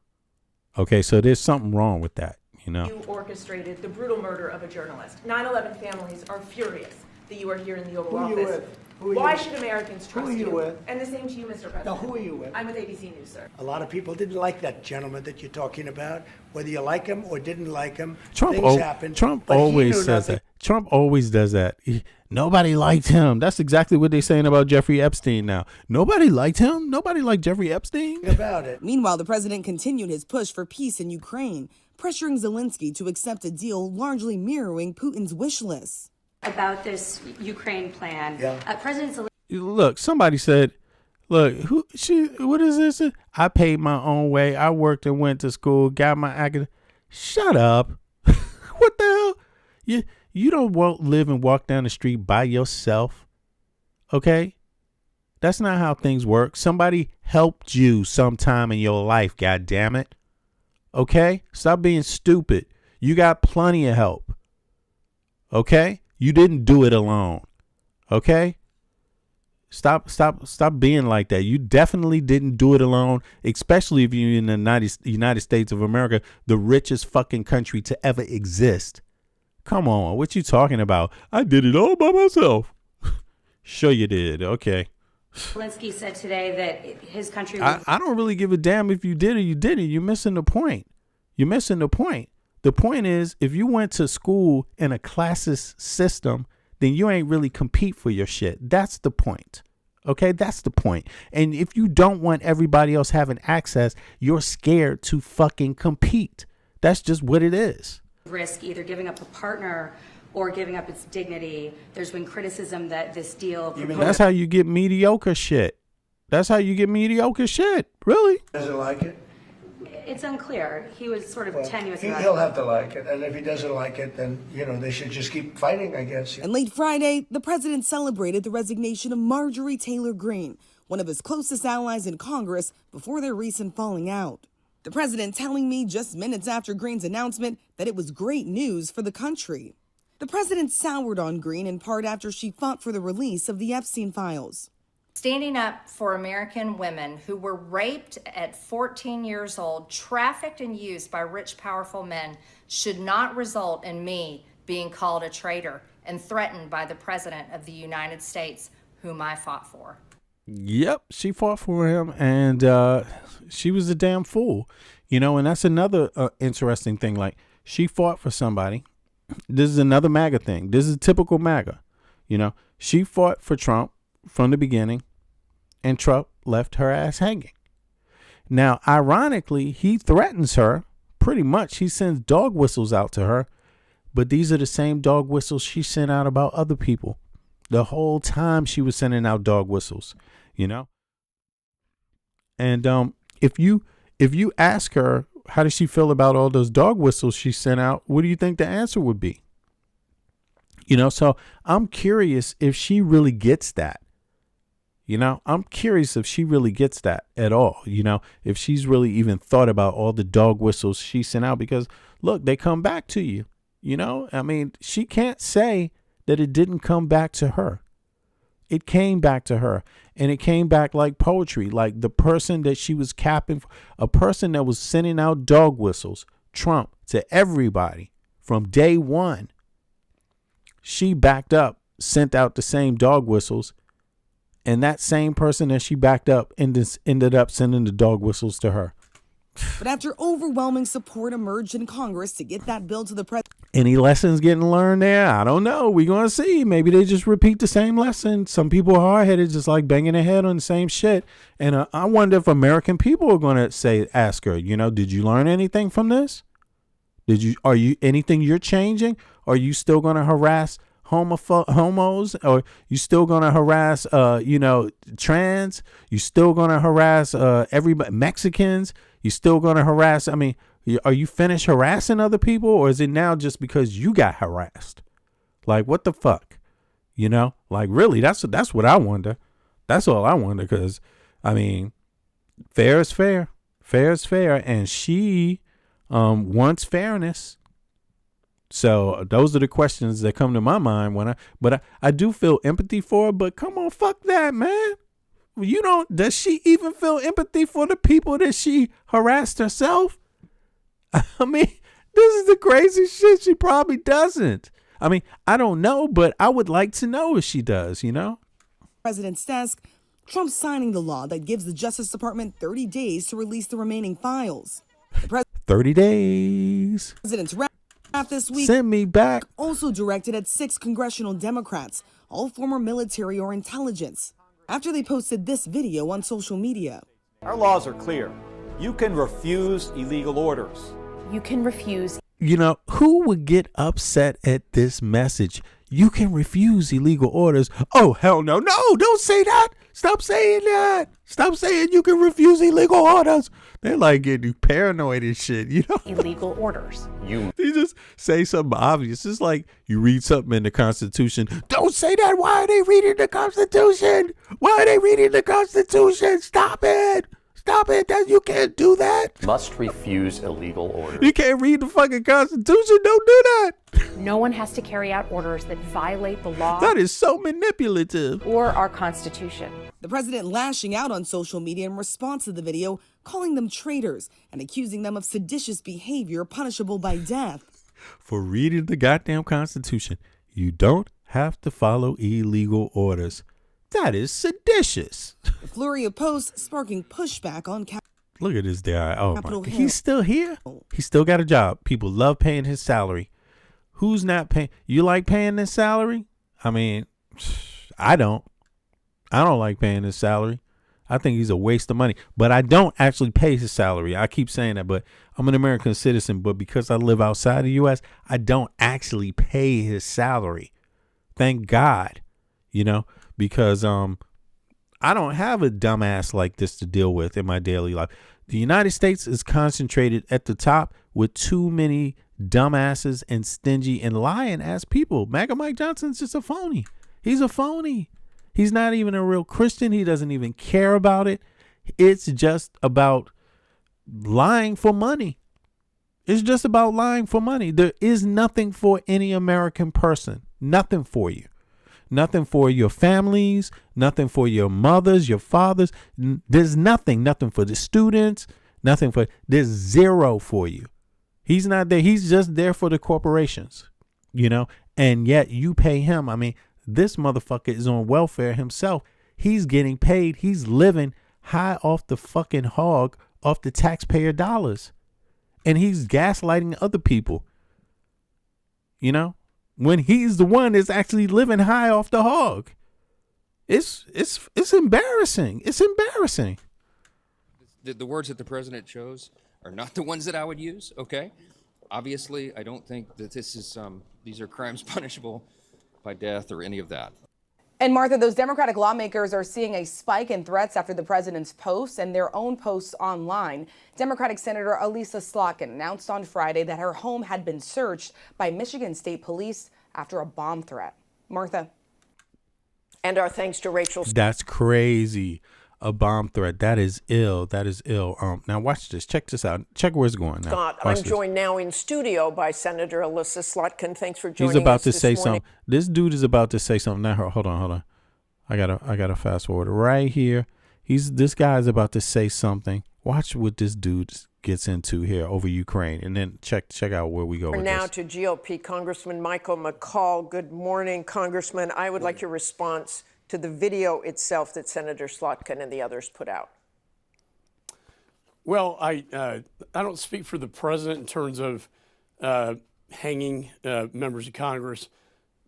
Okay, so there's something wrong with that, you know. You orchestrated the brutal murder of a journalist. 9/11 families are furious that you are here in the Oval Office. Who are you with? Why should Americans trust Who are you with? And the same to you, Mr. President. Now, who are you with? I'm with ABC News, sir. A lot of people didn't like that gentleman that you're talking about. Whether you like him or didn't like him, Trump things happen. Trump but he always knew says nothing. that. Trump always does that. Nobody liked him. That's exactly what they're saying about Jeffrey Epstein now. Nobody liked him. Nobody liked Jeffrey Epstein. About it. Meanwhile, the president continued his push for peace in Ukraine, pressuring Zelensky to accept a deal largely mirroring Putin's wish list. About this Ukraine plan, President Zelensky. Look, somebody said, look, what is this? I paid my own way. I worked and went to school, got my academic. Shut up. What the hell? You don't live and walk down the street by yourself. Okay? That's not how things work. Somebody helped you sometime in your life, God damn it. Okay? Stop being stupid. You got plenty of help. Okay? You didn't do it alone. Okay? Stop being like that. You definitely didn't do it alone, especially if you're in the United States of America, the richest fucking country to ever exist. Come on, what you talking about? I did it all by myself. Sure you did. Okay. Zelensky said today that his country... I don't really give a damn if you did or you didn't. You're missing the point. You're missing the point. The point is, if you went to school in a classist system, then you ain't really compete for your shit. That's the point. Okay, that's the point. And if you don't want everybody else having access, you're scared to fucking compete. That's just what it is. Risk either giving up a partner or giving up its dignity. There's been criticism that this deal... That's how you get mediocre shit. That's how you get mediocre shit. Really? Doesn't like it? It's unclear. He was sort of tenuous about it. He'll have to like it. And if he doesn't like it, then, they should just keep fighting, I guess. And late Friday, the president celebrated the resignation of Marjorie Taylor Greene, one of his closest allies in Congress, before their recent falling out. The president telling me just minutes after Greene's announcement that it was great news for the country. The president soured on Greene in part after she fought for the release of the Epstein files. Standing up for American women who were raped at 14 years old, trafficked and used by rich, powerful men should not result in me being called a traitor and threatened by the President of the United States, whom I fought for. Yep, she fought for him, and she was a damn fool. And that's another interesting thing. Like, she fought for somebody. This is another MAGA thing. This is typical MAGA. She fought for Trump from the beginning, and Trump left her ass hanging. Now, ironically, he threatens her. Pretty much, he sends dog whistles out to her, but these are the same dog whistles she sent out about other people. The whole time she was sending out dog whistles, And if you ask her, how does she feel about all those dog whistles she sent out, what do you think the answer would be? So I'm curious if she really gets that. I'm curious if she really gets that at all. If she's really even thought about all the dog whistles she sent out, because look, they come back to you. I mean, she can't say that it didn't come back to her. It came back to her, and it came back like poetry, like the person that she was capping, a person that was sending out dog whistles, Trump, to everybody from day one. She backed up, sent out the same dog whistles, and that same person that she backed up ended up sending the dog whistles to her. But after overwhelming support emerged in Congress to get that bill to the president. Any lessons getting learned there? I don't know. We're going to see. Maybe they just repeat the same lesson. Some people are hard-headed, just like banging their head on the same shit. And I wonder if American people are going to ask her, did you learn anything from this? Are you anything you're changing? Are you still going to harass homos? Or you still going to harass, trans? You still going to harass everybody, Mexicans? You still going to harass? I mean, are you finished harassing other people, or is it now just because you got harassed? Like, what the fuck? Like, really, that's what I wonder. That's all I wonder, because, I mean, fair is fair. Fair is fair, and she wants fairness. So those are the questions that come to my mind but I do feel empathy for her, but come on, fuck that, man. Does she even feel empathy for the people that she harassed herself? I mean, this is the crazy shit. She probably doesn't. I mean, I don't know, but I would like to know if she does, President's desk, Trump signing the law that gives the Justice Department 30 days to release the remaining files. 30 days. President's wrap this week. Send me back. Also directed at 6 congressional Democrats, all former military or intelligence, after they posted this video on social media. Our laws are clear. You can refuse illegal orders. You can refuse. Who would get upset at this message? You can refuse illegal orders. Oh, hell no. No, don't say that. Stop saying that. Stop saying you can refuse illegal orders. They're like getting paranoid and shit, Illegal orders. You just say something obvious. It's like you read something in the Constitution. Don't say that. Why are they reading the Constitution? Why are they reading the Constitution? Stop it. stop it. You can't do that. Must refuse illegal orders. You can't read the fucking Constitution. Don't do that. No one has to carry out orders that violate the law. That is so manipulative. Or our Constitution. The president lashing out on social media in response to the video, calling them traitors and accusing them of seditious behavior punishable by death. For reading the goddamn Constitution, you don't have to follow illegal orders. That is seditious. The flurry of posts sparking pushback on Look at this guy. Oh, Capitol my. Hill. He's still here. He still got a job. People love paying his salary. Who's not paying? You like paying this salary? I mean, I don't. I don't like paying his salary. I think he's a waste of money. But I don't actually pay his salary. I keep saying that, but I'm an American citizen. But because I live outside the U.S., I don't actually pay his salary. Thank God, because I don't have a dumbass like this to deal with in my daily life. The United States is concentrated at the top with too many dumbasses and stingy and lying ass people. MAGA Mike Johnson's just a phony. He's a phony. He's not even a real Christian. He doesn't even care about it. It's just about lying for money. It's just about lying for money. There is nothing for any American person. Nothing for you. Nothing for your families. Nothing for your mothers, your fathers. There's nothing. Nothing for the students. Nothing for. There's zero for you. He's not there. He's just there for the corporations, and yet you pay him. I mean, this motherfucker is on welfare himself. He's getting paid. He's living high off the fucking hog, off the taxpayer dollars. And he's gaslighting other people. When he's the one that's actually living high off the hog. It's embarrassing. It's embarrassing. The words that the president chose are not the ones that I would use, okay? Obviously, I don't think that these are crimes punishable by death or any of that. And Martha, those Democratic lawmakers are seeing a spike in threats after the president's posts and their own posts online. Democratic Senator Elisa Slotkin announced on Friday that her home had been searched by Michigan State Police after a bomb threat. Martha. And our thanks to Rachel. That's crazy. A bomb threat. That is ill. That is ill. Now watch this. Check this out. Check where it's going now. Scott, I'm joined now in studio by Senator Elisa Slotkin. Thanks for joining us. He's about to this say morning. something. This dude is about to say something. Now, hold on. I gotta fast forward right here. This guy is about to say something. Watch what this dude gets into here over Ukraine, and then check out where we go with Now this. to GOP Congressman Michael McCall. Good morning, Congressman. I would like your response to the video itself that Senator Slotkin and the others put out. Well, I don't speak for the president in terms of hanging members of Congress,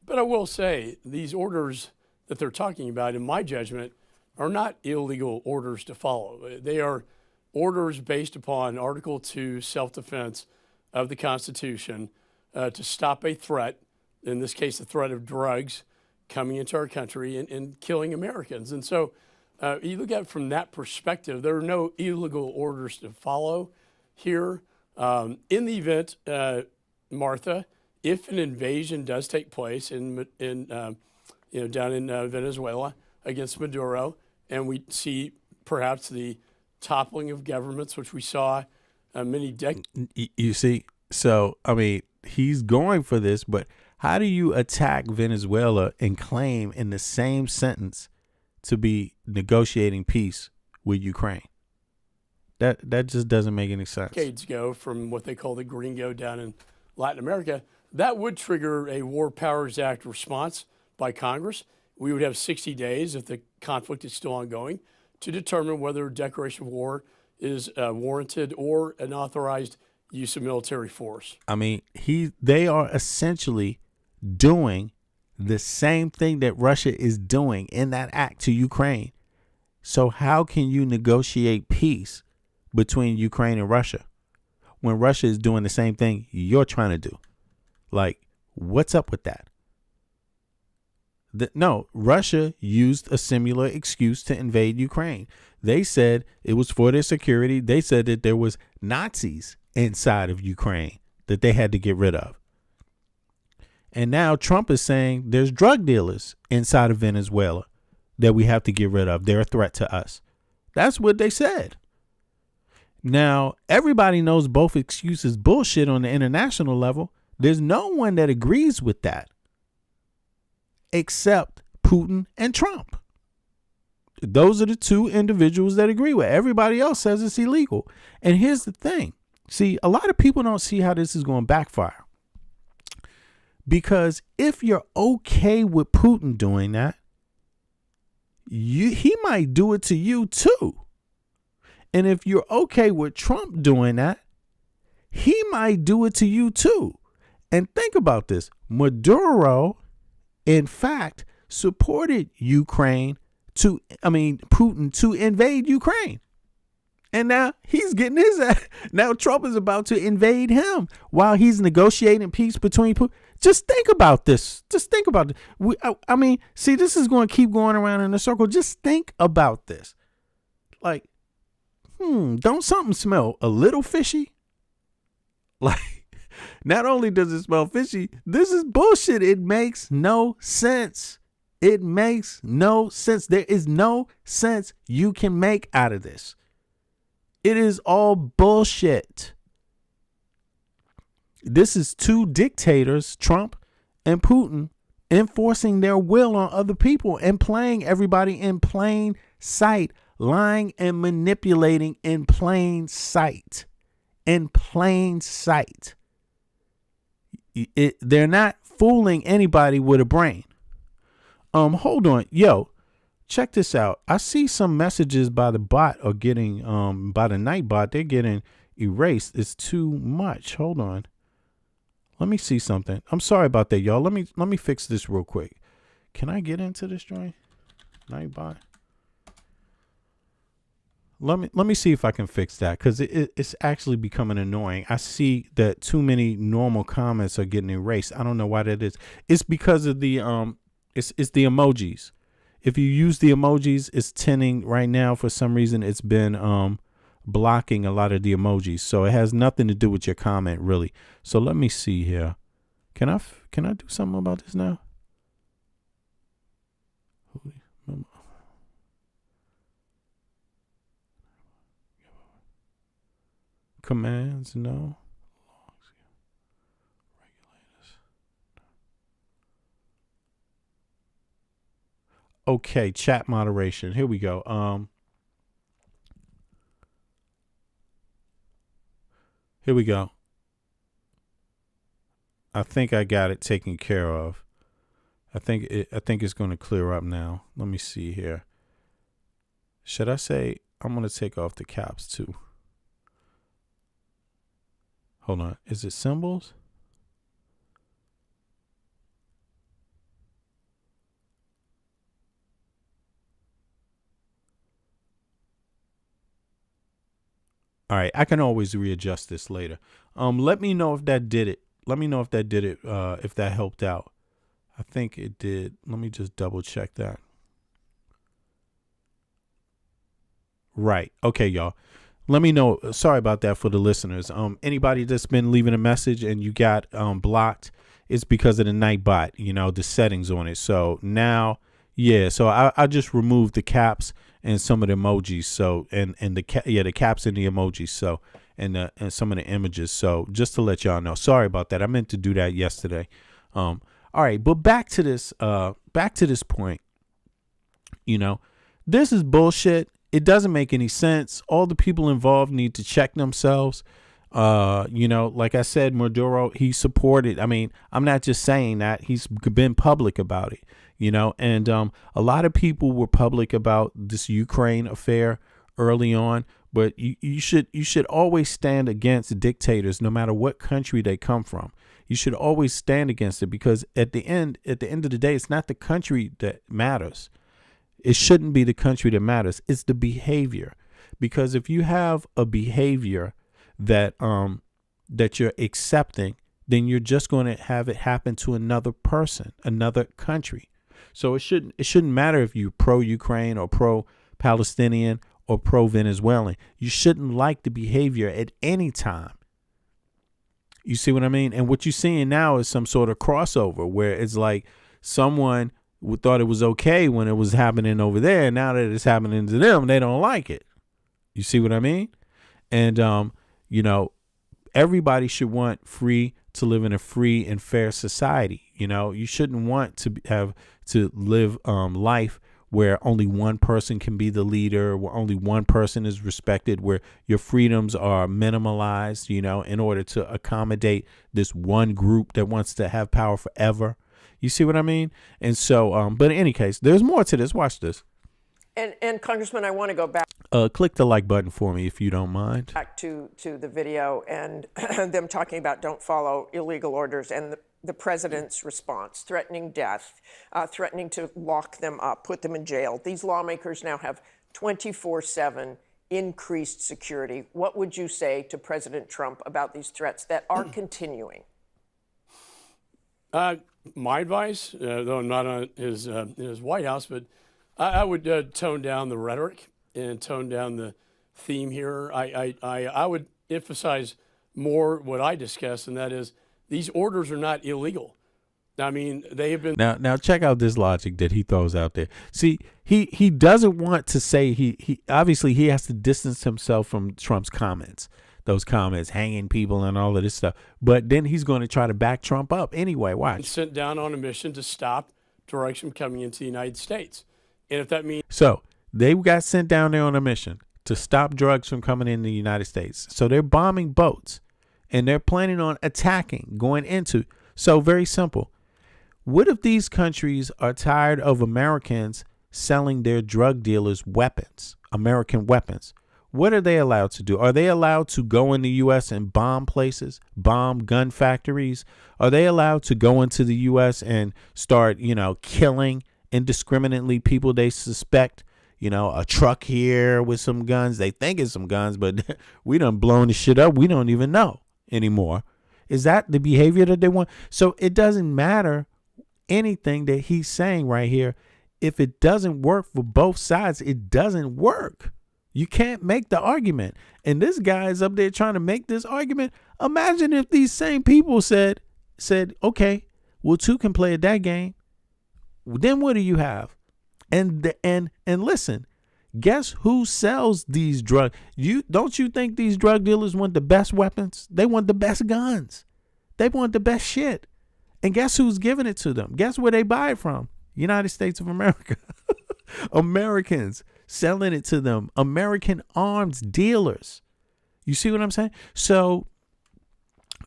but I will say these orders that they're talking about, in my judgment, are not illegal orders to follow. They are orders based upon Article 2 self-defense of the Constitution to stop a threat, in this case, the threat of drugs coming into our country and killing Americans. And so you look at it from that perspective, there are no illegal orders to follow here. In the event, Martha, if an invasion does take place down in Venezuela against Maduro, and we see perhaps the toppling of governments, which we saw many decades. You see, so I mean, he's going for this, but how do you attack Venezuela and claim in the same sentence to be negotiating peace with Ukraine? That just doesn't make any sense. Decades ago, from what they call the gringo down in Latin America, that would trigger a War Powers Act response by Congress. We would have 60 days, if the conflict is still ongoing, to determine whether a declaration of war is warranted or an authorized use of military force. I mean, they are essentially doing the same thing that Russia is doing in that act to Ukraine. So how can you negotiate peace between Ukraine and Russia when Russia is doing the same thing you're trying to do? Like, what's up with that? No, Russia used a similar excuse to invade Ukraine. They said it was for their security. They said that there was Nazis inside of Ukraine that they had to get rid of. And now Trump is saying there's drug dealers inside of Venezuela that we have to get rid of. They're a threat to us. That's what they said. Now, everybody knows both excuses bullshit on the international level. There's no one that agrees with that except Putin and Trump. Those are the two individuals that agree with it. Everybody else says it's illegal. And here's the thing. See, a lot of people don't see how this is going to backfire. Because if you're okay with Putin doing that, he might do it to you too. And if you're okay with Trump doing that, he might do it to you too. And think about this. Maduro, in fact, supported Putin to invade Ukraine. And now he's getting his ass. Now Trump is about to invade him while he's negotiating peace between Putin. Just think about this. Just think about it. See, this is going to keep going around in a circle. Just think about this. Like, don't something smell a little fishy? Like, not only does it smell fishy, this is bullshit. It makes no sense. It makes no sense. There is no sense you can make out of this. It is all bullshit. This is two dictators, Trump and Putin, enforcing their will on other people and playing everybody in plain sight, lying and manipulating in plain sight. In plain sight. They're not fooling anybody with a brain. Hold on. Yo, check this out. I see some messages by the bot are getting, by the night bot, they're getting erased. It's too much. Hold on. Let me see something. I'm sorry about that, y'all. Let me fix this real quick. Can I get into this joint? Night bot. Let me see if I can fix that, because it's actually becoming annoying. I see that too many normal comments are getting erased. I don't know why that is. It's because of the it's the emojis. If you use the emojis, it's tending right now for some reason. It's been blocking a lot of the emojis, so it has nothing to do with your comment really. So let me see here. Can I do something about this now? Commands, no. Okay, chat moderation. Here we go. Here we go. I think I got it taken care of. I think it's going to clear up now. Let me see here. Should I say I'm going to take off the caps too? Hold on. Is it symbols? All right, I can always readjust this later. Let me know if that did it. Let me know if that did it, if that helped out. I think it did. Let me just double check that. Right. Okay, y'all. Let me know. Sorry about that for the listeners. Anybody that's been leaving a message and you got blocked, it's because of the night bot, the settings on it. So now, yeah, so I just removed the caps and some of the emojis. So and the caps and the emojis. So and some of the images. So just to let y'all know. Sorry about that. I meant to do that yesterday. All right, but back to this point. This is bullshit. It doesn't make any sense. All the people involved need to check themselves. Like I said, Maduro, he supported. I mean, I'm not just saying that. He's been public about it, and a lot of people were public about this Ukraine affair early on. But you should always stand against dictators, no matter what country they come from. You should always stand against it, because at the end of the day, it's not the country that matters. It shouldn't be the country that matters. It's the behavior. Because if you have a behavior that you're accepting, then you're just going to have it happen to another person, another country. So it shouldn't matter if you're pro-Ukraine or pro-Palestinian or pro-Venezuelan. You shouldn't like the behavior at any time. You see what I mean? And what you're seeing now is some sort of crossover where it's like someone thought it was okay when it was happening over there. And now that it's happening to them, they don't like it. You see what I mean? And you know, everybody should want to live in a free and fair society. You know, you shouldn't want to have to live life where only one person can be the leader, where only one person is respected, where your freedoms are minimalized, you know, in order to accommodate this one group that wants to have power forever. You see what I mean? And so, but in any case, there's more to this. Watch this. And Congressman, I want to go back. Click the like button for me if you don't mind. Back to the video and them talking about don't follow illegal orders and the president's response, threatening death, threatening to lock them up, put them in jail. These lawmakers now have 24/7 increased security. What would you say to President Trump about these threats that are continuing? My advice, though I'm not in his White House, but I would tone down the rhetoric and tone down the theme here. I would emphasize more what I discussed, and that is these orders are not illegal. I mean, they have been. Now check out this logic that he throws out there. See, he doesn't want to say he obviously he has to distance himself from Trump's comments. Those comments, hanging people and all of this stuff. But then he's going to try to back Trump up anyway. Watch. Sent down on a mission to stop drugs from coming into the United States. And if that means. So they got sent down there on a mission to stop drugs from coming into the United States. So they're bombing boats and they're planning on attacking, going into. So very simple. What if these countries are tired of Americans selling their drug dealers weapons, American weapons? What are they allowed to do? Are they allowed to go in the U.S. and bomb places, bomb gun factories? Are they allowed to go into the U.S. and start, killing indiscriminately people they suspect? A truck here with some guns. They think it's some guns, but we done blown the shit up. We don't even know anymore. Is that the behavior that they want? So it doesn't matter anything that he's saying right here. If it doesn't work for both sides, it doesn't work. You can't make the argument. And this guy is up there trying to make this argument. Imagine if these same people said, okay, well, two can play at that game. Then what do you have? And listen, guess who sells these drugs? Don't you think these drug dealers want the best weapons? They want the best guns. They want the best shit. And guess who's giving it to them? Guess where they buy it from? United States of America. Americans selling it to them. American arms dealers. You see what I'm saying? So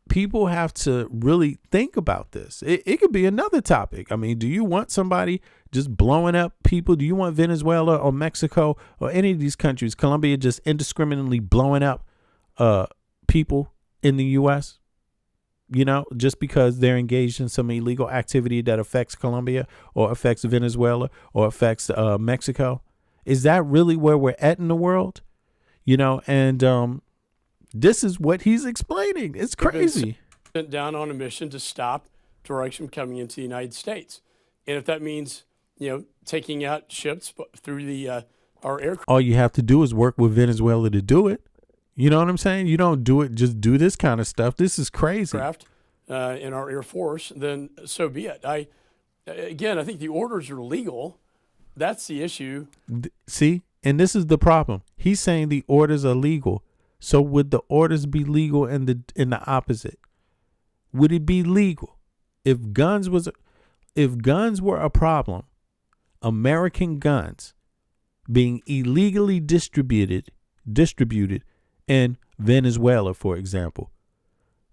people have to really think about this. It could be another topic. I mean, do you want somebody just blowing up people? Do you want Venezuela or Mexico or any of these countries, Colombia, just indiscriminately blowing up people in the U.S.? Just because they're engaged in some illegal activity that affects Colombia or affects Venezuela or affects Mexico. Is that really where we're at in the world? And this is what he's explaining. It's crazy. Sent down on a mission to stop drugs from coming into the United States. And if that means, taking out ships through our aircraft. All you have to do is work with Venezuela to do it. You know what I'm saying? You don't do it, just do this kind of stuff. This is crazy. In our Air Force, then so be it. I think the orders are legal. That's the issue. See? And this is the problem. He's saying the orders are legal. So would the orders be legal in the opposite? Would it be legal if guns were a problem? American guns being illegally distributed in Venezuela, for example,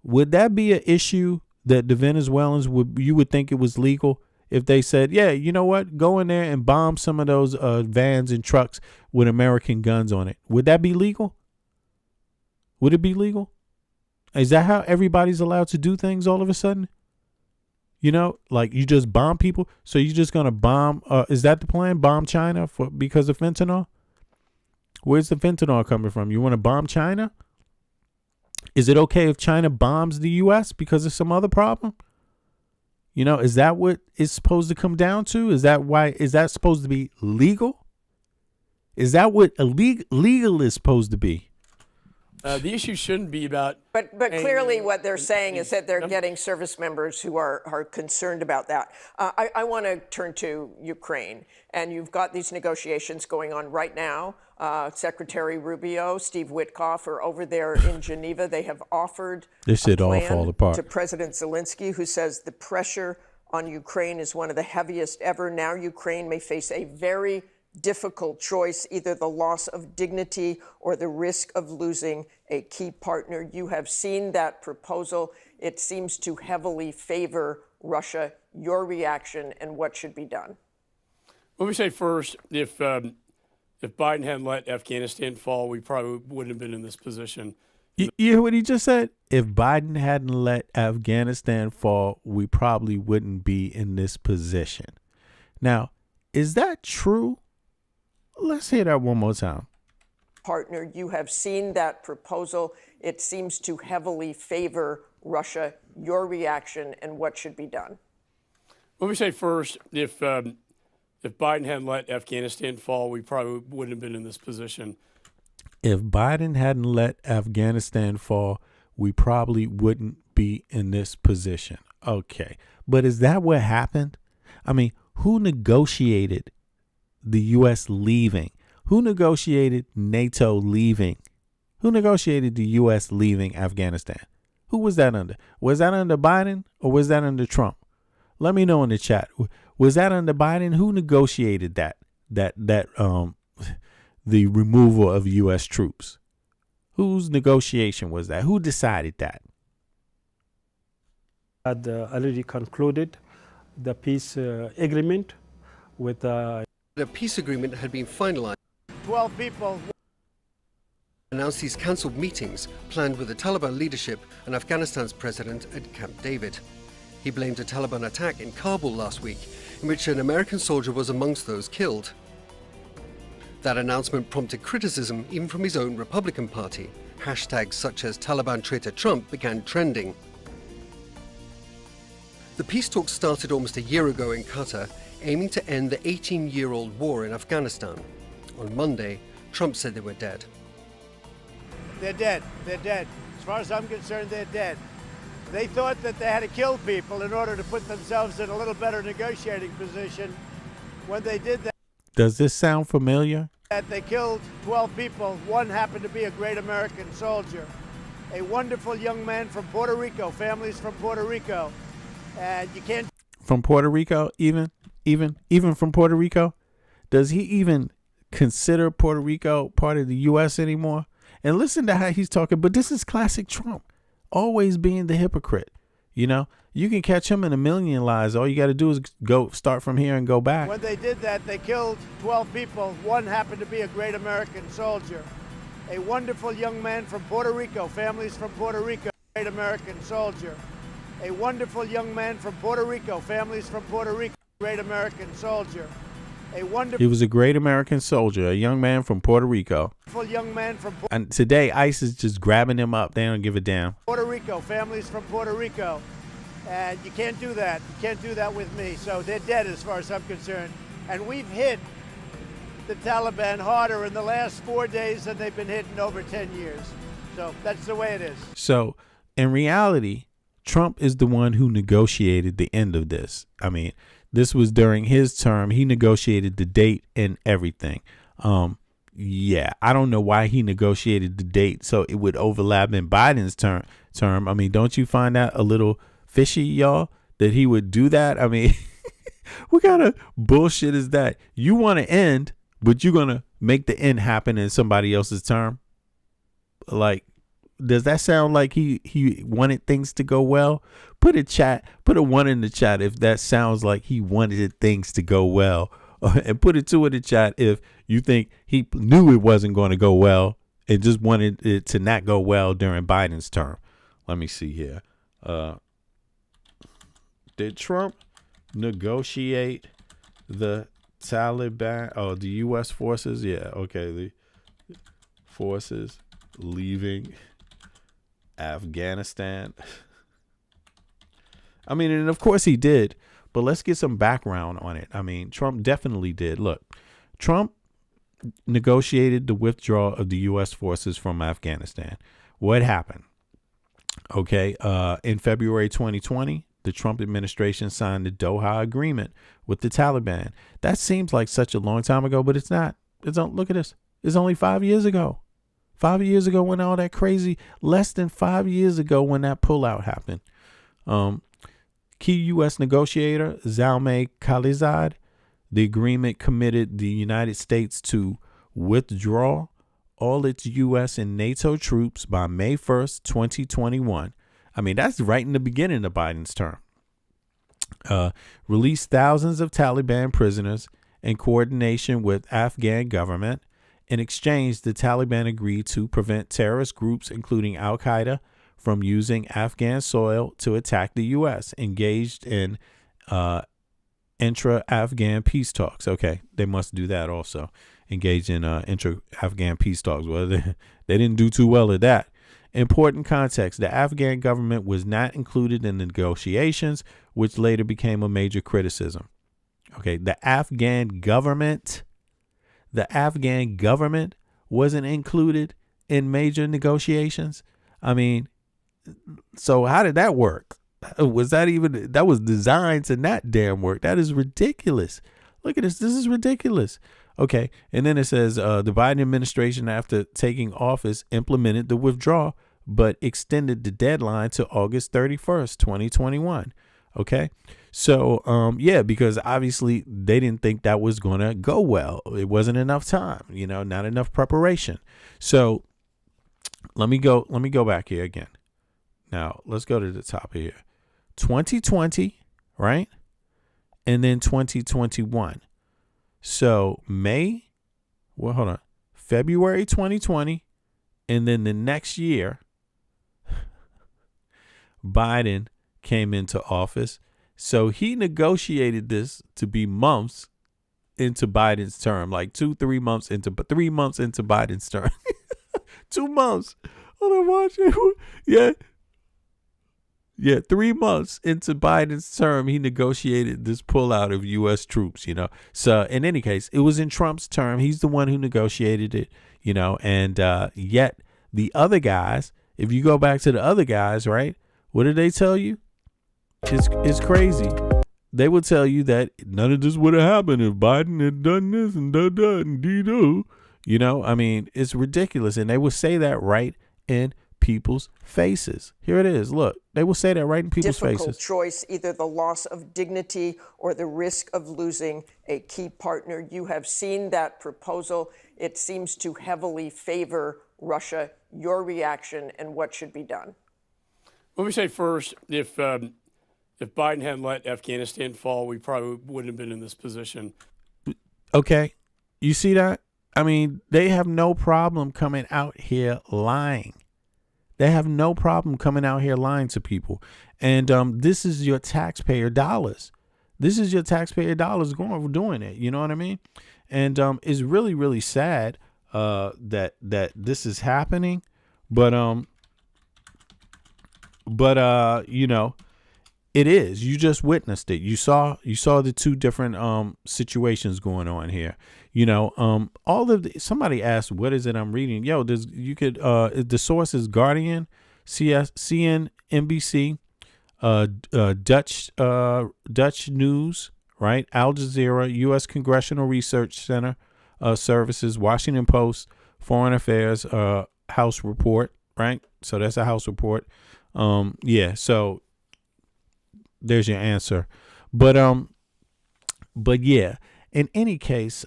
would that be an issue that the Venezuelans you would think it was legal if they said, yeah, you know what, go in there and bomb some of those vans and trucks with American guns on it? Would that be legal? Would it be legal? Is that how everybody's allowed to do things all of a sudden? Like you just bomb people. So you're just going to bomb. Is that the plan? Bomb China because of fentanyl? Where's the fentanyl coming from? You want to bomb China? Is it okay if China bombs the U.S. because of some other problem? Is that what it's supposed to come down to? Is that supposed to be legal? Is that what legal is supposed to be? The issue shouldn't be about. But clearly what they're saying is that they're getting service members who are concerned about that. I want to turn to Ukraine. And you've got these negotiations going on right now Secretary Rubio, Steve Witkoff are over there in Geneva. They have offered This shit a all plan fall apart. to President Zelensky, who says the pressure on Ukraine is one of the heaviest ever. Now Ukraine may face a very difficult choice, either the loss of dignity or the risk of losing a key partner. You have seen that proposal. It seems to heavily favor Russia. Your reaction and what should be done? Let me say first, if Biden hadn't let Afghanistan fall, we probably wouldn't have been in this position. You hear what he just said? If Biden hadn't let Afghanistan fall, we probably wouldn't be in this position. Now, is that true? Let's hear that one more time. Partner, you have seen that proposal. It seems to heavily favor Russia. Your reaction and what should be done? Let me say first, if Biden hadn't let Afghanistan fall, we probably wouldn't have been in this position. If Biden hadn't let Afghanistan fall, we probably wouldn't be in this position. Okay. But is that what happened? I mean, who negotiated the U.S. leaving? Who negotiated NATO leaving? Who negotiated the U.S. leaving Afghanistan? Who was that under? Was that under Biden or was that under Trump? Let me know in the chat. Was that under Biden? Who negotiated that the removal of U.S. troops? Whose negotiation was that? Who decided that? Had already concluded the peace agreement with the peace agreement had been finalized. 12 people announced these cancelled meetings planned with the Taliban leadership and Afghanistan's president at Camp David. He blamed a Taliban attack in Kabul last week, in which an American soldier was amongst those killed. That announcement prompted criticism even from his own Republican Party. Hashtags such as Taliban traitor Trump began trending. The peace talks started almost a year ago in Qatar, aiming to end the 18-year-old war in Afghanistan. On Monday, Trump said they were dead. They're dead. They're dead. As far as I'm concerned, they're dead. They thought that they had to kill people in order to put themselves in a little better negotiating position. When they did that, Does this sound familiar? they killed 12 people. One happened to be a great American soldier, a wonderful young man from Puerto Rico, families from Puerto Rico. And you can't... From Puerto Rico, even from Puerto Rico? Does he even consider Puerto Rico part of the U.S. anymore? And listen to how he's talking. But this is classic Trump, always being the hypocrite. You know, you can catch him in a million lies. All you got to do is start from here and go back. When they did that, they killed 12 people. One happened to be a great American soldier, a wonderful young man from Puerto Rico, families from Puerto Rico, great American soldier, a wonderful young man from Puerto Rico, families from Puerto Rico, great American soldier, a wonderful... He was a great American soldier, a young man from Puerto Rico. Young man from and today, ICE is just grabbing him up. They don't give a damn. Puerto Rico, families from Puerto Rico. And you can't do that. You can't do that with me. So they're dead as far as I'm concerned. And we've hit the Taliban harder in the last 4 days than they've been hit in over 10 years. So that's the way it is. So in reality, Trump is the one who negotiated the end of this. I mean, this was during his term. He negotiated the date and everything. Yeah, I don't know why he negotiated the date so it would overlap in Biden's term. I mean, don't you find that a little fishy, y'all, that he would do that? I mean, what kind of bullshit is that? You want to end, but you're going to make the end happen in somebody else's term? Like, does that sound like he wanted things to go well? Put a 1 in the chat if that sounds like he wanted things to go well. And put a 2 in the chat if you think he knew it wasn't going to go well and just wanted it to not go well during Biden's term. Let me see here. Did Trump negotiate the Taliban? Oh, the U.S. forces? Yeah, okay. The forces leaving Afghanistan. I mean, and of course he did. But let's get some background on it. I mean, Trump definitely did. Look, Trump negotiated the withdrawal of the U.S. forces from Afghanistan. What happened? Okay, in February 2020, the Trump administration signed the Doha Agreement with the Taliban. That seems like such a long time ago, but it's not. Look at this. It's only 5 years ago. 5 years ago when all that crazy, less than 5 years ago when that pullout happened. Key U.S. negotiator Zalmay Khalilzad, the agreement committed the United States to withdraw all its U.S. and NATO troops by May 1st, 2021. I mean, that's right in the beginning of Biden's term. Released thousands of Taliban prisoners in coordination with Afghan government. In exchange, the Taliban agreed to prevent terrorist groups, including Al-Qaeda, from using Afghan soil to attack the U.S., engaged in intra-Afghan peace talks. Okay, they must do that also. Engage in intra-Afghan peace talks. Well, they didn't do too well at that. Important context. The Afghan government was not included in the negotiations, which later became a major criticism. Okay, the Afghan government wasn't included in major negotiations. I mean, so how did that work? That was designed to not damn work. That is ridiculous. Look at this. This is ridiculous. Okay. And then it says the Biden administration, after taking office, implemented the withdrawal, but extended the deadline to August 31st, 2021. Okay. So, yeah, because obviously they didn't think that was going to go well. It wasn't enough time, not enough preparation. So let me go back here again. Now let's go to the top here. 2020, right? And then 2021. So February 2020, and then the next year, Biden came into office. So he negotiated this to be months into Biden's term, like 3 months into Biden's term. 2 months. Hold on, watch it. Yeah. Yeah, 3 months into Biden's term, he negotiated this pullout of U.S. troops, So in any case, it was in Trump's term. He's the one who negotiated it, and yet the other guys, if you go back to the other guys, right, what did they tell you? It's crazy. They would tell you that none of this would have happened if Biden had done this and done that and do. I mean, it's ridiculous. And they would say that right in people's faces. Here it is. Look, they will say that right in people's faces. Difficult choice, either the loss of dignity or the risk of losing a key partner. You have seen that proposal. It seems to heavily favor Russia. Your reaction and what should be done? Let me say first, if Biden hadn't let Afghanistan fall, we probably wouldn't have been in this position. Okay. You see that? I mean, they have no problem coming out here lying. They have no problem coming out here lying to people. And this is your taxpayer dollars. This is your taxpayer dollars doing it. You know what I mean? And it's really, really sad that this is happening. But it is. You just witnessed it. You saw the two different situations going on here. Somebody asked, what is it I'm reading? Yo, the source is Guardian, CNBC, Dutch News, right? Al Jazeera, U.S. Congressional Research Center Services, Washington Post, Foreign Affairs, House Report, right? So that's a House report. Yeah. So there's your answer. But yeah. In any case,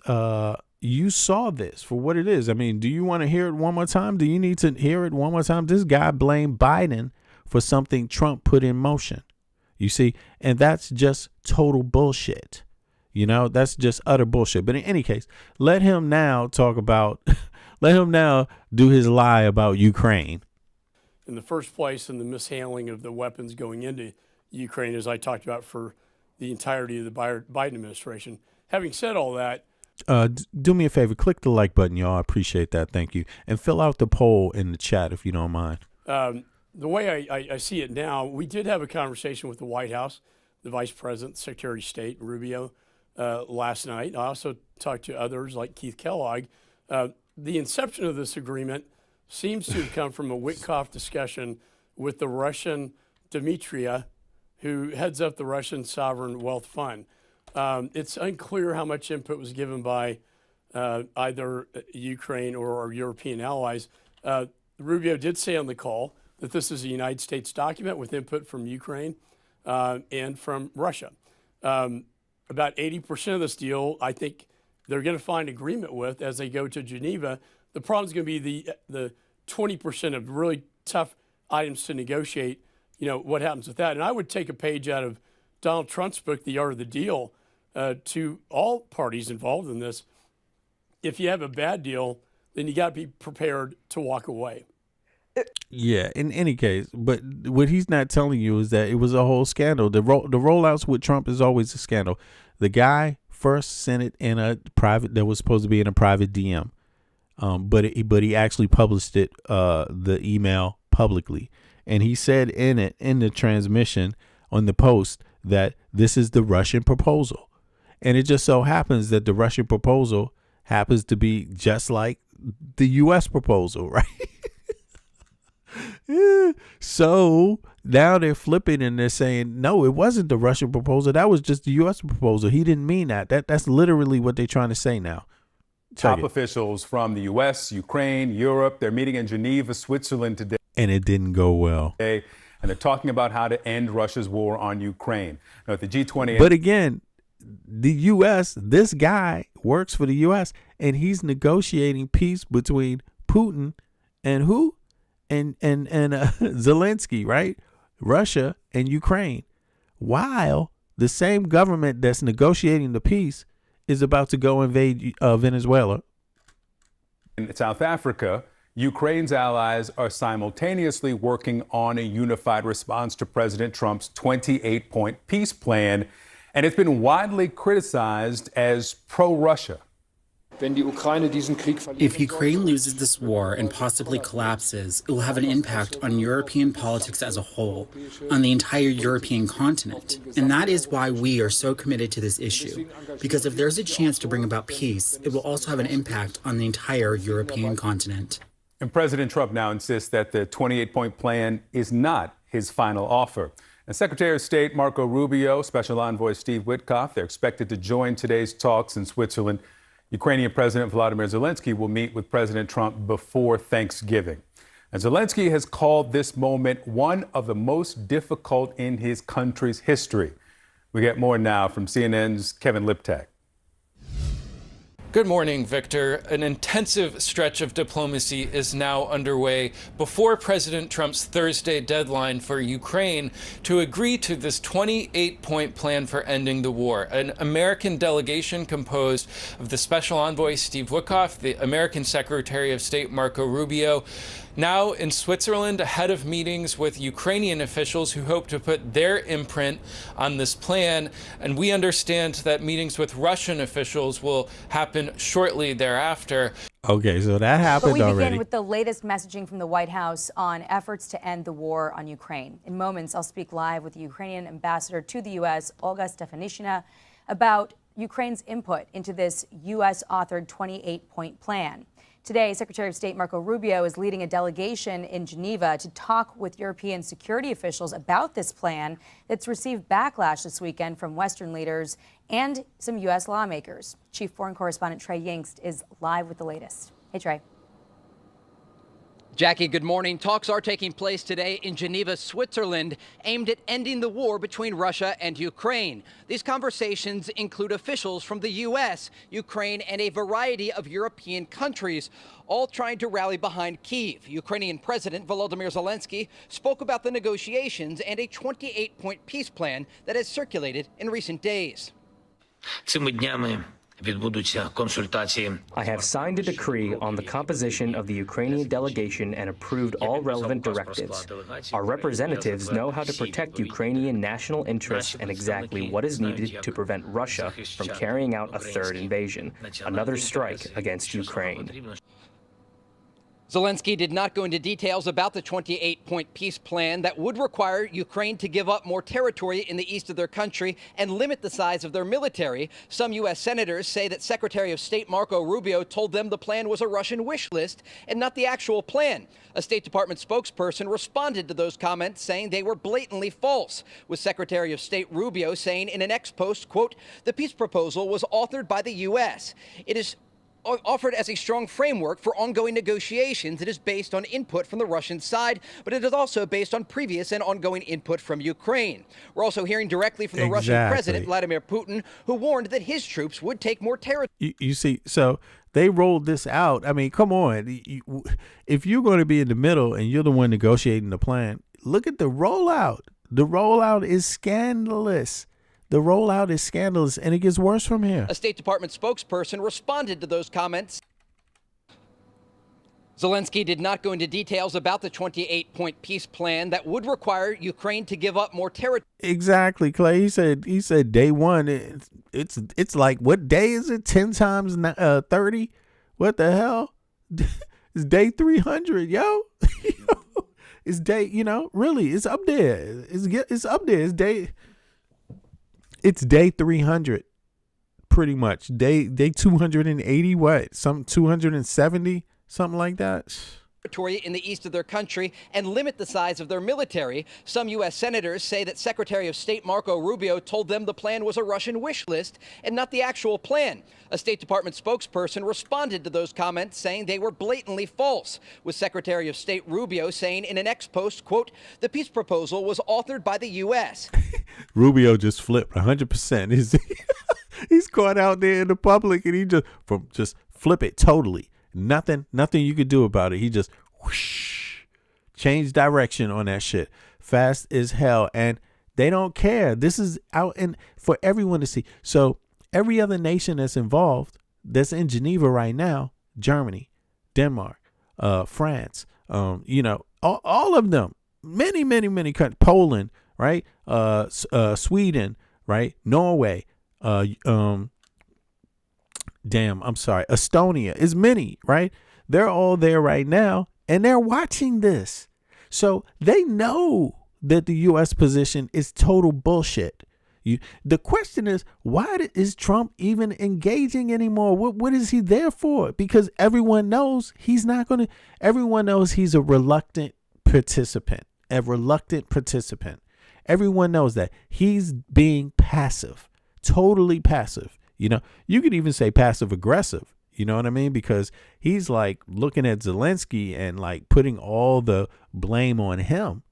you saw this for what it is. I mean, do you want to hear it one more time? Do you need to hear it one more time? This guy blamed Biden for something Trump put in motion. You see, and that's just total bullshit. That's just utter bullshit. But in any case, let him now do his lie about Ukraine. In the first place, in the mishandling of the weapons going into Ukraine, as I talked about for the entirety of the Biden administration. Having said all that, do me a favor, click the like button, y'all. I appreciate that. Thank you. And fill out the poll in the chat if you don't mind. The way I see it now, we did have a conversation with the White House, the Vice President, Secretary of State, Rubio, last night. I also talked to others like Keith Kellogg. The inception of this agreement seems to have come from a Witkoff discussion with the Russian Dmitria, who heads up the Russian Sovereign Wealth Fund. It's unclear how much input was given by either Ukraine or our European allies. Rubio did say on the call that this is a United States document with input from Ukraine and from Russia. About 80% of this deal, I think they're going to find agreement with as they go to Geneva. The problem is going to be the 20% of really tough items to negotiate. You know, what happens with that? And I would take a page out of Donald Trump's book, The Art of the Deal, to all parties involved in this. If you have a bad deal, then you got to be prepared to walk away. Yeah, in any case, but what he's not telling you is that it was a whole scandal. The rollouts with Trump is always a scandal. The guy first sent it in a private, that was supposed to be in a private DM, but he actually published it, the email publicly, and he said in the transmission on the post that this is the Russian proposal, and it just so happens that the Russian proposal happens to be just like the U.S. proposal, right? So now they're flipping and they're saying, no, it wasn't the Russian proposal. That was just the U.S. proposal. He didn't mean that. That's literally what they're trying to say now. Top officials from the U.S., Ukraine, Europe, they're meeting in Geneva, Switzerland today. And it didn't go well. And they're talking about how to end Russia's war on Ukraine. Now, at the G20. But again, the U.S., this guy works for the U.S., and he's negotiating peace between Putin and who? And Zelensky, right? Russia and Ukraine, while the same government that's negotiating the peace is about to go invade Venezuela. In South Africa, Ukraine's allies are simultaneously working on a unified response to President Trump's 28-point peace plan, and it's been widely criticized as pro-Russia. If Ukraine loses this war and possibly collapses, it will have an impact on European politics as a whole, on the entire European continent. And that is why we are so committed to this issue. Because if there's a chance to bring about peace, it will also have an impact on the entire European continent. And President Trump now insists that the 28-point plan is not his final offer. And Secretary of State Marco Rubio, Special Envoy Steve Witkoff, they're expected to join today's talks in Switzerland. Ukrainian President Volodymyr Zelensky will meet with President Trump before Thanksgiving. And Zelensky has called this moment one of the most difficult in his country's history. We get more now from CNN's Kevin Liptak. Good morning, Victor. An intensive stretch of diplomacy is now underway before President Trump's Thursday deadline for Ukraine to agree to this 28-point plan for ending the war. An American delegation composed of the Special Envoy Steve Witkoff, the American Secretary of State Marco Rubio, now in Switzerland ahead of meetings with Ukrainian officials who hope to put their imprint on this plan. And we understand that meetings with Russian officials will happen shortly thereafter. Okay, so that happened already. But we begin with the latest messaging from the White House on efforts to end the war on Ukraine. In moments, I'll speak live with the Ukrainian ambassador to the U.S., Olga Stefanishina, about Ukraine's input into this U.S.-authored 28-point plan. Today, Secretary of State Marco Rubio is leading a delegation in Geneva to talk with European security officials about this plan that's received backlash this weekend from Western leaders and some U.S. lawmakers. Chief Foreign Correspondent Trey Yingst is live with the latest. Hey, Trey. Jackie, good morning. Talks are taking place today in Geneva, Switzerland, aimed at ending the war between Russia and Ukraine. These conversations include officials from the U.S., Ukraine, and a variety of European countries, all trying to rally behind Kyiv. Ukrainian President Volodymyr Zelensky spoke about the negotiations and a 28-point peace plan that has circulated in recent days. I have signed a decree on the composition of the Ukrainian delegation and approved all relevant directives. Our representatives know how to protect Ukrainian national interests and exactly what is needed to prevent Russia from carrying out a third invasion, another strike against Ukraine. Zelensky did not go into details about the 28-point peace plan that would require Ukraine to give up more territory in the east of their country and limit the size of their military. Some U.S. senators say that Secretary of State Marco Rubio told them the plan was a Russian wish list and not the actual plan. A State Department spokesperson responded to those comments, saying they were blatantly false, with Secretary of State Rubio saying in an X post, quote, "The peace proposal was authored by the U.S. It is offered as a strong framework for ongoing negotiations. It is based on input from the Russian side, but it is also based on previous and ongoing input from Ukraine. We're also hearing directly from the Russian President, Vladimir Putin, who warned that his troops would take more territory. You see, so they rolled this out. I mean, come on. If you're going to be in the middle and you're the one negotiating the plan, look at the rollout. The rollout is scandalous. The rollout is scandalous, and it gets worse from here. A State Department spokesperson responded to those comments. Zelensky did not go into details about the 28-point peace plan that would require Ukraine to give up more territory. Exactly, Clay. He said day one. It's like, what day is it? 10 times 30? What the hell? It's day 300, yo. It's day, really, it's up there. It's up there. It's day 300, pretty much. Day 280, what? Some 270, something like that. Territory in the east of their country and limit the size of their military. Some U.S. senators say that Secretary of State Marco Rubio told them the plan was a Russian wish list and not the actual plan. A State Department spokesperson responded to those comments, saying they were blatantly false, with Secretary of State Rubio saying in an ex-post, quote, "The peace proposal was authored by the U.S." Rubio just flipped 100%. He's caught out there in the public, and he just flip it totally. Nothing you could do about it. He just whoosh, changed direction on that shit fast as hell, and they don't care. This is out and for everyone to see. So every other nation that's involved, that's in Geneva right now, Germany, Denmark, France, all of them, many countries, Poland, right, Sweden, right, Norway, Estonia, is many, right? They're all there right now, and they're watching this. So they know that the U.S. position is total bullshit. The question is, why is Trump even engaging anymore? What is he there for? Because everyone knows he's not going to. Everyone knows he's a reluctant participant. Everyone knows that he's being passive, totally passive. You could even say passive aggressive, you know what I mean? Because he's like looking at Zelensky and like putting all the blame on him,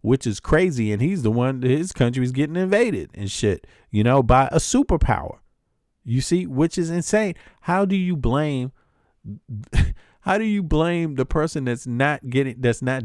which is crazy. And he's the one, his country is getting invaded and shit, by a superpower, you see, which is insane. How do you blame the person that's not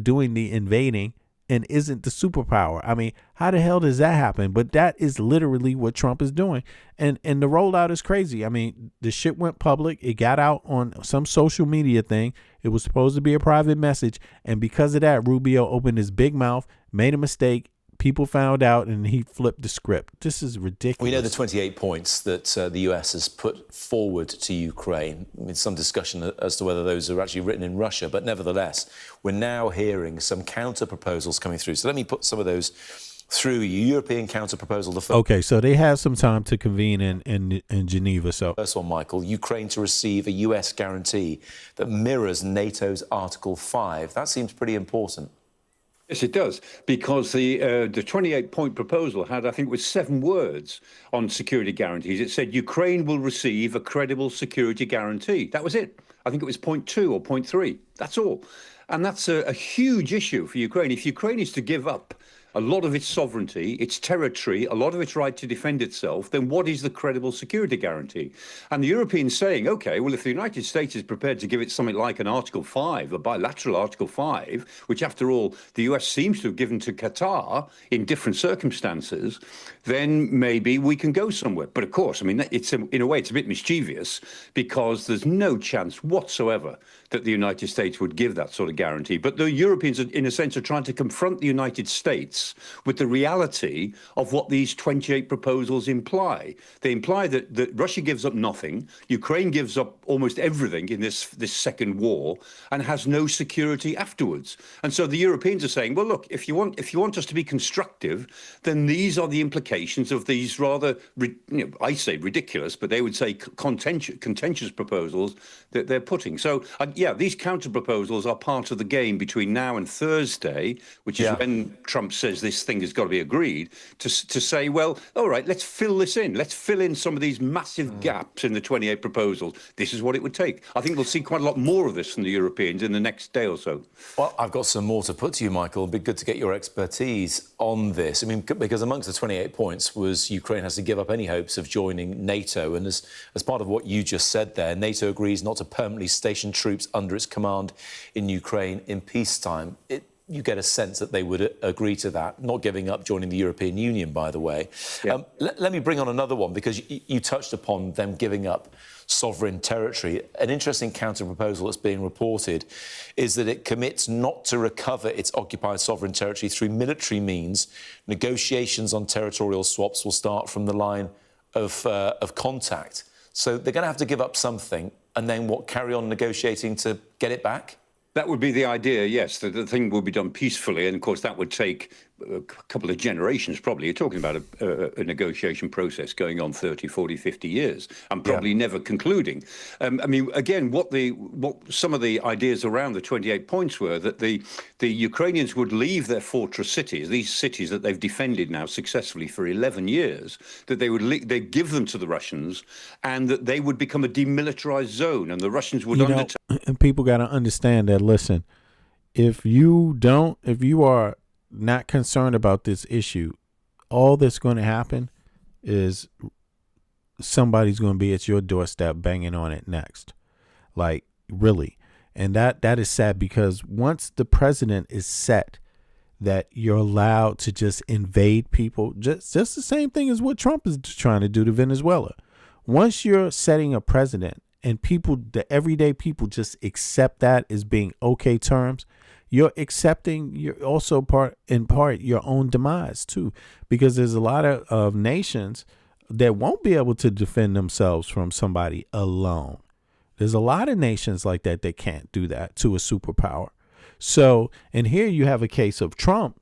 doing the invading and isn't the superpower? I mean, how the hell does that happen? But that is literally what Trump is doing. And the rollout is crazy. I mean, the shit went public. It got out on some social media thing. It was supposed to be a private message. And because of that, Rubio opened his big mouth, made a mistake. People found out, and he flipped the script. This is ridiculous. We know the 28 points that the US has put forward to Ukraine. I mean, some discussion as to whether those are actually written in Russia, but nevertheless, we're now hearing some counter proposals coming through. So let me put some of those through you. European counter proposal. Okay, so they have some time to convene in Geneva. So first one, Michael, Ukraine to receive a US guarantee that mirrors NATO's Article 5. That seems pretty important. Yes, it does, because the 28-point proposal had, I think it was 7 words on security guarantees. It said Ukraine will receive a credible security guarantee. That was it. I think it was point 2 or point 3. That's all. And that's a huge issue for Ukraine. If Ukraine is to give up a lot of its sovereignty, its territory, a lot of its right to defend itself, then what is the credible security guarantee? And the Europeans saying, okay, well, if the United States is prepared to give it something like an Article 5, a bilateral Article 5, which after all, the US seems to have given to Qatar in different circumstances, then maybe we can go somewhere. But of course, I mean, in a way, it's a bit mischievous because there's no chance whatsoever that the United States would give that sort of guarantee. But the Europeans, in a sense, are trying to confront the United States with the reality of what these 28 proposals imply. They imply that Russia gives up nothing, Ukraine gives up almost everything in this second war, and has no security afterwards. And so the Europeans are saying, well, look, if you want us to be constructive, then these are the implications of these rather, I say ridiculous, but they would say contentious proposals that they're putting. So, these counter proposals are part of the game between now and Thursday, which is when Trump says says this thing has got to be agreed, to say, well, all right, let's fill this in. Let's fill in some of these massive gaps in the 28 proposals. This is what it would take. I think we'll see quite a lot more of this from the Europeans in the next day or so. Well, I've got some more to put to you, Michael. It'd be good to get your expertise on this. I mean, because amongst the 28 points was Ukraine has to give up any hopes of joining NATO. And as part of what you just said there, NATO agrees not to permanently station troops under its command in Ukraine in peacetime. You get a sense that they would agree to that, not giving up joining the European Union, by the way. Yeah. Let me bring on another one, because you touched upon them giving up sovereign territory. An interesting counter-proposal that's being reported is that it commits not to recover its occupied sovereign territory through military means. Negotiations on territorial swaps will start from the line of contact. So they're going to have to give up something and then carry on negotiating to get it back? That would be the idea, yes, that the thing will be done peacefully. And, of course, that would take a couple of generations, probably. You're talking about a negotiation process going on 30, 40, 50 years and probably never concluding. I mean, again, what some of the ideas around the 28 points were that the Ukrainians would leave their fortress cities, these cities that they've defended now successfully for 11 years, that they'd give them to the Russians and that they would become a demilitarized zone and the Russians would undertake. And people got to understand that, listen, if you are not concerned about this issue, all that's going to happen is somebody's going to be at your doorstep banging on it next. Like, really. And that is sad, because once the president is set that you're allowed to just invade people, just the same thing as what Trump is trying to do to Venezuela. Once you're setting a precedent and the everyday people just accept that as being okay terms, you're also part your own demise too, because there's a lot of nations that won't be able to defend themselves from somebody alone. There's a lot of nations like that can't do that to a superpower. So, and here you have a case of Trump.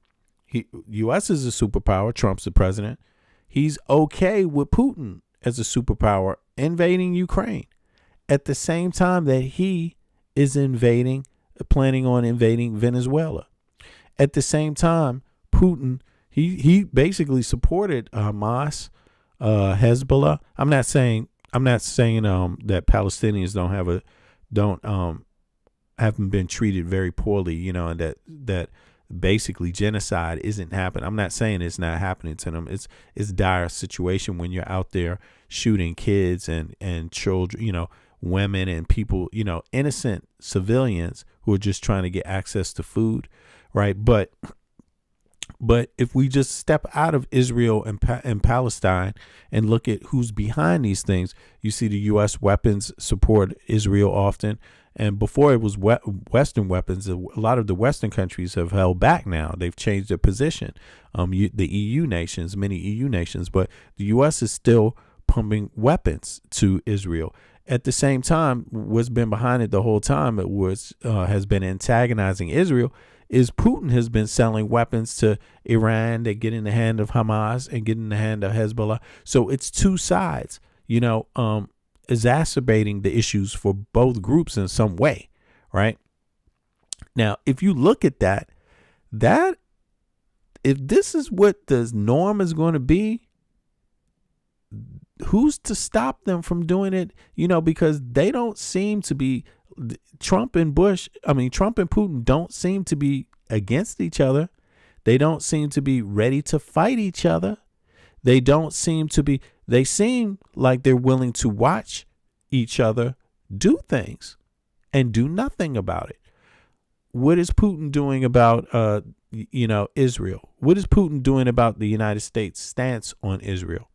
U.S. is a superpower. Trump's the president. He's okay with Putin as a superpower invading Ukraine at the same time that he is planning on invading Venezuela. At the same time, Putin, he basically supported Hamas, Hezbollah. I'm not saying that Palestinians haven't been treated very poorly, and that basically genocide isn't happening. I'm not saying it's not happening to them. It's a dire situation when you're out there shooting kids and children, women and people, innocent civilians who are just trying to get access to food, right? But if we just step out of Israel and Palestine and look at who's behind these things, you see the U.S. weapons support Israel often. And before it was Western weapons, a lot of the Western countries have held back now. They've changed their position. The EU nations, many EU nations, but the U.S. is still pumping weapons to Israel. At the same time, what's been behind it the whole time, has been antagonizing Israel, is Putin has been selling weapons to Iran that get in the hand of Hamas and get in the hand of Hezbollah. So it's two sides, exacerbating the issues for both groups in some way, right? Now, if you look at that if this is what the norm is going to be, who's to stop them from doing it? Because they don't seem to be, Trump and Putin don't seem to be against each other. They don't seem to be ready to fight each other. They seem like they're willing to watch each other do things and do nothing about it. What is Putin doing about, Israel? What is Putin doing about the United States' stance on Israel?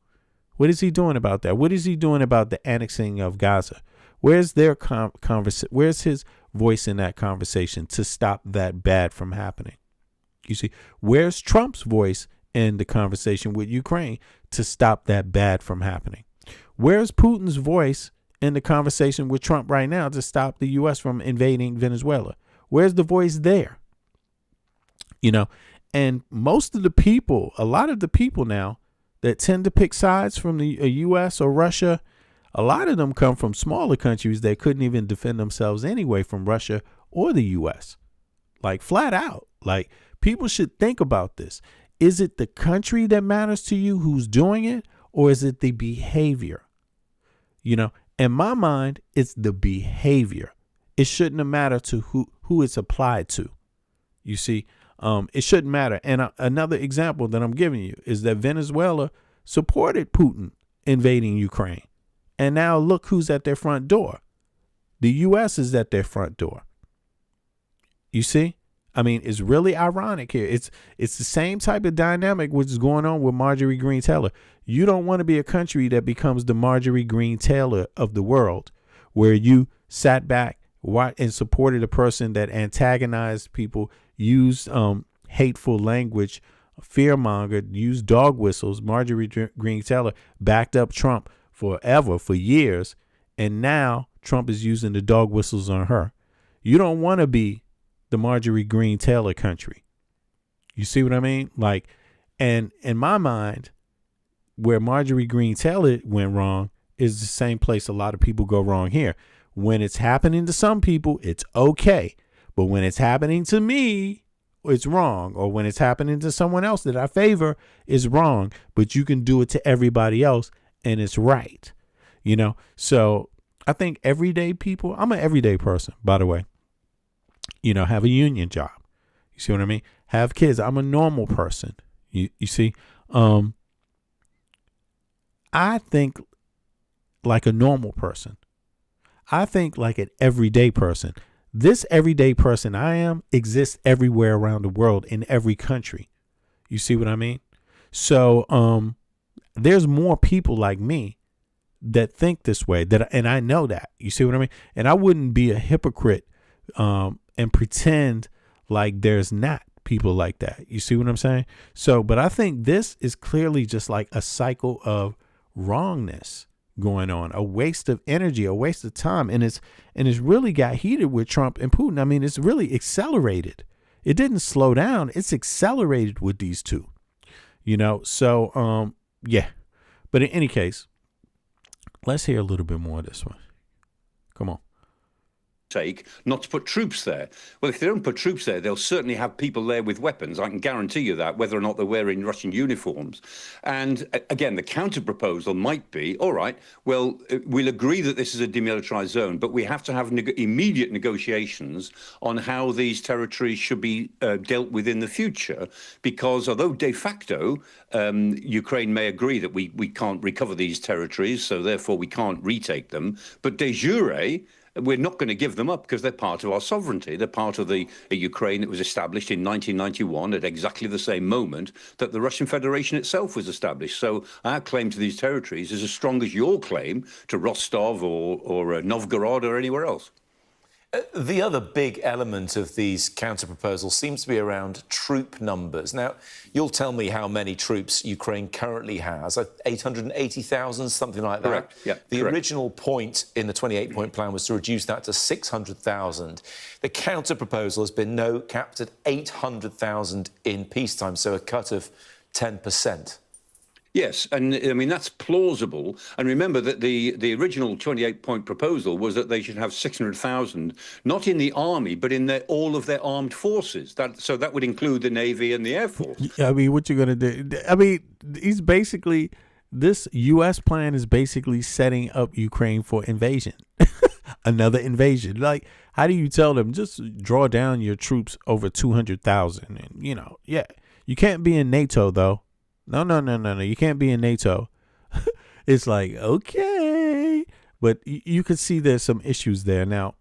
What is he doing about that? What is he doing about the annexing of Gaza? Where's their Where's his voice in that conversation to stop that bad from happening? You see, where's Trump's voice in the conversation with Ukraine to stop that bad from happening? Where's Putin's voice in the conversation with Trump right now to stop the U.S. from invading Venezuela? Where's the voice there? And most of the people, a lot of the people now that tend to pick sides from the U.S. or Russia, a lot of them come from smaller countries that couldn't even defend themselves anyway from Russia or the U.S. Like, flat out. Like, people should think about this. is it the country that matters to you who's doing it, or is it the behavior? You know, in my mind, it's the behavior. It shouldn't have mattered to who it's applied to. You see, it shouldn't matter. And another example that I'm giving you is that Venezuela supported Putin invading Ukraine. And now look who's at their front door. The U.S. is at their front door. You see? I mean, it's really ironic here. It's the same type of dynamic which is going on with Marjorie Greene Taylor. You don't want to be a country that becomes the Marjorie Greene Taylor of the world, where you sat back and supported a person that antagonized people, used hateful language, fearmongered, used dog whistles. Marjorie Greene Taylor backed up Trump forever, for years, and now Trump is using the dog whistles on her. You don't want to be the Marjorie Greene Taylor country. You see what I mean? Like, and in my mind, where Marjorie Greene Taylor went wrong is the same place a lot of people go wrong here. When it's happening to some people, it's okay. But when it's happening to me, it's wrong. Or when it's happening to someone else that I favor, it's wrong. But you can do it to everybody else and it's right. You know? So I think everyday people, I'm an everyday person, by the way. You know, have a union job. You see what I mean? Have kids. I'm a normal person. You see? I think like a normal person. I think like an everyday person. This everyday person I am exists everywhere around the world, in every country. You see what I mean? So there's more people like me that think this way, and I know that. You see what I mean? And I wouldn't be a hypocrite and pretend like there's not people like that. You see what I'm saying? So, but I think this is clearly just like a cycle of wrongness going on, a waste of energy, a waste of time. And it's really got heated with Trump and Putin. I mean, it's really accelerated. It didn't slow down. It's accelerated with these two, you know? So, yeah. But in any case, let's hear a little bit more of this one. Come on. Take not to put troops there. Well, if they don't put troops there, they'll certainly have people there with weapons. I can guarantee you that, whether or not they're wearing Russian uniforms. And again, the counter proposal might be, all right, well, we'll agree that this is a demilitarized zone, but we have to have immediate negotiations on how these territories should be dealt with in the future, because although de facto, Ukraine may agree that we can't recover these territories, so therefore we can't retake them, but de jure, we're not going to give them up because they're part of our sovereignty. They're part of the Ukraine that was established in 1991 at exactly the same moment that the Russian Federation itself was established. So our claim to these territories is as strong as your claim to Rostov or Novgorod or anywhere else. The other big element of these counter-proposals seems to be around troop numbers. Now, you'll tell me how many troops Ukraine currently has. 880,000, something like that. Correct. Yeah, the correct. original point in the 28-point plan was to reduce that to 600,000. The counter-proposal has been capped at 800,000 in peacetime, so a cut of 10%. Yes, and I mean, that's plausible. And remember that the original 28-point proposal was that they should have 600,000, not in the army, but in all of their armed forces. So that would include the Navy and the Air Force. I mean, what you're going to do? I mean, he's basically, this U.S. plan is basically setting up Ukraine for invasion. Another invasion. Like, how do you tell them, just draw down your troops over 200,000? And, you know, yeah, you can't be in NATO, though. No. You can't be in NATO. It's like, okay. But you can see there's some issues there. Now,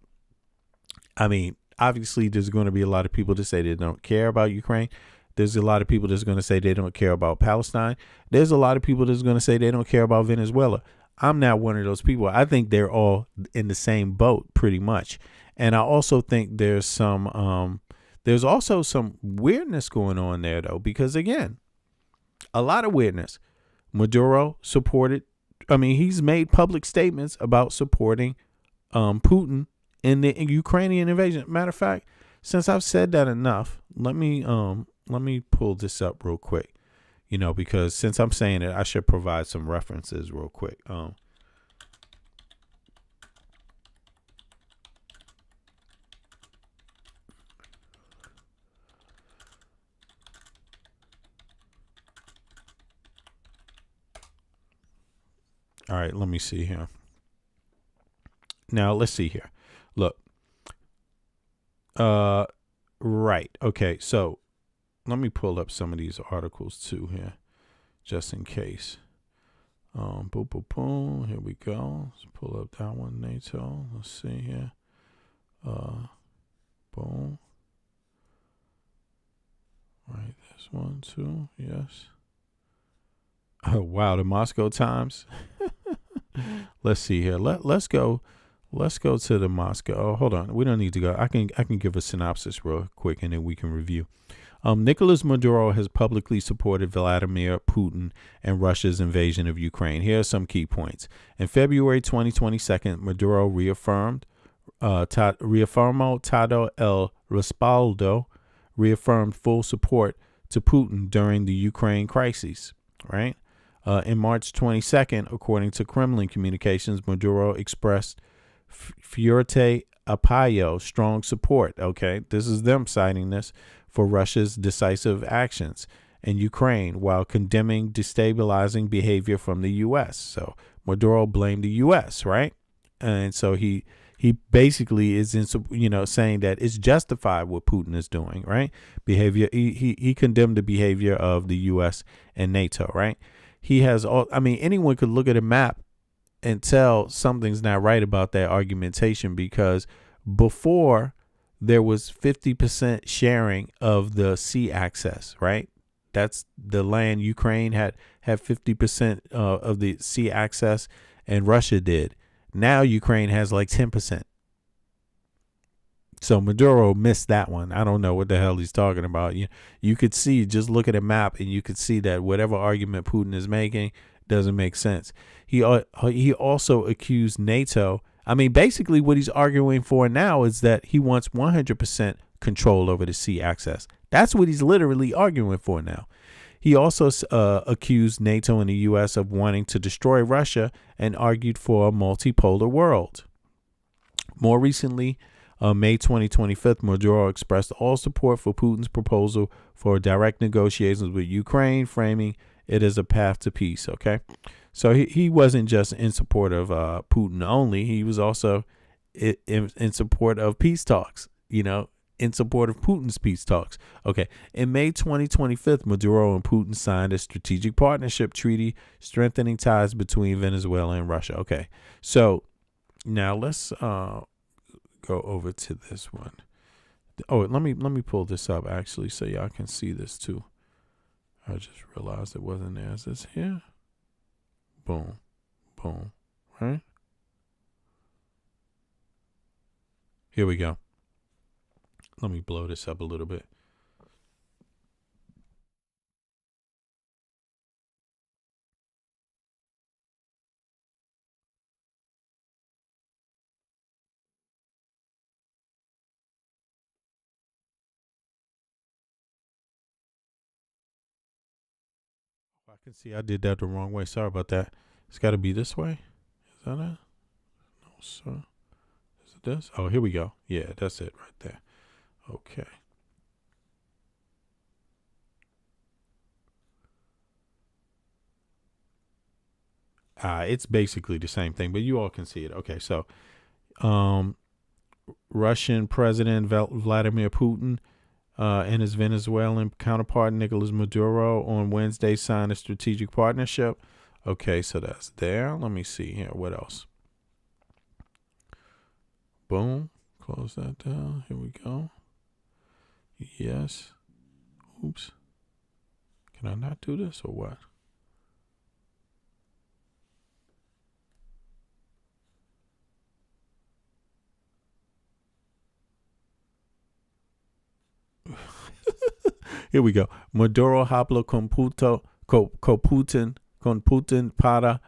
I mean, obviously, there's going to be a lot of people that say they don't care about Ukraine. There's a lot of people that's going to say they don't care about Palestine. There's a lot of people that's going to say they don't care about Venezuela. I'm not one of those people. I think they're all in the same boat pretty much. And I also think there's also some weirdness going on there, though, because, again, a lot of weirdness. Maduro supported, he's made public statements about supporting Putin in the Ukrainian invasion. Matter of fact, since I've said that enough, let me pull this up real quick, because since I'm saying it, I should provide some references real quick. All right, let me see here. Now, let's see here. Look. Right. Okay, so let me pull up some of these articles too here, just in case. Boom, boom, boom. Here we go. Let's pull up that one, NATO. Let's see here. Boom. Right, this one too. Yes. Oh wow, the Moscow Times. Let's see here. Let's go to the Moscow. Oh, hold on. We don't need to go. I can give a synopsis real quick and then we can review. Nicolas Maduro has publicly supported Vladimir Putin and Russia's invasion of Ukraine. Here are some key points. In February 2022, Maduro reaffirmed todo el respaldo, reaffirmed full support to Putin during the Ukraine crisis, right? In March 22nd, according to Kremlin communications, Maduro expressed fuerte apoyo, strong support. Okay, this is them citing this for Russia's decisive actions in Ukraine while condemning destabilizing behavior from the U.S. So Maduro blamed the U.S., right? And so he basically is saying that it's justified what Putin is doing, right? Behavior. He condemned the behavior of the U.S. and NATO, right? He has all. I mean, anyone could look at a map and tell something's not right about that argumentation, because before there was 50% sharing of the sea access, right? That's the land. Ukraine had 50% of the sea access, and Russia did. Now Ukraine has like 10%. So Maduro missed that one. I don't know what the hell he's talking about. You could see, just look at a map and you could see that whatever argument Putin is making doesn't make sense. He also accused NATO. I mean, basically what he's arguing for now is that he wants 100% control over the sea access. That's what he's literally arguing for now. He also accused NATO and the U.S. of wanting to destroy Russia and argued for a multipolar world. More recently, May 2025, Maduro expressed all support for Putin's proposal for direct negotiations with Ukraine, framing it as a path to peace. Okay, so he wasn't just in support of Putin only. He was also in support of peace talks, in support of Putin's peace talks. Okay, in May 2025, Maduro and Putin signed a strategic partnership treaty strengthening ties between Venezuela and Russia. Okay, so now let's go over to this one. Oh, let me pull this up actually so y'all can see this too. I just realized it wasn't there. Is this here? Boom. Boom. Right? Here we go. Let me blow this up a little bit. I can see I did that the wrong way. Sorry about that. It's got to be this way. Is that it? No, sir. Is it this? Oh, here we go. Yeah, that's it right there. Okay. It's basically the same thing, but you all can see it. Okay, so Russian President Vladimir Putin and his Venezuelan counterpart Nicolas Maduro on Wednesday signed a strategic partnership. Okay, so that's there. Let me see here. What else? Boom. Close that down. Here we go. Yes. Oops. Can I not do this or what? Here we go. Maduro habla con Putin para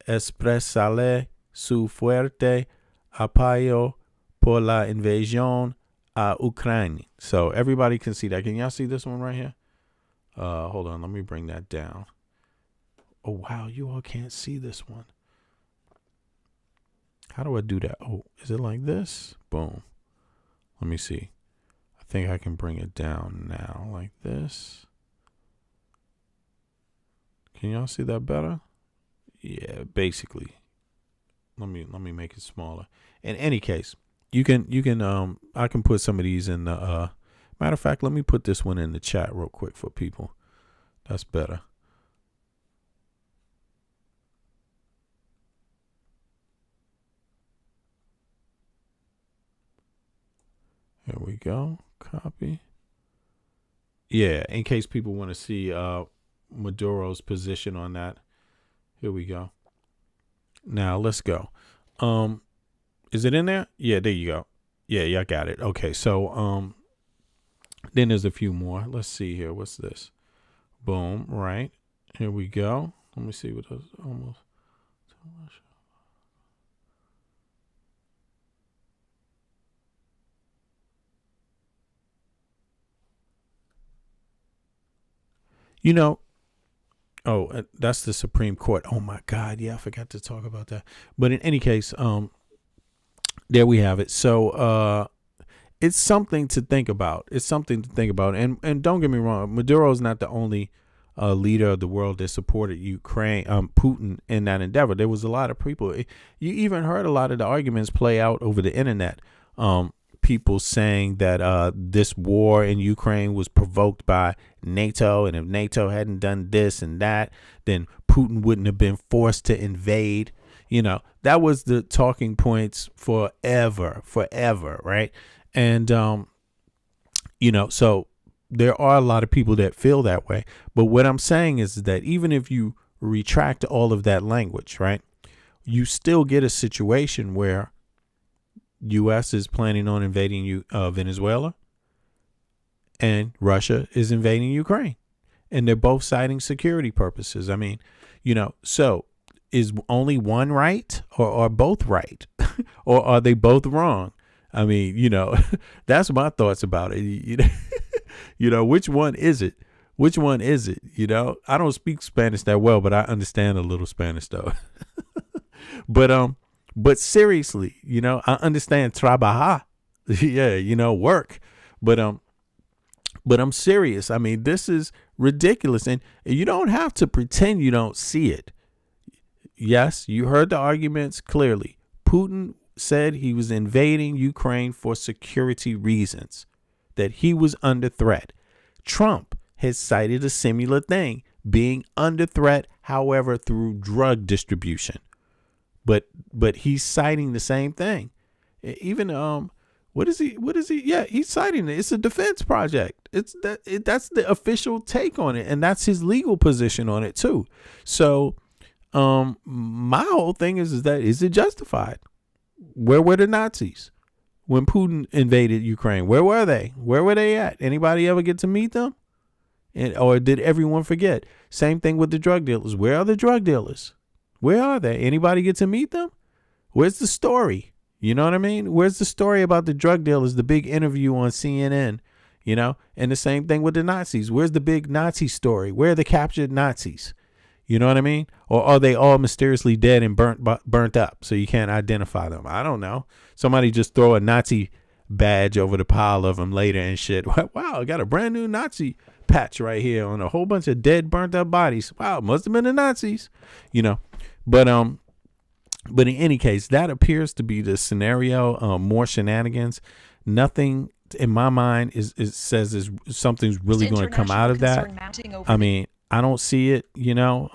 expresarle su fuerte apoyo por la invasión a Ukraine. So everybody can see that. Can y'all see this one right here? Hold on. Let me bring that down. Oh, wow. You all can't see this one. How do I do that? Oh, is it like this? Boom. Let me see. I think I can bring it down now like this. Can y'all see that better? Yeah, basically. Let me make it smaller. In any case, you can I can put some of these in the matter of fact, let me put this one in the chat real quick for people. That's better. Here we go. Copy. Yeah, in case people want to see Maduro's position on that. Here we go. Now let's go. Is it in there? Yeah, there you go. Yeah, I got it. Okay, so then there's a few more. Let's see here. What's this? Boom, right. Here we go. Let me see what those almost. You know, oh, that's the Supreme Court. Oh my God, yeah, I forgot to talk about that. But in any case, there we have it. So it's something to think about. It's something to think about. And don't get me wrong, Maduro is not the only leader of the world that supported Ukraine, Putin in that endeavor. There was a lot of people. You even heard a lot of the arguments play out over the internet. People saying that this war in Ukraine was provoked by NATO, and if NATO hadn't done this and that, then Putin wouldn't have been forced to invade. You know, that was the talking points forever, right? And you know, so there are a lot of people that feel that way. But what I'm saying is that even if you retract all of that language, right, you still get a situation where U.S. is planning on invading Venezuela, and Russia is invading Ukraine, and they're both citing security purposes. I mean, you know, so is only one right, or are both right, or are they both wrong? I mean, you know, that's my thoughts about it. You know, which one is it? Which one is it? You know, I don't speak Spanish that well, but I understand a little Spanish though. But seriously, you know, I understand trabajar, yeah, you know, work, but I'm serious. I mean, this is ridiculous, and you don't have to pretend you don't see it. Yes, you heard the arguments clearly. Putin said he was invading Ukraine for security reasons, that he was under threat. Trump has cited a similar thing, being under threat, however, through drug distribution. But he's citing the same thing. Even what is he? Yeah, he's citing it. It's a defense project. That's the official take on it, and that's his legal position on it too. So my whole thing is that is it justified? Where were the Nazis when Putin invaded Ukraine? Where were they? Where were they at? Anybody ever get to meet them? Or did everyone forget? Same thing with the drug dealers. Where are the drug dealers? Where are they? Anybody get to meet them? Where's the story? You know what I mean? Where's the story about the drug dealers, the big interview on CNN, you know? And the same thing with the Nazis. Where's the big Nazi story? Where are the captured Nazis? You know what I mean? Or are they all mysteriously dead and burnt up so you can't identify them? I don't know. Somebody just throw a Nazi badge over the pile of them later and shit. Wow, I got a brand new Nazi patch right here on a whole bunch of dead, burnt up bodies. Wow, must have been the Nazis, you know. But in any case, that appears to be the scenario. More shenanigans. Nothing in my mind says something's really going to come out of that. I mean, I don't see it, you know.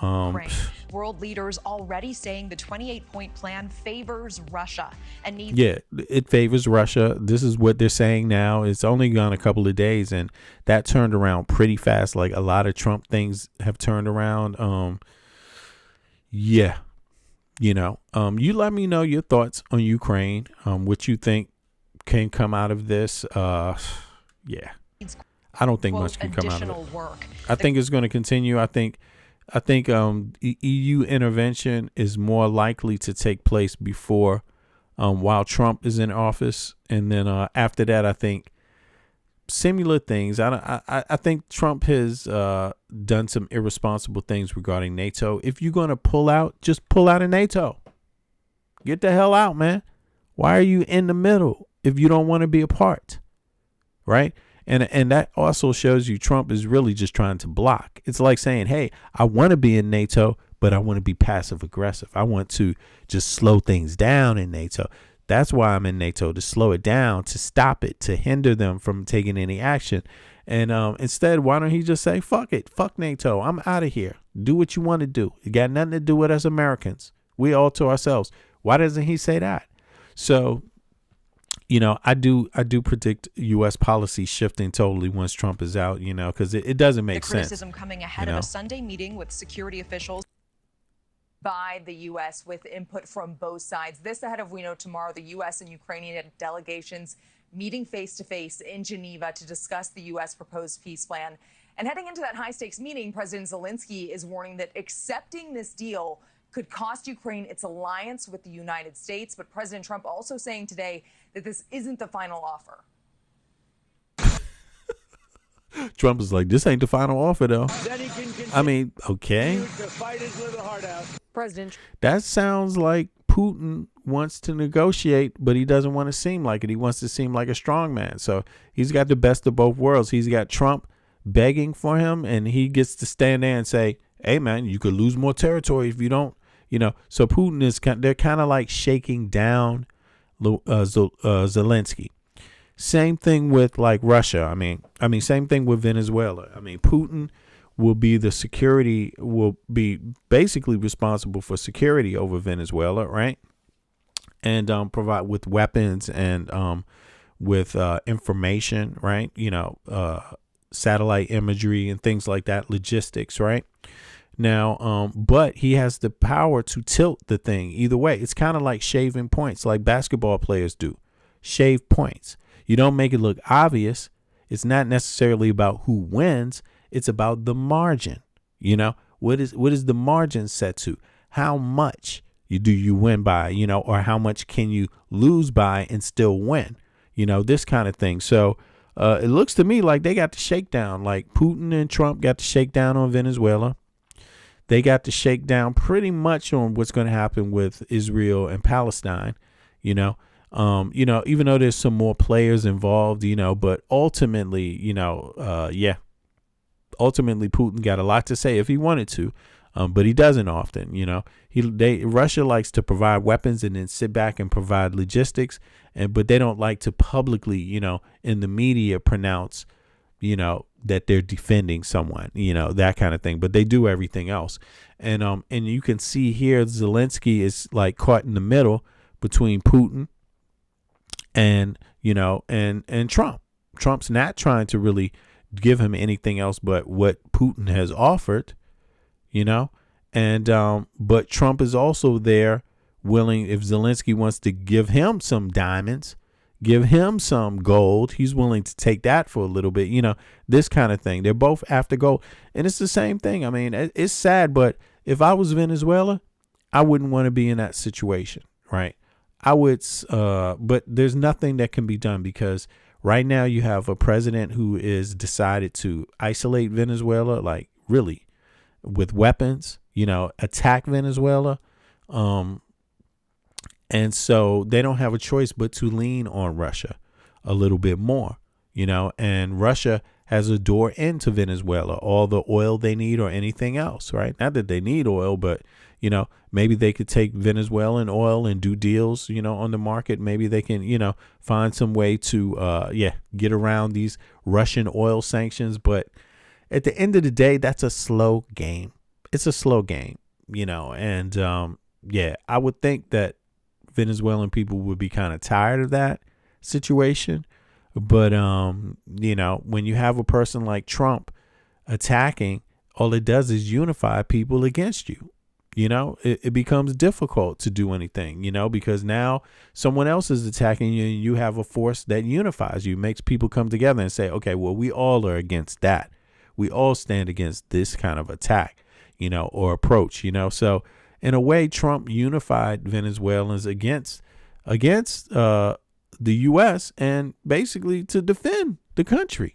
World leaders already saying the 28-point plan favors Russia and needs. Yeah, it favors Russia. This is what they're saying now. It's only gone a couple of days, and that turned around pretty fast. Like a lot of Trump things have turned around. Yeah, you know, you let me know your thoughts on Ukraine, what you think can come out of this. Yeah, I don't think much can come out of it. I think it's going to continue. I think EU intervention is more likely to take place before, while Trump is in office. And then after that, I think similar things. I think Trump has done some irresponsible things regarding NATO. If you're going to pull out, just pull out of NATO. Get the hell out, man. Why are you in the middle if you don't want to be a part? Right? And that also shows you Trump is really just trying to block. It's like saying, hey, I want to be in NATO, but I want to be passive aggressive. I want to just slow things down in NATO. That's why I'm in NATO, to slow it down, to stop it, to hinder them from taking any action. And instead, why don't he just say, fuck it, fuck NATO, I'm out of here. Do what you want to do. It got nothing to do with us Americans. We all to ourselves. Why doesn't he say that? So, you know, I do predict U.S. policy shifting totally once Trump is out, you know, because it doesn't make sense. Criticism coming ahead of a Sunday meeting with security officials by the U.S. with input from both sides. This ahead of, we know, tomorrow, the U.S. and Ukrainian delegations meeting face-to-face in Geneva to discuss the U.S. proposed peace plan. And heading into that high-stakes meeting, President Zelensky is warning that accepting this deal could cost Ukraine its alliance with the United States. But President Trump also saying today that this isn't the final offer. Trump is like, this ain't the final offer, though. I mean, okay. President. That sounds like Putin wants to negotiate, but he doesn't want to seem like it. He wants to seem like a strong man. So he's got the best of both worlds. He's got Trump begging for him, and he gets to stand there and say, hey, man, you could lose more territory if you don't, you know. So Putin is they're kind of like shaking down Zelensky. Same thing with like Russia. I mean, same thing with Venezuela. I mean, Putin will be basically responsible for security over Venezuela, right? And provide with weapons and with information, right? You know, satellite imagery and things like that, logistics, right? Now, but he has the power to tilt the thing either way. It's kind of like shaving points, like basketball players do. Shave points. You don't make it look obvious. It's not necessarily about who wins. It's about the margin. You know, what is the margin set to? How much do you win by, you know, or how much can you lose by and still win? You know, this kind of thing. So it looks to me like they got the shakedown, like Putin and Trump got the shakedown on Venezuela. They got the shakedown pretty much on what's going to happen with Israel and Palestine, you know. Even though there's some more players involved, you know, but ultimately, you know, ultimately Putin got a lot to say if he wanted to, but he doesn't often, you know. Russia likes to provide weapons and then sit back and provide logistics, but they don't like to publicly, you know, in the media pronounce, you know, that they're defending someone, you know, that kind of thing. But they do everything else, and you can see here Zelensky is like caught in the middle between Putin and, you know, and Trump. Trump's not trying to really give him anything else but what Putin has offered, you know, and but Trump is also there willing, if Zelensky wants to give him some diamonds, give him some gold, he's willing to take that for a little bit, you know, this kind of thing. They're both after gold, and it's the same thing. I mean, it's sad, but if I was Venezuela, I wouldn't want to be in that situation, right? I would, but there's nothing that can be done because right now you have a president who is decided to isolate Venezuela, like really with weapons, you know, attack Venezuela. And so they don't have a choice but to lean on Russia a little bit more, you know, and Russia has a door into Venezuela, all the oil they need or anything else, right? Not that they need oil, but, you know, maybe they could take Venezuelan oil and do deals, you know, on the market. Maybe they can, you know, find some way to, get around these Russian oil sanctions. But at the end of the day, that's a slow game. It's a slow game, you know, and I would think that Venezuelan people would be kind of tired of that situation. But, you know, when you have a person like Trump attacking, all it does is unify people against you. You know, it becomes difficult to do anything, you know, because now someone else is attacking you and you have a force that unifies you, makes people come together and say, OK, well, we all are against that. We all stand against this kind of attack, you know, or approach, you know. So in a way, Trump unified Venezuelans against the U.S. and basically to defend the country,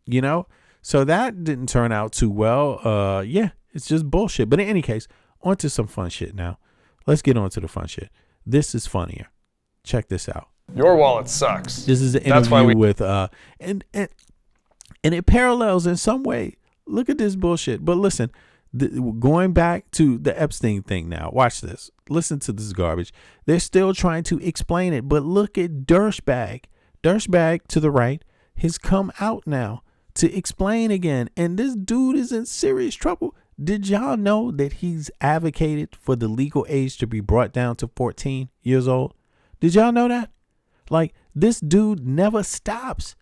you know. So that didn't turn out too well. It's just bullshit. But in any case, on to some fun shit now. Let's get on to the fun shit. This is funnier. Check this out. Your wallet sucks. This is an interview with and it parallels in some way. Look at this bullshit. But listen, Going back to the Epstein thing now. Watch this. Listen to this garbage. They're still trying to explain it, but look at Dirtbag. Dirtbag to the right has come out now to explain again, and this dude is in serious trouble. Did y'all know that he's advocated for the legal age to be brought down to 14 years old? Did y'all know that? Like, this dude never stops.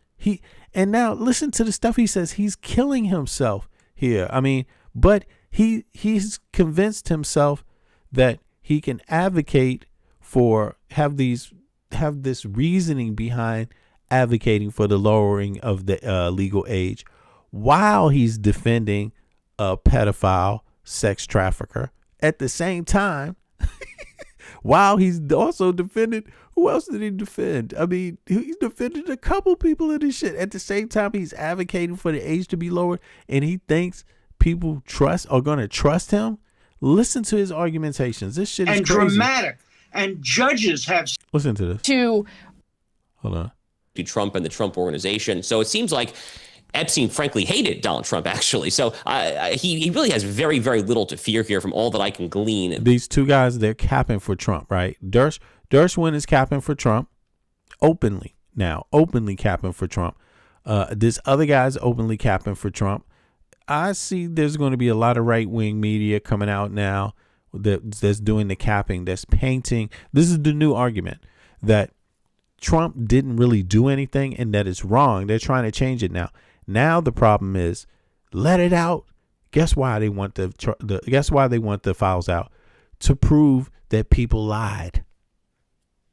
And now listen to the stuff he says. He's killing himself here. I mean, but he's convinced himself that he can advocate for have this reasoning behind advocating for the lowering of the legal age while he's defending a pedophile sex trafficker at the same time. While he's also defended, who else did he defend? I mean, he's defended a couple people in this shit. At the same time, he's advocating for the age to be lowered, and he thinks people are going to trust him. Listen to his argumentations. This shit is and crazy. Dramatic. And judges have listen to this. Hold on. To Trump and the Trump organization. So it seems like Epstein, frankly, hated Donald Trump, actually. So he really has very, very little to fear here from all that I can glean. These two guys, they're capping for Trump, right? Dershowitz is capping for Trump openly capping for Trump. This other guy's openly capping for Trump. I see there's going to be a lot of right-wing media coming out now that's doing the capping, that's painting. This is the new argument that Trump didn't really do anything and that it's wrong. They're trying to change it now. Now the problem is, let it out. Guess why they want the files out? To prove that people lied.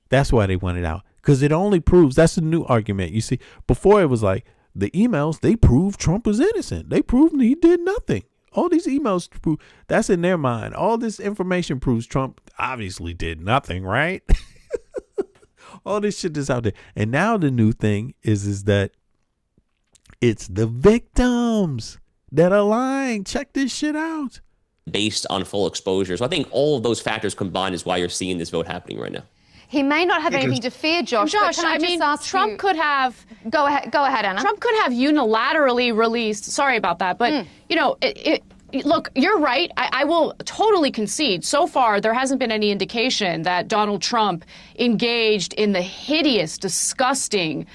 That's why they want it out, because it only proves. That's the new argument. You see, before it was like the emails, they proved Trump was innocent. They proved he did nothing. All these emails prove, that's in their mind. All this information proves Trump obviously did nothing, right? All this shit is out there. And now the new thing is that it's the victims that are lying. Check this shit out. Based on full exposure. So I think all of those factors combined is why you're seeing this vote happening right now. He may not have anything to fear, Josh. Josh, but I mean, Trump could have. Go ahead, Anna. Trump could have unilaterally released. Sorry about that, but you know, look, you're right. I will totally concede. So far, there hasn't been any indication that Donald Trump engaged in the hideous, disgusting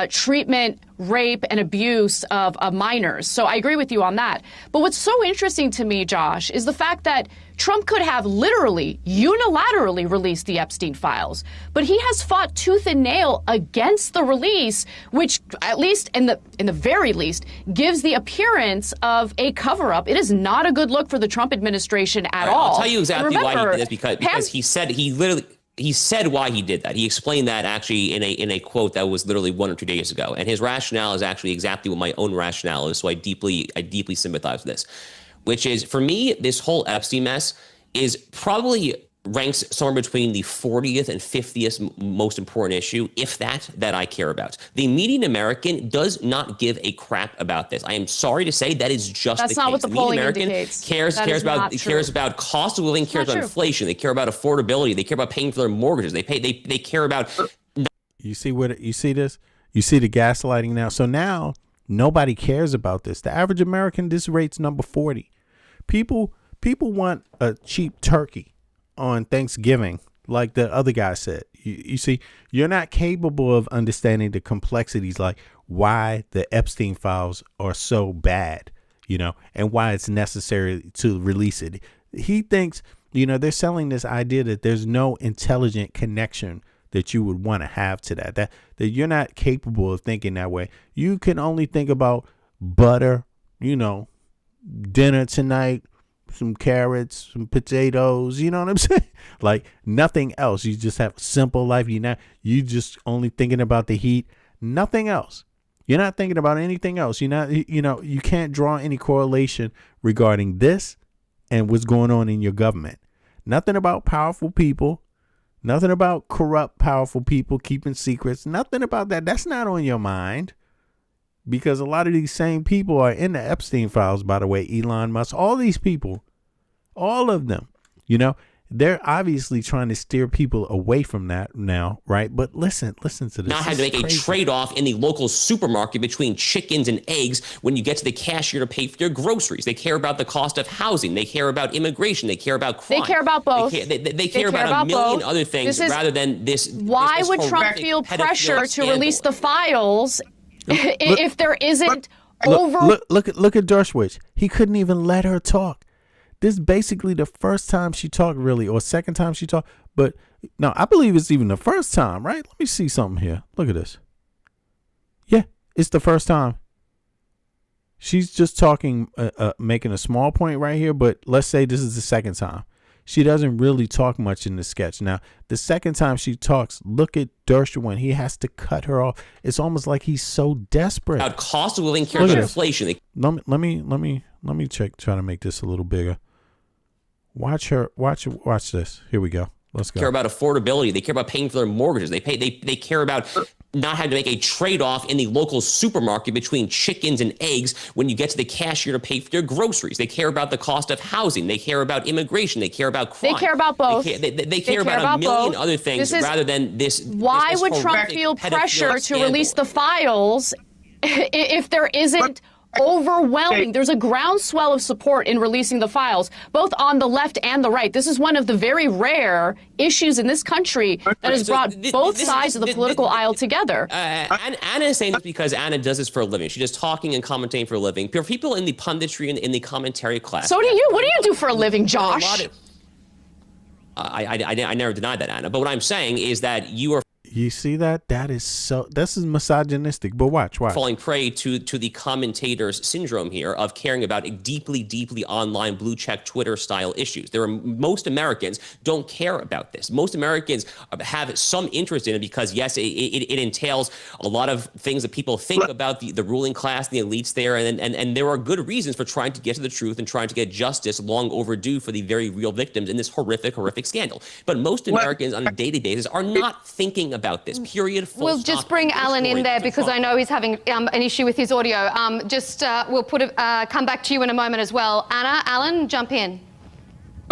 treatment, rape, and abuse of minors. So I agree with you on that. But what's so interesting to me, Josh, is the fact that Trump could have literally unilaterally released the Epstein files, but he has fought tooth and nail against the release, which, at least in the very least, gives the appearance of a cover-up. It is not a good look for the Trump administration at all. I'll tell you exactly why he did this, because he said why he did that. He explained that actually in a quote that was literally 1 or 2 days ago, and his rationale is actually exactly what my own rationale is. So I deeply sympathize with this. Which is, for me, this whole Epstein mess is probably ranks somewhere between the 40th and 50th most important issue, if that I care about. The median American does not give a crap about this. I am sorry to say that is just the case. That's not what the polling indicates. cares about cost of living, cares about inflation. They care about affordability. They care about paying for their mortgages. They care about. You see this? You see the gaslighting now. So now nobody cares about this. The average American, this rate's number 40. People want a cheap turkey on Thanksgiving, like the other guy said. You see, you're not capable of understanding the complexities, like why the Epstein files are so bad, and why it's necessary to release it. He thinks, they're selling this idea that there's no intelligent connection that you would want to have to that you're not capable of thinking that way. You can only think about butter, dinner tonight, some carrots, some potatoes, you know what I'm saying? Like nothing else. You just have a simple life. You just only thinking about the heat, nothing else. You're not thinking about anything else. You can't draw any correlation regarding this and what's going on in your government. Nothing about powerful people, nothing about corrupt, powerful people keeping secrets, nothing about that. That's not on your mind. Because a lot of these same people are in the Epstein files, by the way, Elon Musk, all these people, all of them, They're obviously trying to steer people away from that now, right? But listen to this. Not having to make a trade-off in the local supermarket between chickens and eggs when you get to the cashier to pay for your groceries. They care about the cost of housing. They care about immigration. They care about crime. They care about both. They care about a million other things rather than this. Why would Trump feel pressure to release the files if there isn't Look at Dershowitz. He couldn't even let her talk. This is basically the first time she talked, really, or second time she talked. But no, I believe it's even the first time, right? Let me see something here. Look at this. Yeah, it's the first time. She's just talking, making a small point right here. But let's say this is the second time. She doesn't really talk much in the sketch. Now, the second time she talks, look at Dershowitz. He has to cut her off. It's almost like he's so desperate. About cost of living, care about inflation. Let me try to make this a little bigger. Watch this. Here we go. Let's go. Care about affordability. They care about paying for their mortgages. They care about not having to make a trade-off in the local supermarket between chickens and eggs when you get to the cashier to pay for your groceries. They care about the cost of housing. They care about immigration. They care about crime. They care about both. They care about a million other things rather than this. Why would Trump feel pressure to release the files if there isn't overwhelming? There's a groundswell of support in releasing the files, both on the left and the right. This is one of the very rare issues in this country that has brought both sides of the political aisle together. Anna is saying this because Anna does this for a living. She's just talking and commentating for a living. For people in the punditry and in the commentary class. So do you. What do you do for a living, Josh? I never denied that, Anna. But what I'm saying is that you are. You see that? This is misogynistic, but watch. Falling prey to the commentator's syndrome here of caring about deeply online blue check Twitter style issues. Most Americans don't care about this. Most Americans have some interest in it because, yes, it entails a lot of things that people think about the ruling class, the elites there, and there are good reasons for trying to get to the truth and trying to get justice long overdue for the very real victims in this horrific scandal. But most Americans on a daily basis are not thinking about this, period. We'll just bring Alan in there because I know he's having an issue with his audio. We'll come back to you in a moment as well. Alan, jump in.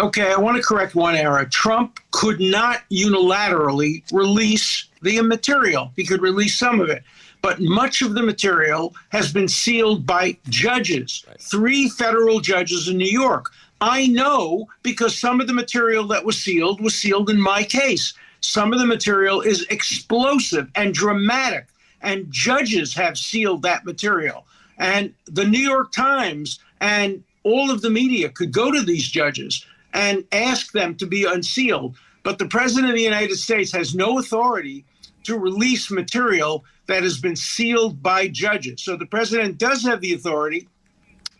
Okay, I want to correct one error. Trump could not unilaterally release the material. He could release some of it. But much of the material has been sealed by judges, 3 federal judges in New York. I know because some of the material that was sealed in my case. Some of the material is explosive and dramatic, and judges have sealed that material. And the New York Times and all of the media could go to these judges and ask them to be unsealed. But the President of the United States has no authority to release material that has been sealed by judges. So the President does have the authority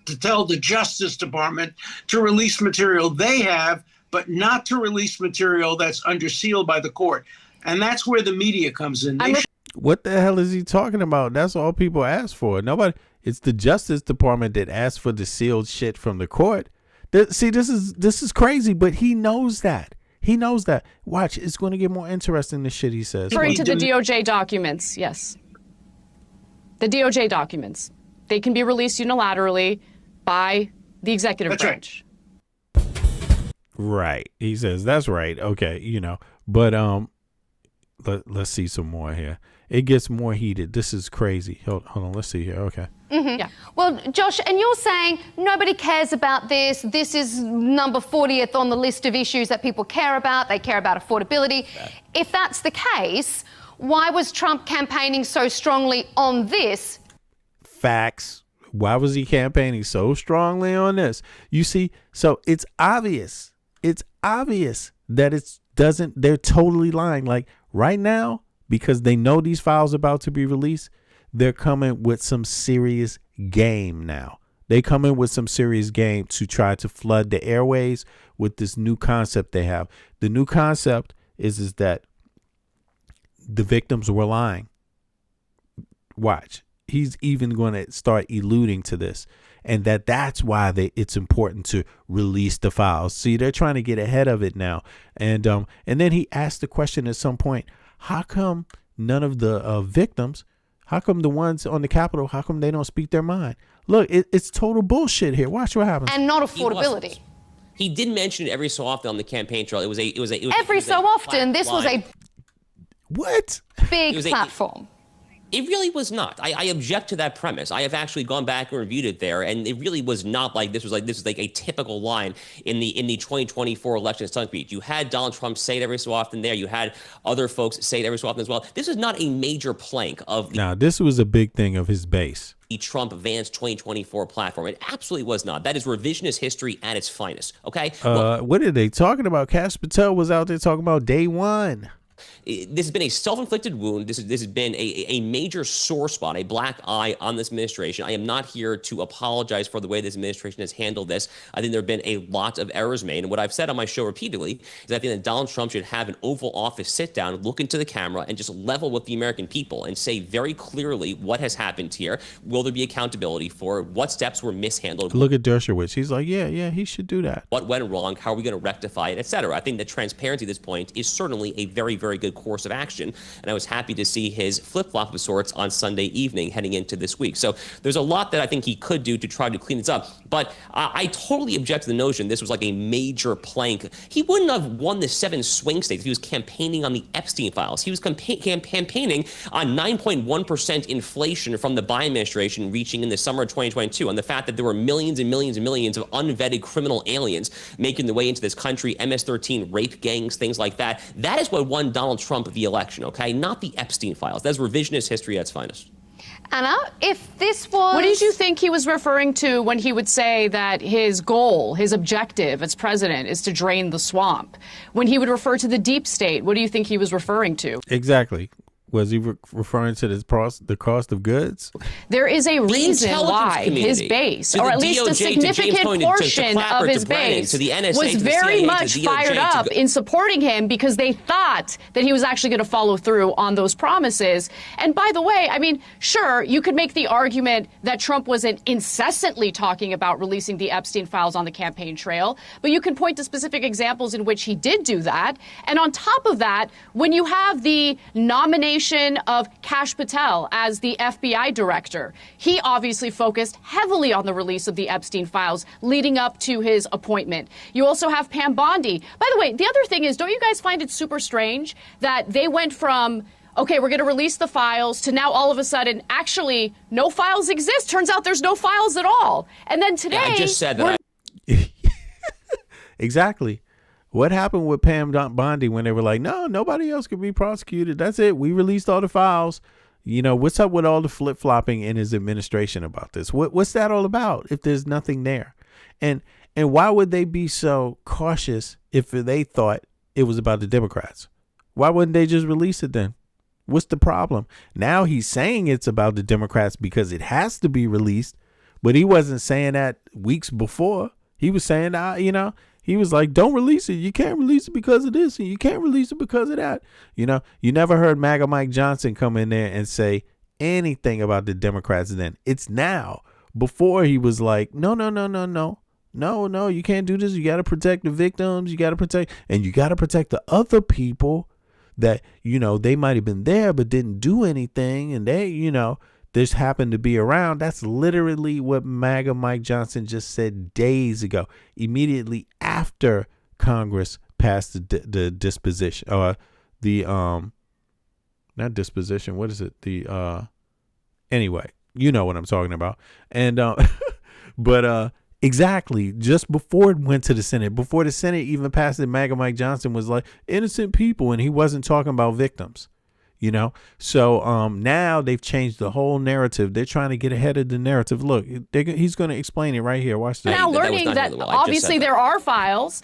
to tell the Justice Department to release material they have, but not to release material that's under seal by the court. And that's where the media comes in. What the hell is he talking about? That's all people ask for. It's the Justice Department that asked for the sealed shit from the court. See, this is crazy, but he knows that. He knows that. Watch, it's going to get more interesting, the shit he says. Referring to the DOJ documents, yes. The DOJ documents. They can be released unilaterally by the executive branch. Right. He says that's right. Okay, but let's see some more here. It gets more heated. This is crazy. Hold on. Let's see here. Okay. Mm-hmm. Yeah. Well, Josh, and you're saying nobody cares about this. This is number 40th on the list of issues that people care about. They care about affordability. If that's the case, why was Trump campaigning so strongly on this? Facts. Why was he campaigning so strongly on this? You see, so it's obvious. It's obvious that they're totally lying. Like right now, because they know these files are about to be released, they're coming with some serious game now. They come in with some serious game to try to flood the airways with this new concept they have. The new concept is that the victims were lying. Watch. He's even going to start alluding to this. And that's why it's important to release the files. See, they're trying to get ahead of it now. And then he asked the question at some point, how come none of the victims, how come the ones on the Capitol, how come they don't speak their mind? Look, it's total bullshit here. Watch what happens. And not affordability. He did mention it every so often on the campaign trail. It was Every so often, this was a big platform. It really was not. I object to that premise. I have actually gone back and reviewed it there, and it really was not like this was like a typical line in the 2024 election speech. You had Donald Trump say it every so often there. You had other folks say it every so often as well. This is not a major plank of Now, this was a big thing of his base. The Trump-Vance 2024 platform. It absolutely was not. That is revisionist history at its finest. Okay. What are they talking about? Kash Patel was out there talking about day one. This has been a self-inflicted wound. This has been a major sore spot, a black eye on this administration. I am not here to apologize for the way this administration has handled this. I think there have been a lot of errors made. And what I've said on my show repeatedly is I think that Donald Trump should have an Oval Office sit down, look into the camera, and just level with the American people and say very clearly what has happened here. Will there be accountability for what steps were mishandled? Look at Dershowitz. He's like, yeah, he should do that. What went wrong? How are we going to rectify it, et cetera? I think that transparency at this point is certainly a very, very good course of action. And I was happy to see his flip-flop of sorts on Sunday evening heading into this week. So there's a lot that I think he could do to try to clean this up. But I totally object to the notion this was like a major plank. He wouldn't have won the 7 swing states if he was campaigning on the Epstein files. He was campaigning on 9.1% inflation from the Biden administration reaching in the summer of 2022, and the fact that there were millions and millions and millions of unvetted criminal aliens making their way into this country, MS-13 rape gangs, things like that. That is what won Donald Trump the election, okay? Not the Epstein files. That's revisionist history at its finest. Anna, if this was... What did you think he was referring to when he would say that his goal, his objective as president is to drain the swamp? When he would refer to the deep state, what do you think he was referring to? Exactly. Was he referring to the cost of goods? There is a reason why his base, or at least a significant portion of his base, was very much fired up in supporting him because they thought that he was actually going to follow through on those promises. And by the way, I mean, sure, you could make the argument that Trump wasn't incessantly talking about releasing the Epstein files on the campaign trail, but you can point to specific examples in which he did do that. And on top of that, when you have the nomination of Kash Patel as the FBI director, he obviously focused heavily on the release of the Epstein files leading up to his appointment. You also have Pam Bondi. By the way, the other thing is, don't you guys find it super strange that they went from, okay, we're going to release the files, to now all of a sudden, actually, no files exist. Turns out there's no files at all. And then today... Yeah, I just said that. Exactly. What happened with Pam Bondi when they were like, no, nobody else could be prosecuted. That's it. We released all the files. You know, what's up with all the flip-flopping in his administration about this? What's that all about if there's nothing there? And why would they be so cautious if they thought it was about the Democrats? Why wouldn't they just release it then? What's the problem? Now he's saying it's about the Democrats because it has to be released, but he wasn't saying that weeks before. He was saying, he was like, don't release it. You can't release it because of this, and you can't release it because of that. You know, you never heard MAGA Mike Johnson come in there and say anything about the Democrats then. It's now. Before he was like, no, you can't do this. You got to protect the victims. You got to protect the other people that, they might have been there but didn't do anything, and they, this happened to be around. That's literally what MAGA Mike Johnson just said days ago, immediately after Congress passed the disposition, or not disposition. What is it? Anyway, you know what I'm talking about. And, but exactly, just before it went to the Senate, before the Senate even passed it, MAGA Mike Johnson was like, innocent people, and he wasn't talking about victims. So now they've changed the whole narrative. They're trying to get ahead of the narrative. Look, he's going to explain it right here. Watch this. Now learning that obviously there are files,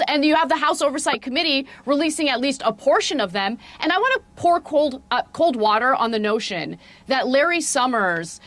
and you have the House Oversight Committee releasing at least a portion of them. And I want to pour cold water on the notion that Larry Summers,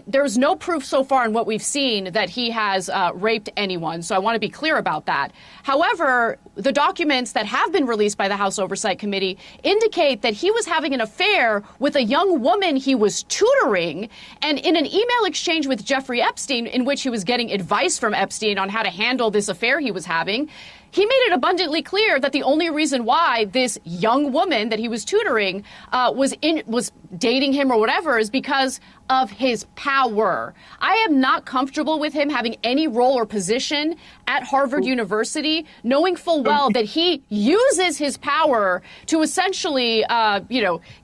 there's no proof so far in what we've seen that he has raped anyone. So I want to be clear about that. However, the documents that have been released by the House Oversight Committee indicate that he was having an affair with a young woman he was tutoring. And in an email exchange with Jeffrey Epstein, in which he was getting advice from Epstein on how to handle this affair he was having, he made it abundantly clear that the only reason why this young woman that he was tutoring was dating him or whatever is because of his power. I am not comfortable with him having any role or position at Harvard University, knowing full well that he uses his power to essentially,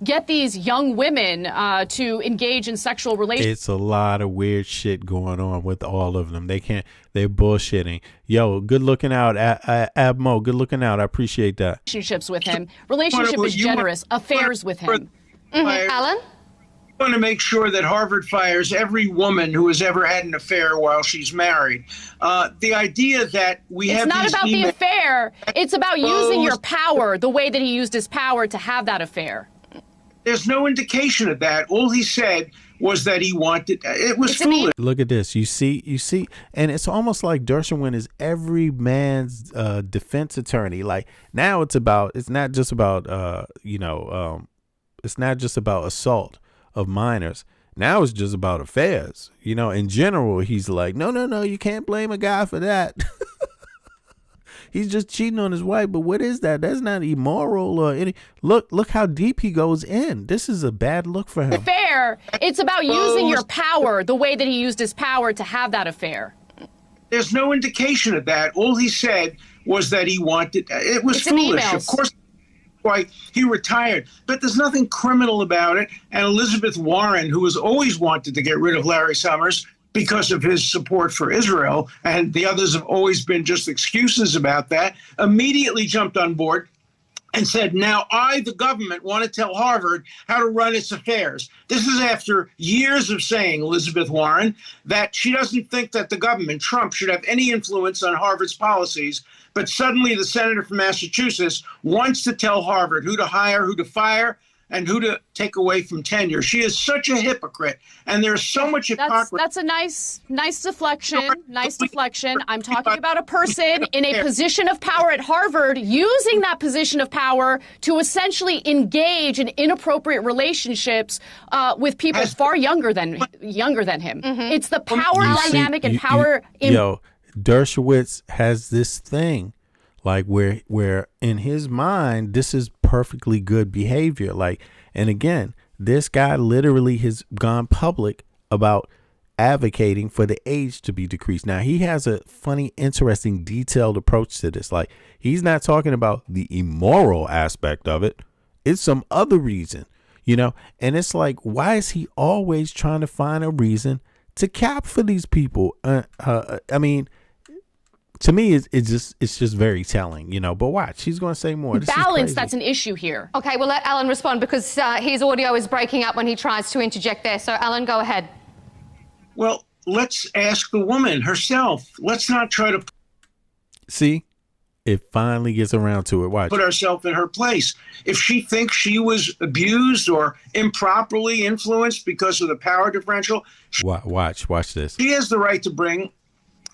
get these young women to engage in sexual relations. It's a lot of weird shit going on with all of them. They're bullshitting. Yo, good looking out, Abmo. Good looking out. I appreciate that. Relationships with him. Relationship is generous. Affairs with him. Alan? I want to make sure that Harvard fires every woman who has ever had an affair while she's married. The idea that it's not about the affair. It's about using your power the way that he used his power to have that affair. There's no indication of that. All he said was that he wanted. It was foolish. Look at this. You see, and it's almost like Dershowitz is every man's defense attorney. Like now, it's not just about it's not just about assault of minors. Now it's just about affairs. In general, he's like, no, you can't blame a guy for that. He's just cheating on his wife. But what is that? That's not immoral or any. Look how deep he goes in. This is a bad look for him. Affair. It's about using your power the way that he used his power to have that affair. There's no indication of that. All he said was that he wanted. It was foolish. Of course, why he retired. But there's nothing criminal about it. And Elizabeth Warren, who has always wanted to get rid of Larry Summers because of his support for Israel, and the others have always been just excuses about that, immediately jumped on board and said, now I, the government, want to tell Harvard how to run its affairs. This is after years of saying, Elizabeth Warren, that she doesn't think that the government, Trump, should have any influence on Harvard's policies. But suddenly the senator from Massachusetts wants to tell Harvard who to hire, who to fire, and who to take away from tenure. She is such a hypocrite, and there's so much hypocrisy. That's a nice deflection. Nice deflection. I'm talking about a person in a position of power at Harvard using that position of power to essentially engage in inappropriate relationships with people far younger than him. It's the power dynamic and power. Dershowitz has this thing. Like where in his mind, this is perfectly good behavior. Like, and again, this guy literally has gone public about advocating for the age to be decreased. Now, he has a funny, interesting, detailed approach to this. Like, he's not talking about the immoral aspect of it. It's some other reason, and it's like, why is he always trying to find a reason to cap for these people? I mean, to me, it's just very telling, But watch, he's going to say more. Balance, that's an issue here. Okay, we'll let Alan respond because his audio is breaking up when he tries to interject there. So, Alan, go ahead. Well, let's ask the woman herself. Let's not try to see. It finally gets around to it. Watch. Put ourselves in her place. If she thinks she was abused or improperly influenced because of the power differential, watch this. She has the right to bring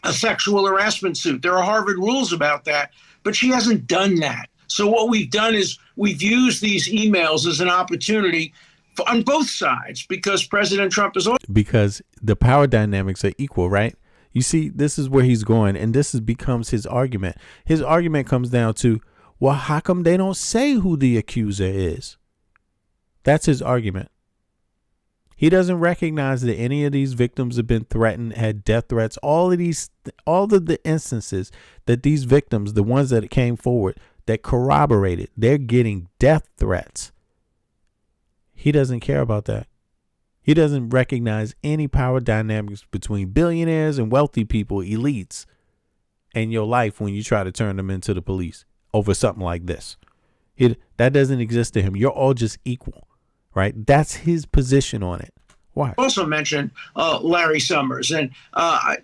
a sexual harassment suit. There are Harvard rules about that, but she hasn't done that. So what we've done is we've used these emails as an opportunity on both sides because President Trump is because the power dynamics are equal, right? You see, this is where he's going, and this becomes his argument. His argument comes down to, well, how come they don't say who the accuser is? That's his argument. He doesn't recognize that any of these victims have been threatened, had death threats. All of the instances that these victims, the ones that came forward, that corroborated, they're getting death threats. He doesn't care about that. He doesn't recognize any power dynamics between billionaires and wealthy people, elites, and your life when you try to turn them into the police over something like this. That doesn't exist to him. You're all just equal. Right. That's his position on it. Why? Also mentioned Larry Summers. And, I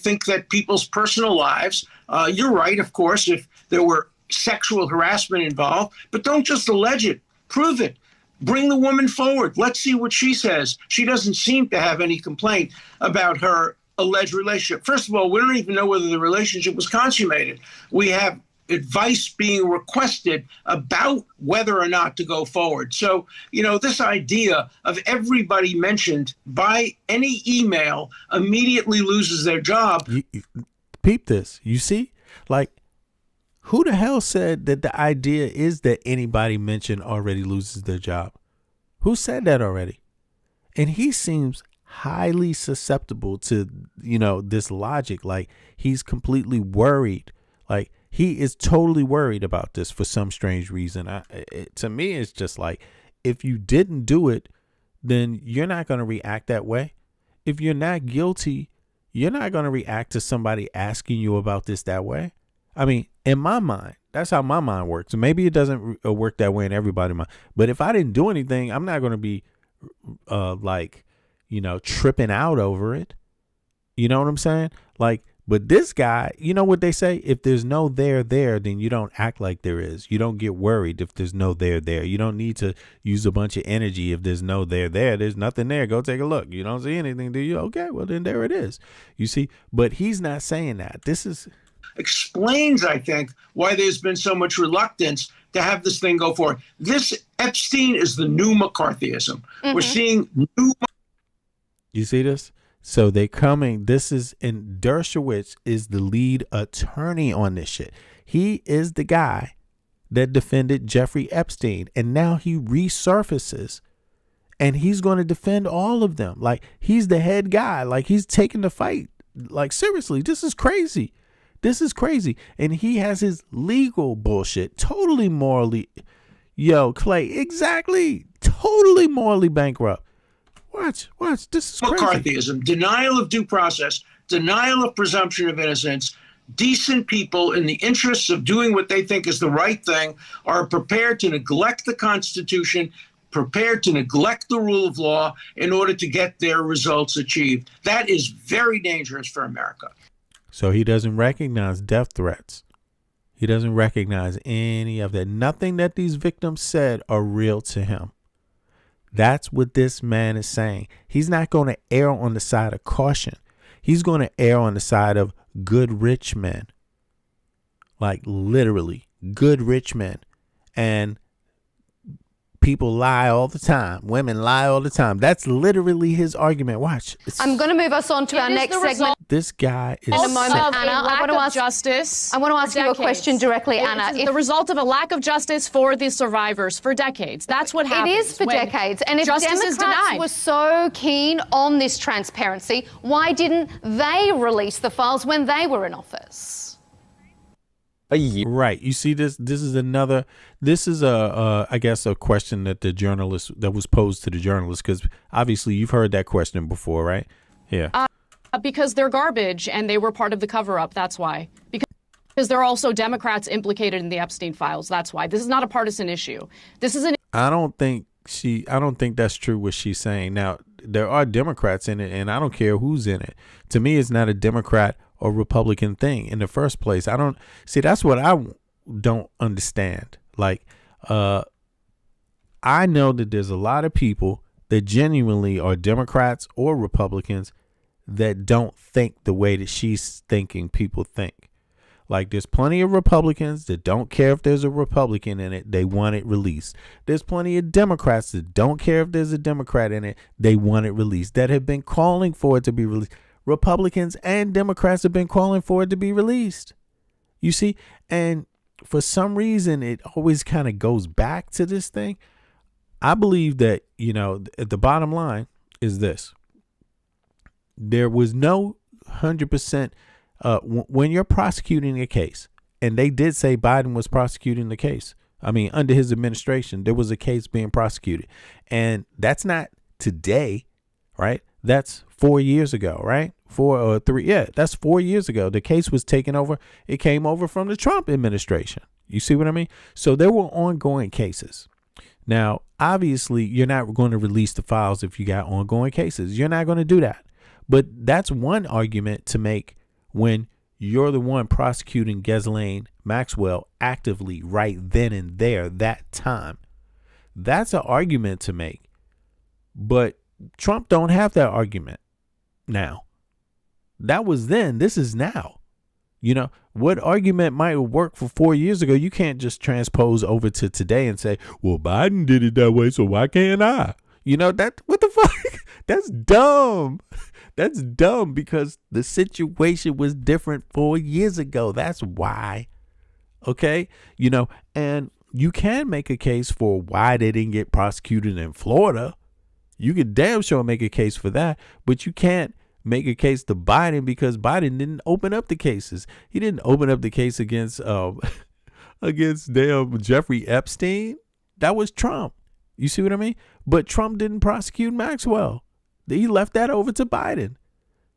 think that people's personal lives, you're right, of course, if there were sexual harassment involved, but don't just allege it. Prove it. Bring the woman forward. Let's see what she says. She doesn't seem to have any complaint about her alleged relationship. First of all, we don't even know whether the relationship was consummated. We have advice being requested about whether or not to go forward. So, this idea of everybody mentioned by any email immediately loses their job. Peep this. You see, like, who the hell said that the idea is that anybody mentioned already loses their job? Who said that already? And he seems highly susceptible to, this logic. Like, he's completely worried. Like, he is totally worried about this for some strange reason. To me, it's just like, if you didn't do it, then you're not going to react that way. If you're not guilty, you're not going to react to somebody asking you about this that way. I mean, in my mind, that's how my mind works. Maybe it doesn't work that way in everybody's mind. But if I didn't do anything, I'm not going to be tripping out over it. You know what I'm saying? Like, but this guy, you know what they say? If there's no there, then you don't act like there is. You don't get worried if there's no there. You don't need to use a bunch of energy if there's no there. There's nothing there. Go take a look. You don't see anything, do you? Okay, well, then there it is. You see? But he's not saying that. This explains, I think, why there's been so much reluctance to have this thing go forward. This Epstein is the new McCarthyism. We're seeing new. You see this? So they coming. This is, and Dershowitz is the lead attorney on this shit. He is the guy that defended Jeffrey Epstein, and now he resurfaces, and he's going to defend all of them. Like, he's the head guy. Like, he's taking the fight. Like, seriously, this is crazy. This is crazy. And he has his legal bullshit totally morally. Yo, Clay, exactly. Totally morally bankrupt. Watch. This is crazy. McCarthyism, denial of due process, denial of presumption of innocence. Decent people in the interests of doing what they think is the right thing are prepared to neglect the Constitution, prepared to neglect the rule of law in order to get their results achieved. That is very dangerous for America. So he doesn't recognize death threats. He doesn't recognize any of that. Nothing that these victims said are real to him. That's what this man is saying. He's not going to err on the side of caution. He's going to err on the side of good rich men. Like, literally, good rich men. And people lie all the time. Women lie all the time. That's literally his argument. Watch. I'm going to move us on to our next segment. This guy is in a moment, Anna. I want to ask justice. I want to ask you a question directly, Anna. It's the result of a lack of justice for the survivors for decades. That's what happens. It is for decades. And if Democrats were so keen on this transparency, why didn't they release the files when they were in office? Right. You see this? This is I guess a question that that was posed to the journalist, because obviously you've heard that question before, right? Yeah. Because they're garbage and they were part of the cover-up. That's why. Because there are also Democrats implicated in the Epstein files. That's why. This is not a partisan issue. This is I don't think that's true what she's saying. Now, there are Democrats in it, and I don't care who's in it. To me, it's not a Democrat or Republican thing in the first place. That's what I don't understand. Like, I know that there's a lot of people that genuinely are Democrats or Republicans that don't think the way that she's thinking people think. Like, there's plenty of Republicans that don't care if there's a Republican in it. They want it released. There's plenty of Democrats that don't care if there's a Democrat in it. They want it released, that have been calling for it to be released. Republicans and Democrats have been calling for it to be released. You see? And for some reason, it always kind of goes back to this thing. I believe that, the bottom line is this. There was no 100%. When you're prosecuting a case, and they did say Biden was prosecuting the case. I mean, under his administration, there was a case being prosecuted. And that's not today, right? That's 4 years ago, right? 4 or 3. Yeah, that's 4 years ago. The case was taken over. It came over from the Trump administration. You see what I mean? So there were ongoing cases. Now, obviously, you're not going to release the files if you got ongoing cases. You're not going to do that. But that's one argument to make when you're the one prosecuting Ghislaine Maxwell actively right then and there, that time. That's an argument to make. But Trump don't have that argument now. That was then. This is now. What argument might work for 4 years ago, you can't just transpose over to today and say, well, Biden did it that way, so why can't I? What the fuck? That's dumb. That's dumb, because the situation was different 4 years ago. That's why. Okay? And you can make a case for why they didn't get prosecuted in Florida. You could damn sure make a case for that, but you can't make a case to Biden because Biden didn't open up the cases. He didn't open up the case against against damn Jeffrey Epstein. That was Trump. You see what I mean? But Trump didn't prosecute Maxwell. He left that over to Biden.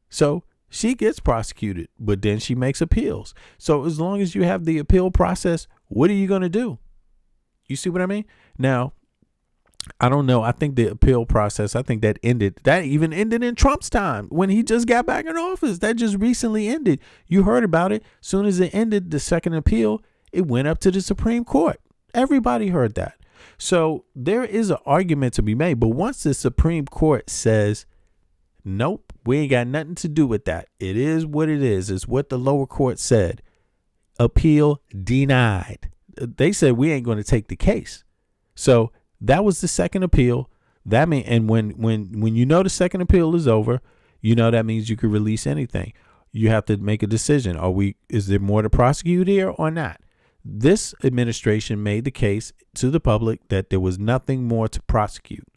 So she gets prosecuted, but then she makes appeals. So as long as you have the appeal process, what are you going to do? You see what I mean? Now, I don't know. I think the appeal process, I think that even ended in Trump's time when he just got back in office. That just recently ended. You heard about it. As soon as it ended, the second appeal, it went up to the Supreme Court. Everybody heard that. So there is an argument to be made. But once the Supreme Court says, nope, we ain't got nothing to do with that. It is what it is. It's what the lower court said. Appeal denied. They said we ain't going to take the case. So that was the second appeal. That mean, and when you know the second appeal is over, you know that means you could release anything. You have to make a decision. Is there more to prosecute here or not? This administration made the case to the public that there was nothing more to prosecute.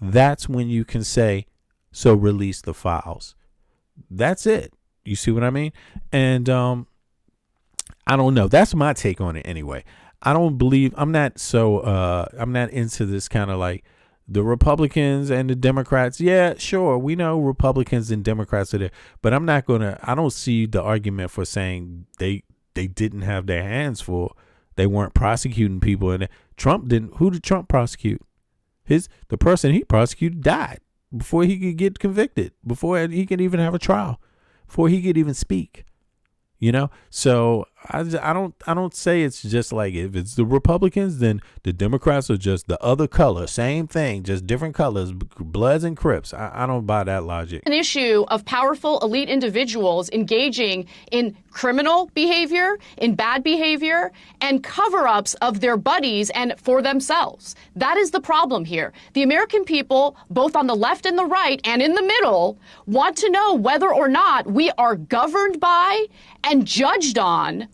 That's when you can say, so release the files. That's it. You see what I mean? And I don't know. That's my take on it anyway. I'm not into this kind of like the Republicans and the Democrats. Yeah, sure. We know Republicans and Democrats are there, but I don't see the argument for saying they didn't have their hands full. They weren't prosecuting people. And Trump didn't. Who did Trump prosecute? The person he prosecuted died before he could get convicted, before he could even have a trial, before he could even speak. You know, so I don't say it's just like if it's the Republicans, then the Democrats are just the other color, same thing, just different colors, Bloods and Crips. I don't buy that logic. An issue of powerful elite individuals engaging in criminal behavior, in bad behavior, and cover-ups of their buddies and for themselves. That is the problem here. The American people, both on the left and the right and in the middle, want to know whether or not we are governed by and judged on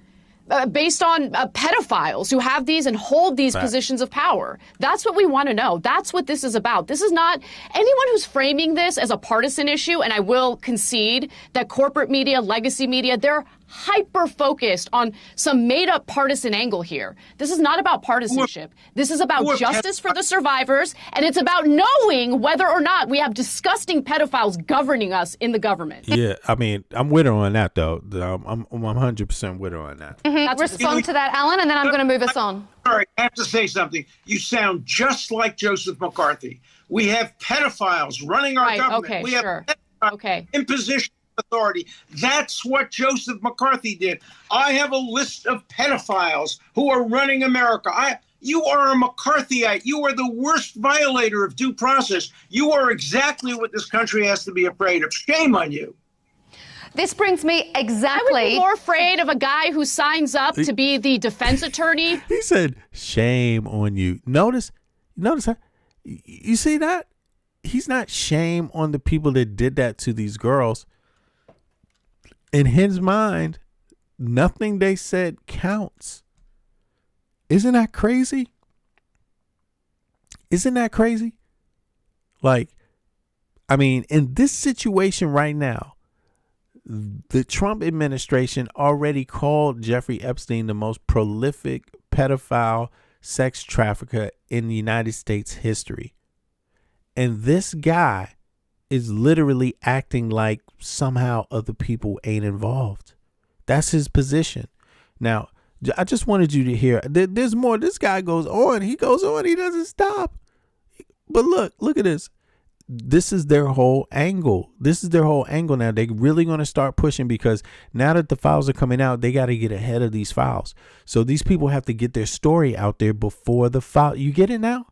based on pedophiles who have these and hold these positions of power. That's what we want to know. That's what this is about. This is not anyone who's framing this as a partisan issue. And I will concede that corporate media, legacy media, they're hyper-focused on some made-up partisan angle here. This is not about partisanship. This is about justice for the survivors, and it's about knowing whether or not we have disgusting pedophiles governing us in the government. Yeah, I mean, I'm with her on that, though. I'm 100% with her on that. Respond to that, Alan, and then I'm going to move us on. Sorry, I have to say something. You sound just like Joseph McCarthy. We have pedophiles running our government. Okay, we sure. have imposition of authority. That's what Joseph McCarthy did. I have a list of pedophiles who are running America. You are a McCarthyite. You are the worst violator of due process. You are exactly what this country has to be afraid of. Shame on you. This brings me exactly. I would be more afraid of a guy who signs up to be the defense attorney. He said, shame on you. Notice how, you see that? He's not shame on the people that did that to these girls. In his mind, nothing they said counts. Isn't that crazy? Isn't that crazy? Like, I mean, in this situation right now, the Trump administration already called Jeffrey Epstein the most prolific pedophile sex trafficker in the United States history. And this guy is literally acting like somehow other people ain't involved. That's his position. Now, I just wanted you to hear, there's more. This guy goes on, he doesn't stop. But look at this. This is their whole angle. Now. They're really going to start pushing because now that the files are coming out, they got to get ahead of these files. So these people have to get their story out there before the file. You get it now?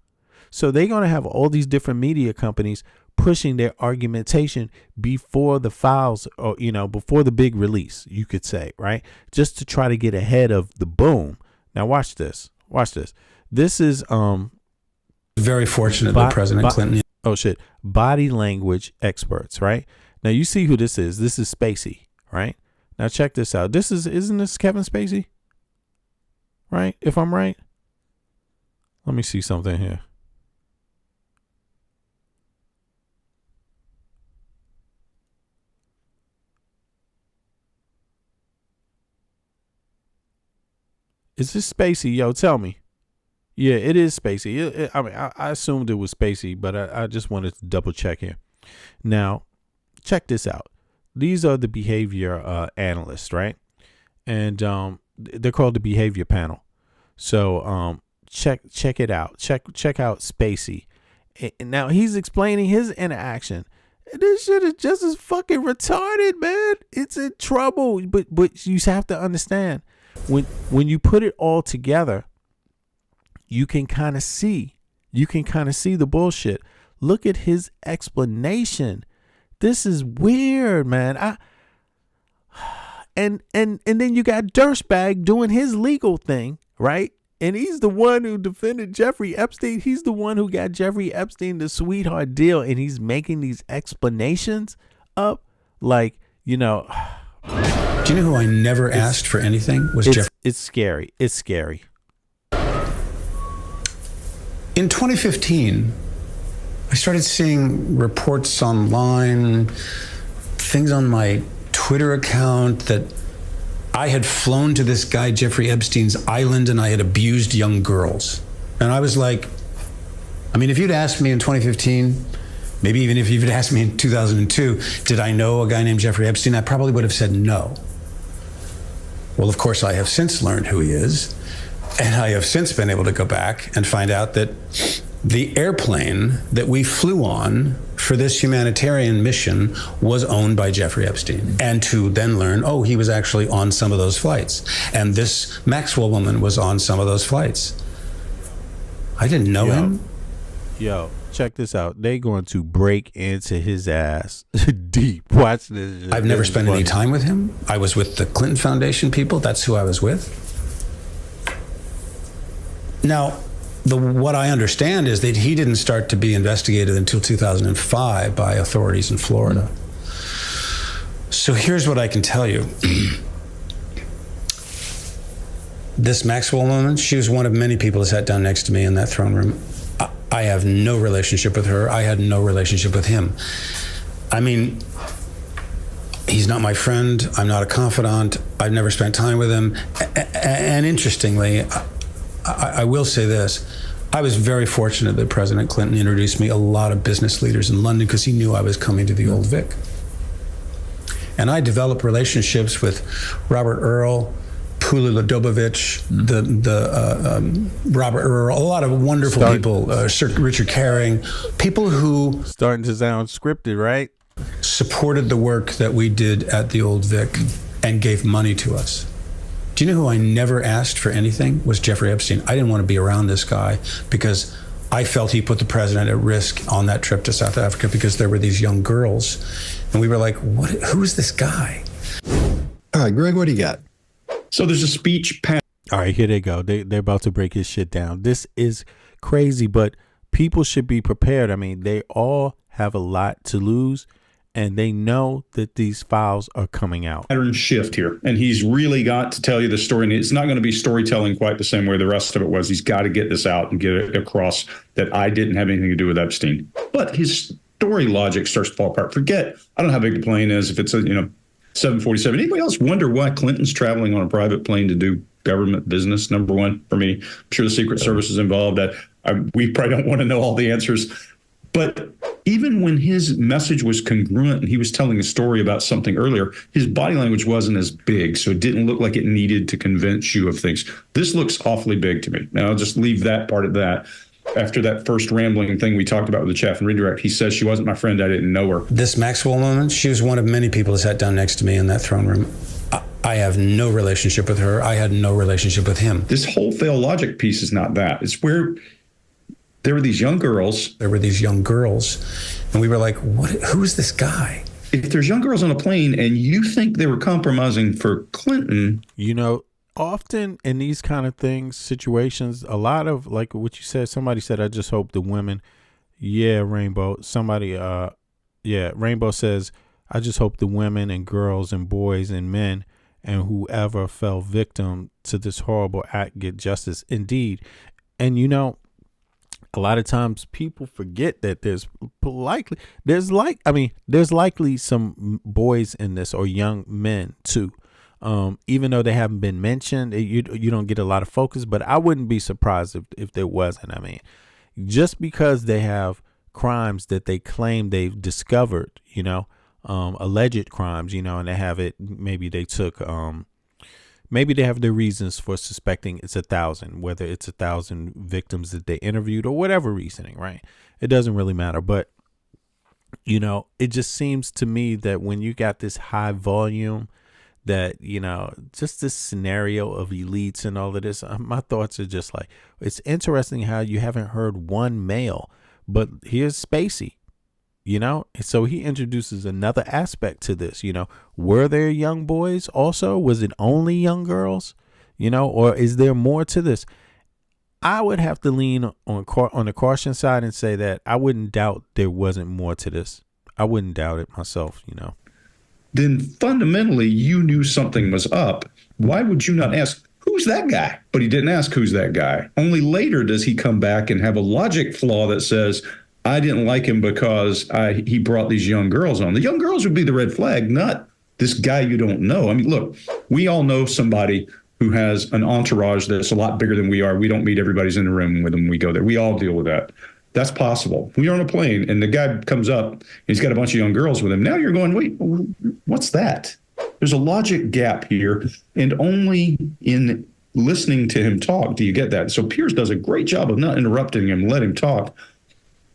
So they're going to have all these different media companies pushing their argumentation before the files, or, before the big release, you could say, right? Just to try to get ahead of the boom. Now watch this. This is very fortunate that President Clinton. Oh shit. Body language experts, right? Now you see who this is. This is Spacey, right? Now check this out. Isn't this Kevin Spacey? Right? If I'm right. Let me see something here. Is this Spacey? Yo, tell me. Yeah, it is Spacey. I mean, I assumed it was Spacey, but I just wanted to double check here. Now, check this out. These are the behavior analysts, right? And they're called the behavior panel. So check it out. Check out Spacey. And now he's explaining his interaction. This shit is just as fucking retarded, man. It's in trouble. But you have to understand, when you put it all together, you can kind of see the bullshit. Look at his explanation. This is weird, man. And then you got Dirtbag doing his legal thing, right? And he's the one who defended Jeffrey Epstein. He's the one who got Jeffrey Epstein the sweetheart deal, and he's making these explanations up, like, you know. Do you know who I never asked for anything? Was Jeffrey. It's scary. It's scary. In 2015, I started seeing reports online, things on my Twitter account that I had flown to this guy Jeffrey Epstein's island and I had abused young girls. And I was like, I mean, if you'd asked me in 2015, maybe even if you'd asked me in 2002, did I know a guy named Jeffrey Epstein? I probably would have said no. Well, of course, I have since learned who he is. And I have since been able to go back and find out that the airplane that we flew on for this humanitarian mission was owned by Jeffrey Epstein. And to then learn, oh, he was actually on some of those flights. And this Maxwell woman was on some of those flights. I didn't know him. Yo, check this out. They going to break into his ass deep. Watch this. I've never spent any time with him. I was with the Clinton Foundation people. That's who I was with. Now, what I understand is that he didn't start to be investigated until 2005 by authorities in Florida. So here's what I can tell you. This Maxwell woman, she was one of many people who sat down next to me in that throne room. I have no relationship with her. I had no relationship with him. I mean, he's not my friend. I'm not a confidant. I've never spent time with him. And interestingly, I will say this. I was very fortunate that President Clinton introduced me a lot of business leaders in London because he knew I was coming to the Old Vic. And I developed relationships with Robert Earl, Pula Ladobovich, Robert Earl, a lot of wonderful people, Sir Richard Caring, people who... Starting to sound scripted, right? Supported the work that we did at the Old Vic and gave money to us. Do you know who I never asked for anything? Was Jeffrey Epstein. I didn't want to be around this guy because I felt he put the president at risk on that trip to South Africa because there were these young girls. And we were like, who is this guy? All right, Greg, what do you got? So there's a speech panel. All right, here they go. They're about to break his shit down. This is crazy, but people should be prepared. I mean, they all have a lot to lose. And they know that these files are coming out. Pattern shift here. And he's really got to tell you the story. And it's not going to be storytelling quite the same way the rest of it was. He's got to get this out and get it across that I didn't have anything to do with Epstein. But his story logic starts to fall apart. Forget, I don't know how big the plane is. If it's a 747. Anybody else wonder why Clinton's traveling on a private plane to do government business? Number one, for me, I'm sure the Secret Service is involved. We probably don't want to know all the answers. But even when his message was congruent and he was telling a story about something earlier, his body language wasn't as big, so it didn't look like it needed to convince you of things. This looks awfully big to me. Now, I'll just leave that part at that. After that first rambling thing we talked about with the chaff and redirect, he says she wasn't my friend. I didn't know her. This Maxwell woman, she was one of many people who sat down next to me in that throne room. I have no relationship with her. I had no relationship with him. This whole fail logic piece is not that. It's where... There were these young girls. And we were like, who is this guy? If there's young girls on a plane and you think they were compromising for Clinton. You know, often in these kind of things, situations, a lot of, like what you said, somebody said, I just hope the women, Rainbow, Rainbow says, I just hope the women and girls and boys and men and whoever fell victim to this horrible act get justice. Indeed. And, a lot of times people forget that there's likely some boys in this or young men too. Even though they haven't been mentioned, you don't get a lot of focus. But I wouldn't be surprised if there wasn't. I mean, just because they have crimes that they claim they've discovered, alleged crimes, and they have it. Maybe they took. Maybe they have their reasons for suspecting it's 1,000, whether it's 1,000 victims that they interviewed or whatever reasoning, right? It doesn't really matter. But, it just seems to me that when you got this high volume, that, just this scenario of elites and all of this, my thoughts are just like, it's interesting how you haven't heard one male, but here's Spacey. And so he introduces another aspect to this. Were there young boys also? Was it only young girls? Or is there more to this? I would have to lean on the caution side and say that I wouldn't doubt there wasn't more to this. I wouldn't doubt it myself, Then fundamentally you knew something was up. Why would you not ask, who's that guy? But he didn't ask who's that guy. Only later does he come back and have a logic flaw that says, I didn't like him because he brought these young girls on. The young girls would be the red flag, not this guy you don't know. I mean, look, we all know somebody who has an entourage that's a lot bigger than we are. We don't meet everybody's in the room with them when we go there. We all deal with that. That's possible. When you're on a plane and the guy comes up and he's got a bunch of young girls with him, now you're going, wait, what's that? There's a logic gap here, and only in listening to him talk do you get that. So Piers does a great job of not interrupting him, let him talk.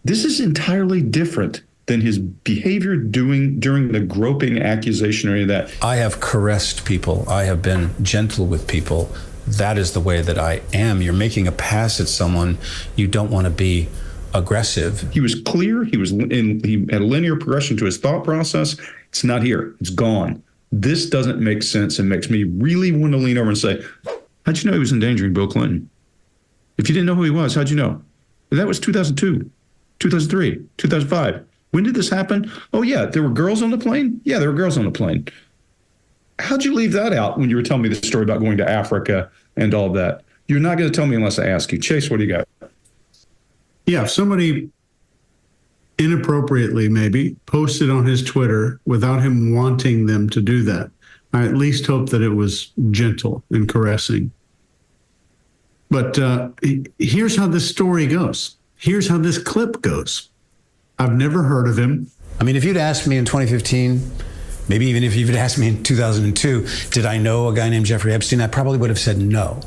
This is entirely different than his behavior during the groping accusation or any of that. I have caressed people. I have been gentle with people. That is the way that I am. You're making a pass at someone. You don't want to be aggressive. He was clear. He had a linear progression to his thought process. It's not here. It's gone. This doesn't make sense and makes me really want to lean over and say, how'd you know he was endangering Bill Clinton? If you didn't know who he was, how'd you know? That was 2002. 2003, 2005. When did this happen? Oh, yeah, there were girls on the plane? Yeah, there were girls on the plane. How'd you leave that out when you were telling me the story about going to Africa and all that? You're not going to tell me unless I ask you. Chase, what do you got? Yeah, if somebody inappropriately maybe posted on his Twitter without him wanting them to do that, I at least hope that it was gentle and caressing. But here's how this story goes. Here's how this clip goes. I've never heard of him. I mean, if you'd asked me in 2015, maybe even if you'd asked me in 2002, did I know a guy named Jeffrey Epstein? I probably would have said no.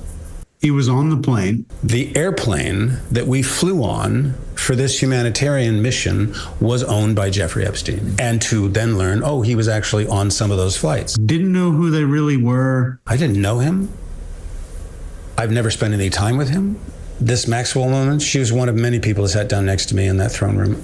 He was on the plane. The airplane that we flew on for this humanitarian mission was owned by Jeffrey Epstein. And to then learn, oh, he was actually on some of those flights. Didn't know who they really were. I didn't know him. I've never spent any time with him. This Maxwell woman, she was one of many people that sat down next to me in that throne room.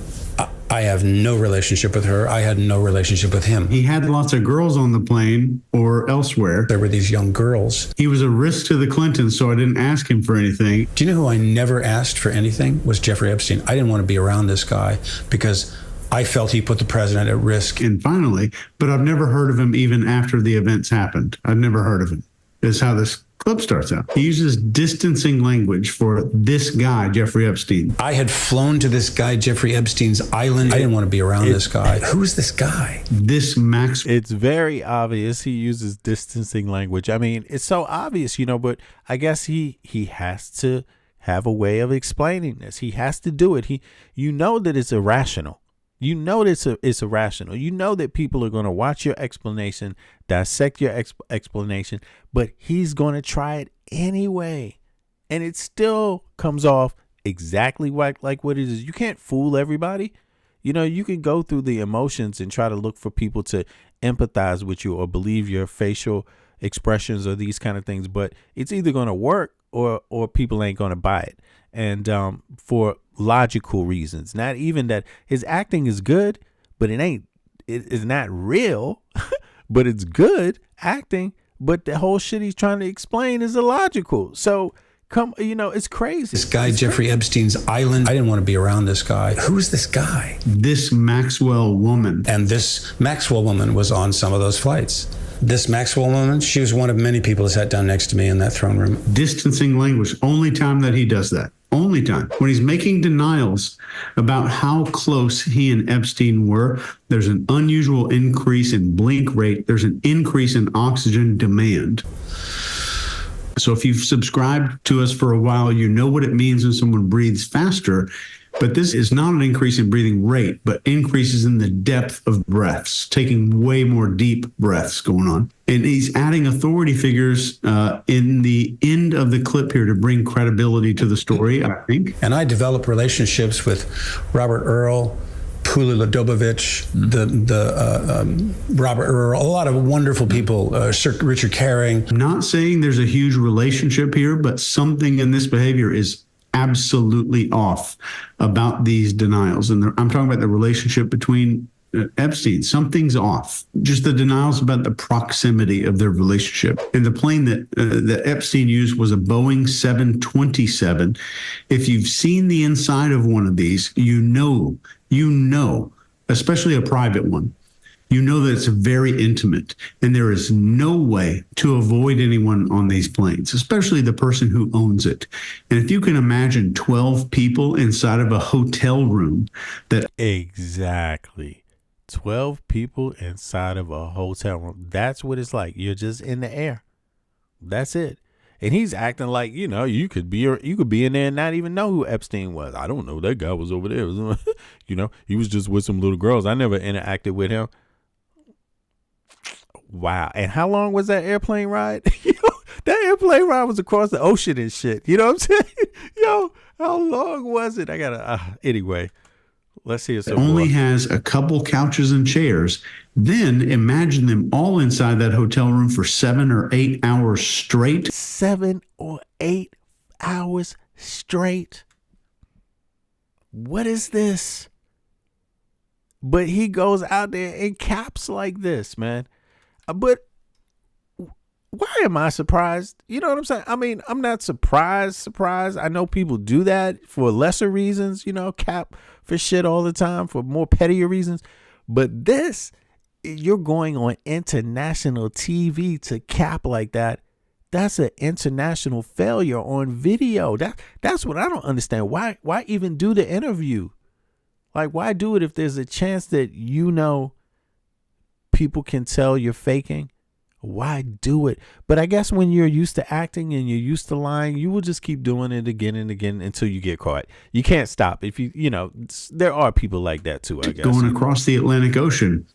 I have no relationship with her. I had no relationship with him. He had lots of girls on the plane or elsewhere. There were these young girls. He was a risk to the Clintons, so I didn't ask him for anything. Do you know who I never asked for anything? Was Jeffrey Epstein. I didn't want to be around this guy because I felt he put the president at risk. And finally, but I've never heard of him even after the events happened. I've never heard of him. Is how this clip starts out. He uses distancing language for this guy, Jeffrey Epstein. I had flown to this guy, Jeffrey Epstein's island. I didn't want to be around this guy. Who's this guy? This Max. It's very obvious he uses distancing language. I mean, it's so obvious, but I guess he has to have a way of explaining this. He has to do it. That it's irrational. It's irrational. You know that people are going to watch your explanation, dissect your explanation, but he's going to try it anyway. And it still comes off exactly like what it is. You can't fool everybody. You can go through the emotions and try to look for people to empathize with you or believe your facial expressions or these kind of things, but it's either going to work or people ain't going to buy it. And for logical reasons, not even that his acting is good, but it is not real, but it's good acting. But the whole shit he's trying to explain is illogical. So it's crazy. This guy, Jeffrey Epstein's island. I didn't want to be around this guy. Who's this guy? This Maxwell woman. And this Maxwell woman was on some of those flights. This Maxwell woman, she was one of many people that sat down next to me in that throne room. Distancing language. Only time that he does that. only time, when he's making denials about how close he and Epstein were, there's an unusual increase in blink rate. There's an increase in oxygen demand. So if you've subscribed to us for a while, you know what it means when someone breathes faster. But this is not an increase in breathing rate, but increases in the depth of breaths, taking way more deep breaths going on. And he's adding authority figures in the end of the clip here to bring credibility to the story, I think. And I developed relationships with Robert Earl, Puli Ladovich, Robert Earl, a lot of wonderful people, Sir Richard Caring. I'm not saying there's a huge relationship here, but something in this behavior is absolutely off about these denials. And I'm talking about the relationship between Epstein. Something's off. Just the denials about the proximity of their relationship. And the plane that Epstein used was a Boeing 727. If you've seen the inside of one of these, you know, especially a private one, you know that it's very intimate, and there is no way to avoid anyone on these planes, especially the person who owns it. And if you can imagine 12 people inside of a hotel room that... Exactly. 12 people inside of a hotel room. That's what it's like. You're just in the air. That's it. And he's acting like, you know, you could be in there and not even know who Epstein was. I don't know. That guy was over there. You know, he was just with some little girls. I never interacted with him. Wow. And how long was that airplane ride? That airplane ride was across the ocean and shit. You know what I'm saying? Yo, how long was it? I gotta, anyway, let's hear some only more. Has a couple couches and chairs. Then imagine them all inside that hotel room for 7 or 8 hours straight. 7 or 8 hours straight. What is this? But he goes out there and caps like this, man. But why am I surprised? You know what I'm saying? I mean, I'm not surprised. I know people do that for lesser reasons, you know, cap for shit all the time for more pettier reasons. But this, you're going on international TV to cap like that. That's an international failure on video. That's what I don't understand. Why even do the interview? Like, why do it if there's a chance that, you know, people can tell you're faking? Why do it? But I guess when you're used to acting and you're used to lying, you will just keep doing it again and again until you get caught. You can't stop. If you know, there are people like that too, I guess. Going across the Atlantic Ocean,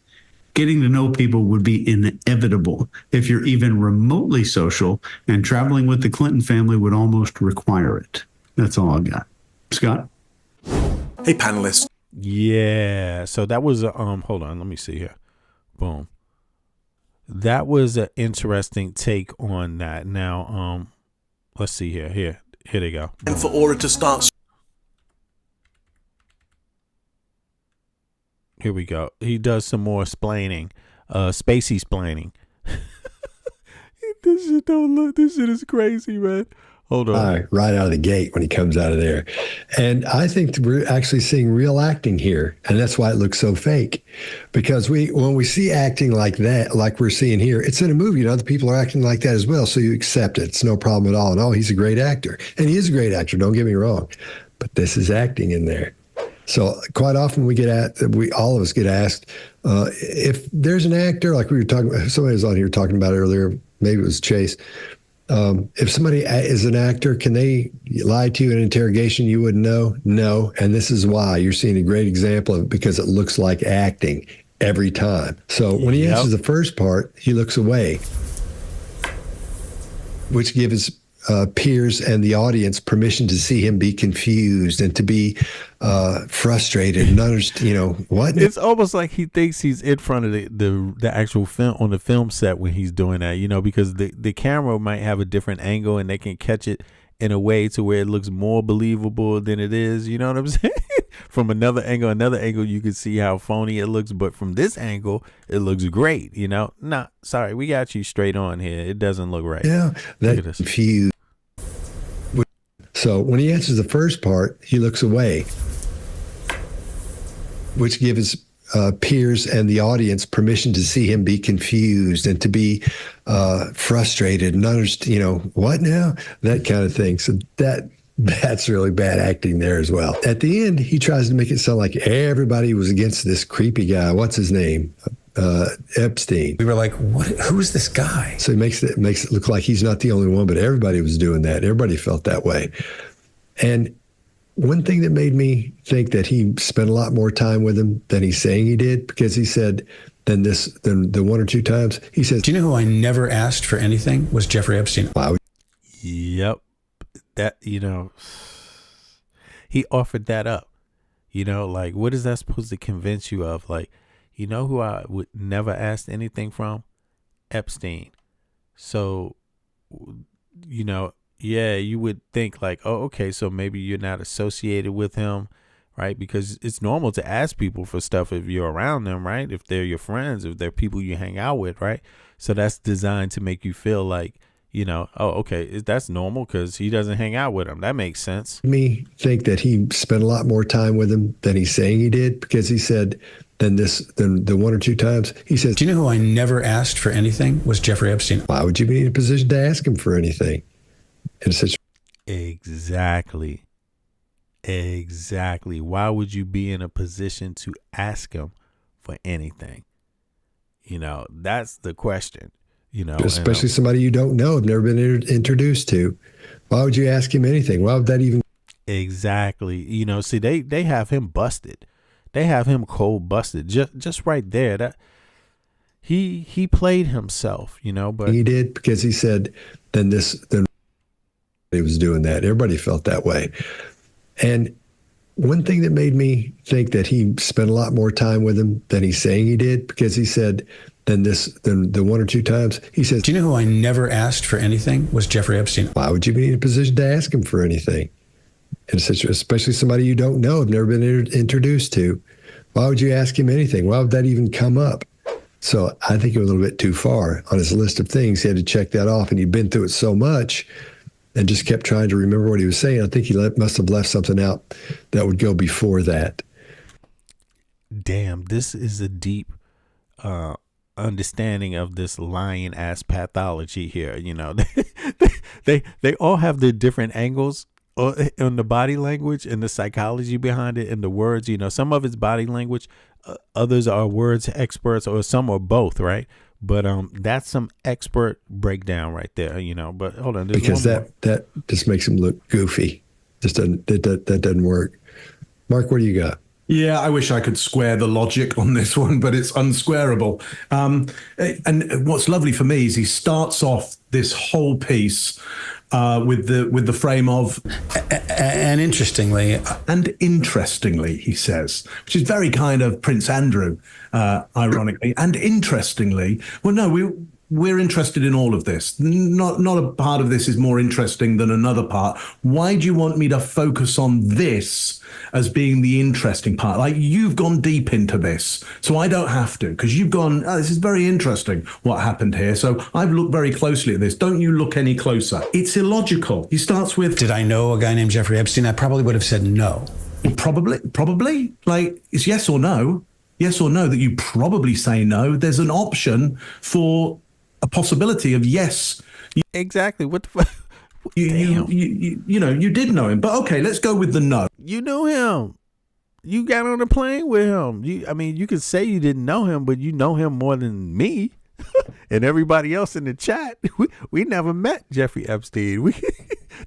getting to know people would be inevitable if you're even remotely social, and traveling with the Clinton family would almost require it. That's all I got. Scott? Hey, panelists. Yeah. So that was hold on, let me see here. Boom. That was an interesting take on that. Now, let's see here. Here they go. And for Aura to start. Here we go. He does some more splaining, spacey splaining. This shit don't look. This shit is crazy, man. Hold on. Right out of the gate when he comes out of there. And I think we're actually seeing real acting here. And that's why it looks so fake. Because when we see acting like that, like we're seeing here, it's in a movie, you know, the people are acting like that as well. So you accept it. It's no problem at all. And he's a great actor. And he is a great actor, don't get me wrong. But this is acting in there. So quite often all of us get asked, if there's an actor, like we were talking about, somebody was on here talking about earlier, maybe it was Chase. If somebody is an actor, can they lie to you in an interrogation? You wouldn't know? No. And this is why you're seeing a great example of it, because it looks like acting every time. So when he answers the first part, he looks away, which gives peers and the audience permission to see him be confused and to be frustrated and understand, you know, what? It's almost like he thinks he's in front of the actual film on the film set when he's doing that, you know, because the camera might have a different angle and they can catch it in a way to where it looks more believable than it is. You know what I'm saying? From another angle, you can see how phony it looks. But from this angle, it looks great. You know, nah, sorry, we got you straight on here. It doesn't look right. Yeah, that's confused. So when he answers the first part, he looks away, which gives peers and the audience permission to see him be confused and to be frustrated and understand, you know, what now? That kind of thing. So That's really bad acting there as well. At the end, he tries to make it sound like everybody was against this creepy guy. What's his name? Epstein. We were like, what? Who's this guy? So he makes it look like he's not the only one, but everybody was doing that. Everybody felt that way. And one thing that made me think that he spent a lot more time with him than he's saying he did, because he said than the one or two times he says, "Do you know who I never asked for anything?" Was Jeffrey Epstein. Wow. Yep. That, he offered that up. Like, what is that supposed to convince you of? Like, you know who I would never ask anything from? Epstein. So, yeah, you would think like, oh, okay, so maybe you're not associated with him, right? Because it's normal to ask people for stuff if you're around them, right? If they're your friends, if they're people you hang out with, right? So that's designed to make you feel like, oh, okay, that's normal because he doesn't hang out with him. That makes sense. Me think that he spent a lot more time with him than he's saying he did, because he said than the one or two times he says, "Do you know who I never asked for anything?" Was Jeffrey Epstein. Why would you be in a position to ask him for anything? Exactly. Why would you be in a position to ask him for anything? That's the question. Especially somebody you don't know, have never been introduced to. Why would you ask him anything? Why would that even? Exactly. See, they have him busted. They have him cold busted. Just right there. That he played himself. But he did, because he said then he was doing that. Everybody felt that way. And one thing that made me think that he spent a lot more time with him than he's saying he did, because he said than the one or two times he says, "Do you know who I never asked for anything?" Was Jeffrey Epstein. Why would you be in a position to ask him for anything? And especially somebody you don't know, have never been introduced to. Why would you ask him anything? Why would that even come up? So I think it was a little bit too far on his list of things. He had to check that off, and he'd been through it so much and just kept trying to remember what he was saying. I think he must have left something out that would go before that. Damn, this is a deep understanding of this lying ass pathology here. They all have their different angles on the body language and the psychology behind it and the words. Some of it's body language, others are words experts, or some are both, right? But that's some expert breakdown right there, But hold on, because that just makes him look goofy. That doesn't work. Mark, what do you got? Yeah, I wish I could square the logic on this one, but it's unsquareable. And what's lovely for me is he starts off this whole piece with the frame of and interestingly, he says, which is very kind of Prince Andrew, ironically, and interestingly. Well, no, we're interested in all of this. Not a part of this is more interesting than another part. Why do you want me to focus on this as being the interesting part? Like, you've gone deep into this, so I don't have to, because you've gone, oh, this is very interesting what happened here. So I've looked very closely at this. Don't you look any closer. It's illogical. He starts with, did I know a guy named Jeffrey Epstein? I probably would have said no. Probably. Like, it's yes or no that you probably say no. There's an option for a possibility of yes. Exactly. What the fuck? You did know him, but okay, let's go with the no. You knew him. You got on a plane with him. You could say you didn't know him, but you know him more than me and everybody else in the chat. We never met Jeffrey Epstein.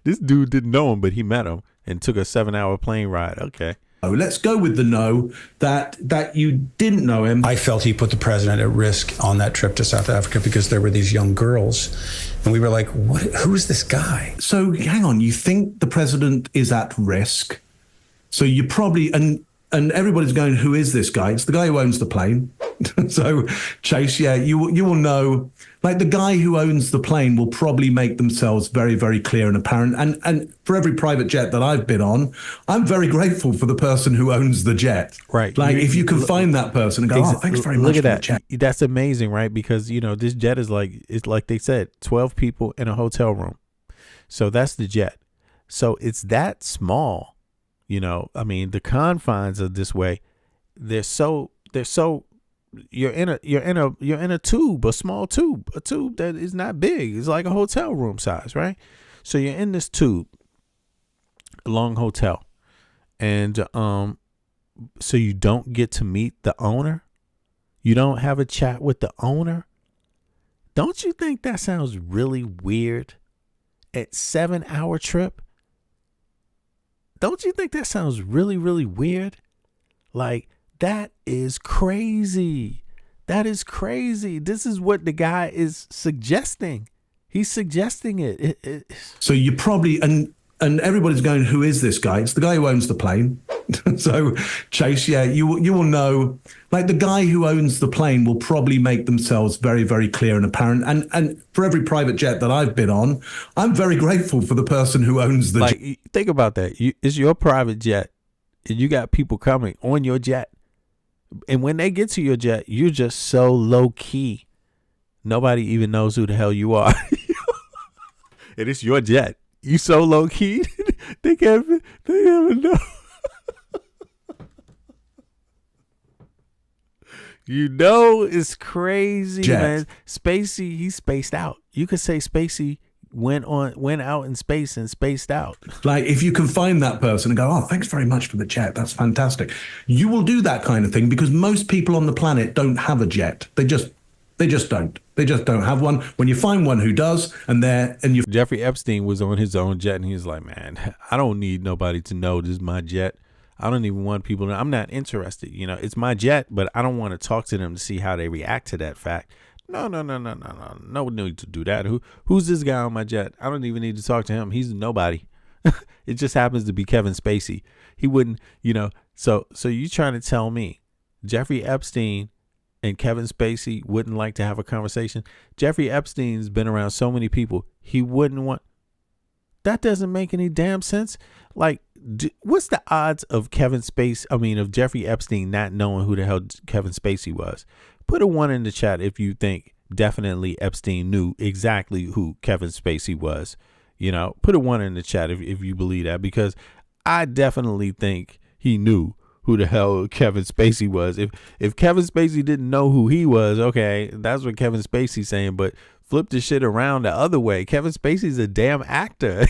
This dude didn't know him, but he met him and took a 7-hour plane ride. Okay. Let's go with the no, that you didn't know him. I felt he put the president at risk on that trip to South Africa, because there were these young girls, and we were like, "What? Who is this guy?" So hang on, you think the president is at risk? So you probably and everybody's going, "Who is this guy?" It's the guy who owns the plane. So Chase, yeah, you will know. Like, the guy who owns the plane will probably make themselves very, very clear and apparent. And for every private jet that I've been on, I'm very grateful for the person who owns the jet. Right. Like, if you can find that person and go, oh, thanks very much for that. The jet. That's amazing, right? Because, this jet is it's like they said, 12 people in a hotel room. So that's the jet. So it's that small, the confines of this way, they're so you're in a tube, a small tube, a tube that is not big. It's like a hotel room size, right? So you're in this tube, long hotel, and so you don't get to meet the owner. You don't have a chat with the owner. Don't you think that sounds really weird? At 7-hour trip. Don't you think that sounds really, really weird? Like, that is crazy. That is crazy. This is what the guy is suggesting. He's suggesting it. So you probably, and everybody's going, who is this guy? It's the guy who owns the plane. So Chase, yeah, you will know, like the guy who owns the plane will probably make themselves very, very clear and apparent. And for every private jet that I've been on, I'm very grateful for the person who owns the jet. Like, think about that. It's your private jet, and you got people coming on your jet. And when they get to your jet, you're just so low key. Nobody even knows who the hell you are. And it's your jet. You so low key, they never know. You know, it's crazy, Jet. man. Spacey, he's spaced out. You could say Spacey went out in space and spaced out. Like, if you can find that person and go, oh, thanks very much for the jet, that's fantastic. You will do that kind of thing because most people on the planet don't have a jet. They just don't. They just don't have one. When you find one who does, Jeffrey Epstein was on his own jet, and he was like, man, I don't need nobody to know this is my jet. I don't even want people to know. I'm not interested. You know, it's my jet, but I don't want to talk to them to see how they react to that fact. No need to do that. Who's this guy on my jet? I don't even need to talk to him. He's nobody. It just happens to be Kevin Spacey. He wouldn't, so you trying to tell me Jeffrey Epstein and Kevin Spacey wouldn't like to have a conversation? Jeffrey Epstein's been around so many people. He wouldn't want. That doesn't make any damn sense. Like, what's the odds of of Jeffrey Epstein not knowing who the hell Kevin Spacey was? Put a 1 in the chat if you think definitely Epstein knew exactly who Kevin Spacey was. Put a 1 in the chat if you believe that, because I definitely think he knew who the hell Kevin Spacey was. If Kevin Spacey didn't know who he was, okay, that's what Kevin Spacey's saying, but flip the shit around the other way. Kevin Spacey's a damn actor.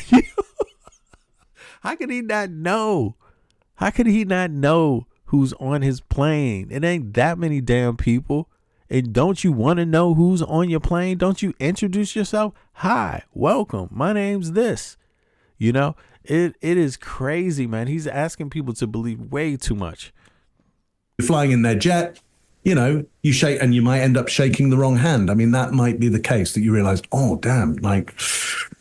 How could he not know? How could he not know who's on his plane? It ain't that many damn people. And don't you want to know who's on your plane? Don't you introduce yourself? Hi, welcome. My name's this. It is crazy, man. He's asking people to believe way too much. You're flying in their jet, you shake and you might end up shaking the wrong hand. I mean, that might be the case that you realize, oh, damn, like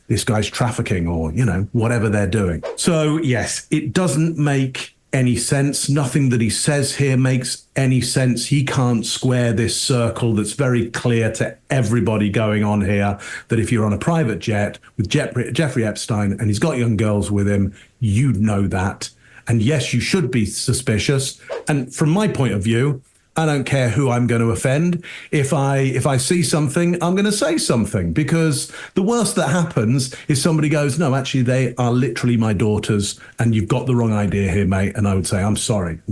this guy's trafficking or, whatever they're doing. So, yes, it doesn't make any sense. Nothing that he says here makes any sense. He can't square this circle that's very clear to everybody going on here, that if you're on a private jet with Jeffrey Epstein and he's got young girls with him, you'd know that. And yes, you should be suspicious. And from my point of view, I don't care who I'm going to offend. If I see something, I'm going to say something, because the worst that happens is somebody goes, no, actually, they are literally my daughters and you've got the wrong idea here, mate. And I would say, I'm sorry.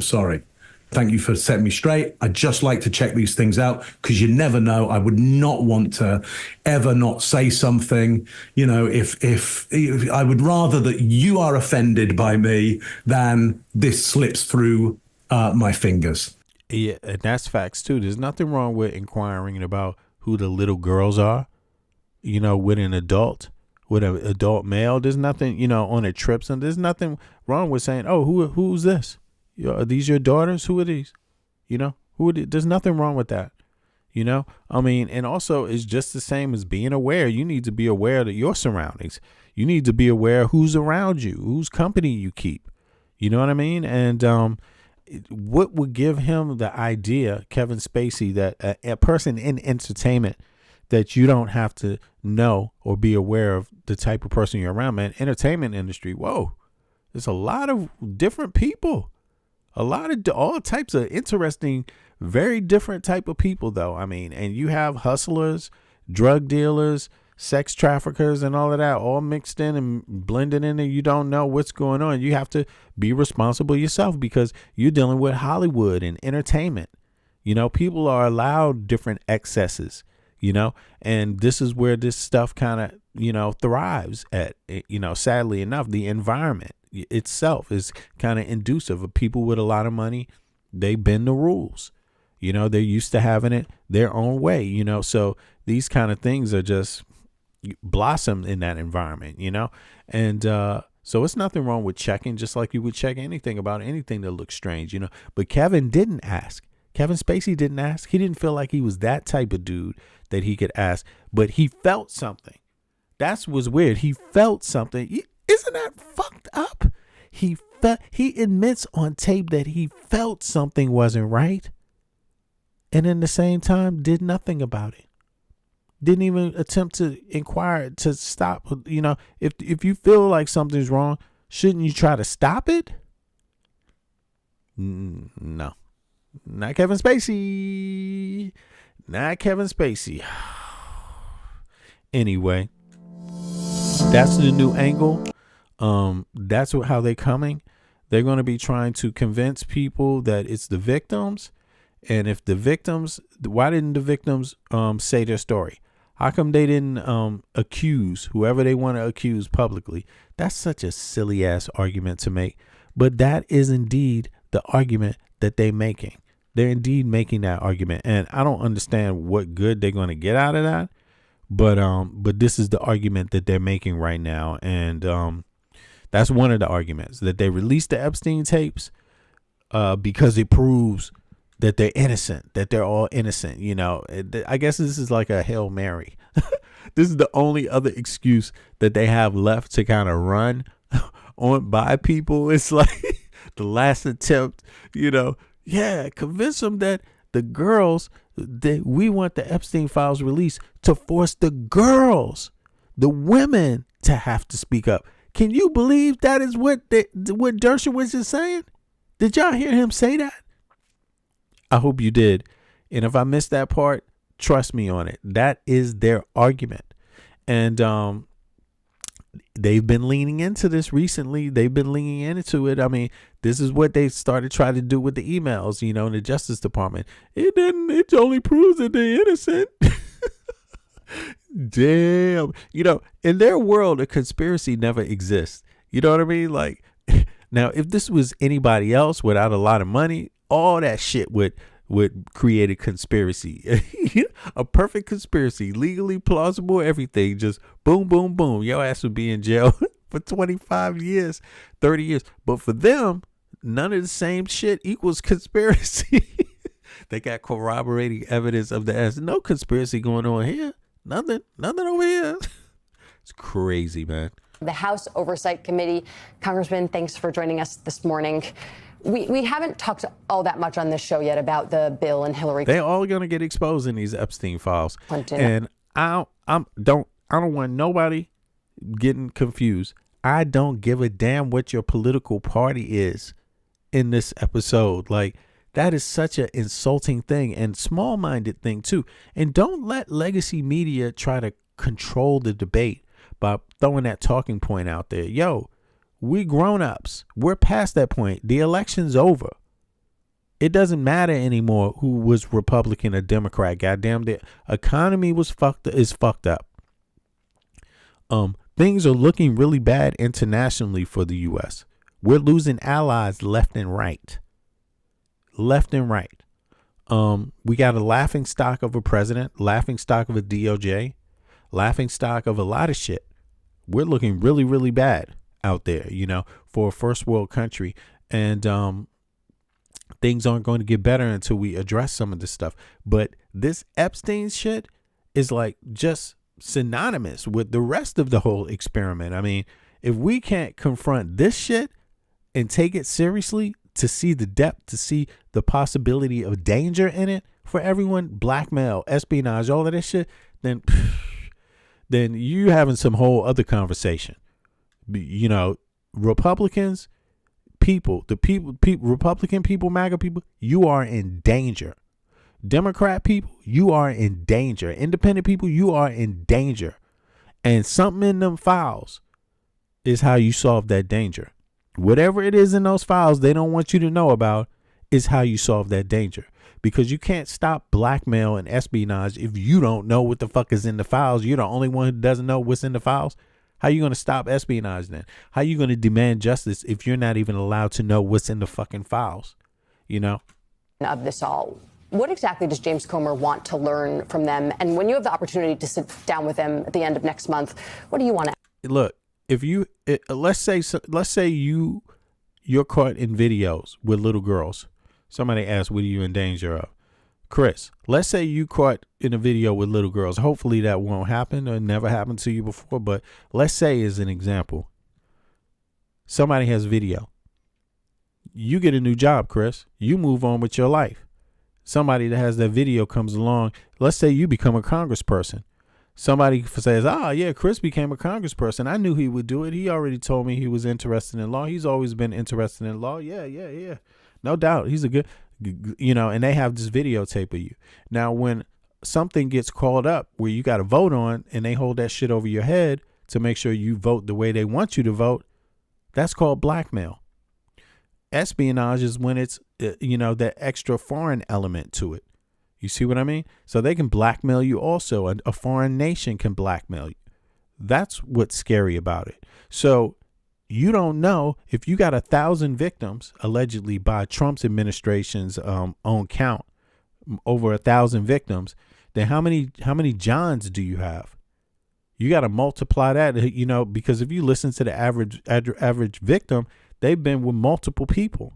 Thank you for setting me straight. I just like to check these things out because you never know. I would not want to ever not say something. If I would rather that you are offended by me than this slips through my fingers. Yeah, and that's facts too. There's nothing wrong with inquiring about who the little girls are, with an adult male. There's nothing, on a trip. So there's nothing wrong with saying, oh, who's this? Are these your daughters? Who are these? There's nothing wrong with that. And also it's just the same as being aware. You need to be aware of your surroundings. You need to be aware of who's around you, whose company you keep. You know what I mean? And, what would give him the idea, Kevin Spacey, that a person in entertainment, that you don't have to know or be aware of the type of person you're around, man? Entertainment industry, whoa, there's a lot of different people, all types of interesting, very different type of people, though. I mean, and you have hustlers, drug dealers, sex traffickers, and all of that all mixed in and blended in, and you don't know what's going on. You have to be responsible yourself because you're dealing with Hollywood and entertainment. People are allowed different excesses, and this is where this stuff kind of, thrives at, sadly enough, the environment, itself is kind of inducive of people with a lot of money. They bend the rules. They're used to having it their own way, so these kind of things are just blossom in that environment, and so it's nothing wrong with checking, just like you would check anything about anything that looks strange, but Kevin didn't ask. Kevin Spacey didn't ask. He didn't feel like he was that type of dude that he could ask, but he felt something. That's what's weird. He felt something. Isn't that fucked up? He admits on tape that he felt something wasn't right, and in the same time did nothing about it. Didn't even attempt to inquire to stop. If you feel like something's wrong, shouldn't you try to stop it? No. Not Kevin Spacey. Not Kevin Spacey. Anyway, that's the new angle. That's how they're coming. They're going to be trying to convince people that it's the victims. And if the victims, why didn't the victims say their story? How come they didn't accuse whoever they want to accuse publicly? That's such a silly ass argument to make. But that is indeed the argument that they're making. They're indeed making that argument. And I don't understand what good they're going to get out of that. But this is the argument that they're making right now. And that's one of the arguments, that they released the Epstein tapes because it proves that they're innocent, that they're all innocent. I guess this is like a Hail Mary. This is the only other excuse that they have left to kind of run on by people. It's like the last attempt, convince them that the girls, that we want the Epstein files released to force the girls, the women, to have to speak up. Can you believe that is what Dershowitz is saying? Did y'all hear him say that? I hope you did. And if I missed that part, trust me on it. That is their argument. And they've been leaning into this recently. They've been leaning into it. I mean, this is what they started trying to do with the emails, in the Justice Department. It only proves that they're innocent. Damn. In their world, a conspiracy never exists. You know what I mean? Like, now, if this was anybody else without a lot of money, all that shit would create a conspiracy. A perfect conspiracy, legally plausible, everything. Just boom, boom, boom. Your ass would be in jail for 25 years, 30 years. But for them, none of the same shit equals conspiracy. They got corroborating evidence of the ass. No conspiracy going on here. Nothing over here. It's crazy, man. The House Oversight Committee. Congressman, thanks for joining us this morning. We haven't talked all that much on this show yet about the bill and Hillary. They're all going to get exposed in these Epstein files. And I don't want nobody getting confused. I don't give a damn what your political party is in this episode. Like, that is such an insulting thing and small-minded thing too. And don't let legacy media try to control the debate by throwing that talking point out there. Yo, we grown-ups. We're past that point. The election's over. It doesn't matter anymore who was Republican or Democrat. Goddamn, the economy is fucked up. Things are looking really bad internationally for the U.S. We're losing allies left and right. Left and right. We got a laughing stock of a president, laughing stock of a DOJ, laughing stock of a lot of shit. We're looking really, really bad out there, for a first world country. And things aren't going to get better until we address some of this stuff. But this Epstein shit is like just synonymous with the rest of the whole experiment. I mean, if we can't confront this shit and take it seriously, to see the depth, to see the possibility of danger in it for everyone, blackmail, espionage, all of this shit, then you having some whole other conversation. Republicans, Republican people, MAGA people, you are in danger. Democrat people, you are in danger. Independent people, you are in danger. And something in them files is how you solve that danger. Whatever it is in those files they don't want you to know about is how you solve that danger. Because you can't stop blackmail and espionage if you don't know what the fuck is in the files. You're the only one who doesn't know what's in the files. How are you going to stop espionage then? How are you going to demand justice if you're not even allowed to know what's in the fucking files? You know? Of this all, what exactly does James Comer want to learn from them? And when you have the opportunity to sit down with them at the end of next month, what do you want to? Look, if you let's say you're caught in videos with little girls. Somebody asked, "What are you in danger of?" Chris, let's say you caught in a video with little girls. Hopefully that won't happen or never happened to you before. But let's say, as an example, somebody has video. You get a new job, Chris. You move on with your life. Somebody that has that video comes along. Let's say you become a congressperson. Somebody says, yeah, Chris became a congressperson. I knew he would do it. He already told me he was interested in law. He's always been interested in law. Yeah. No doubt. He's a good, and they have this videotape of you. Now, when something gets called up where you got to vote on and they hold that shit over your head to make sure you vote the way they want you to vote, that's called blackmail. Espionage is when it's, that extra foreign element to it. You see what I mean? So they can blackmail you also. And a foreign nation can blackmail you. That's what's scary about it. So you don't know if you got 1,000 victims, allegedly by Trump's administration's own count, over 1,000 victims, then how many Johns do you have? You got to multiply that, because if you listen to the average victim, they've been with multiple people,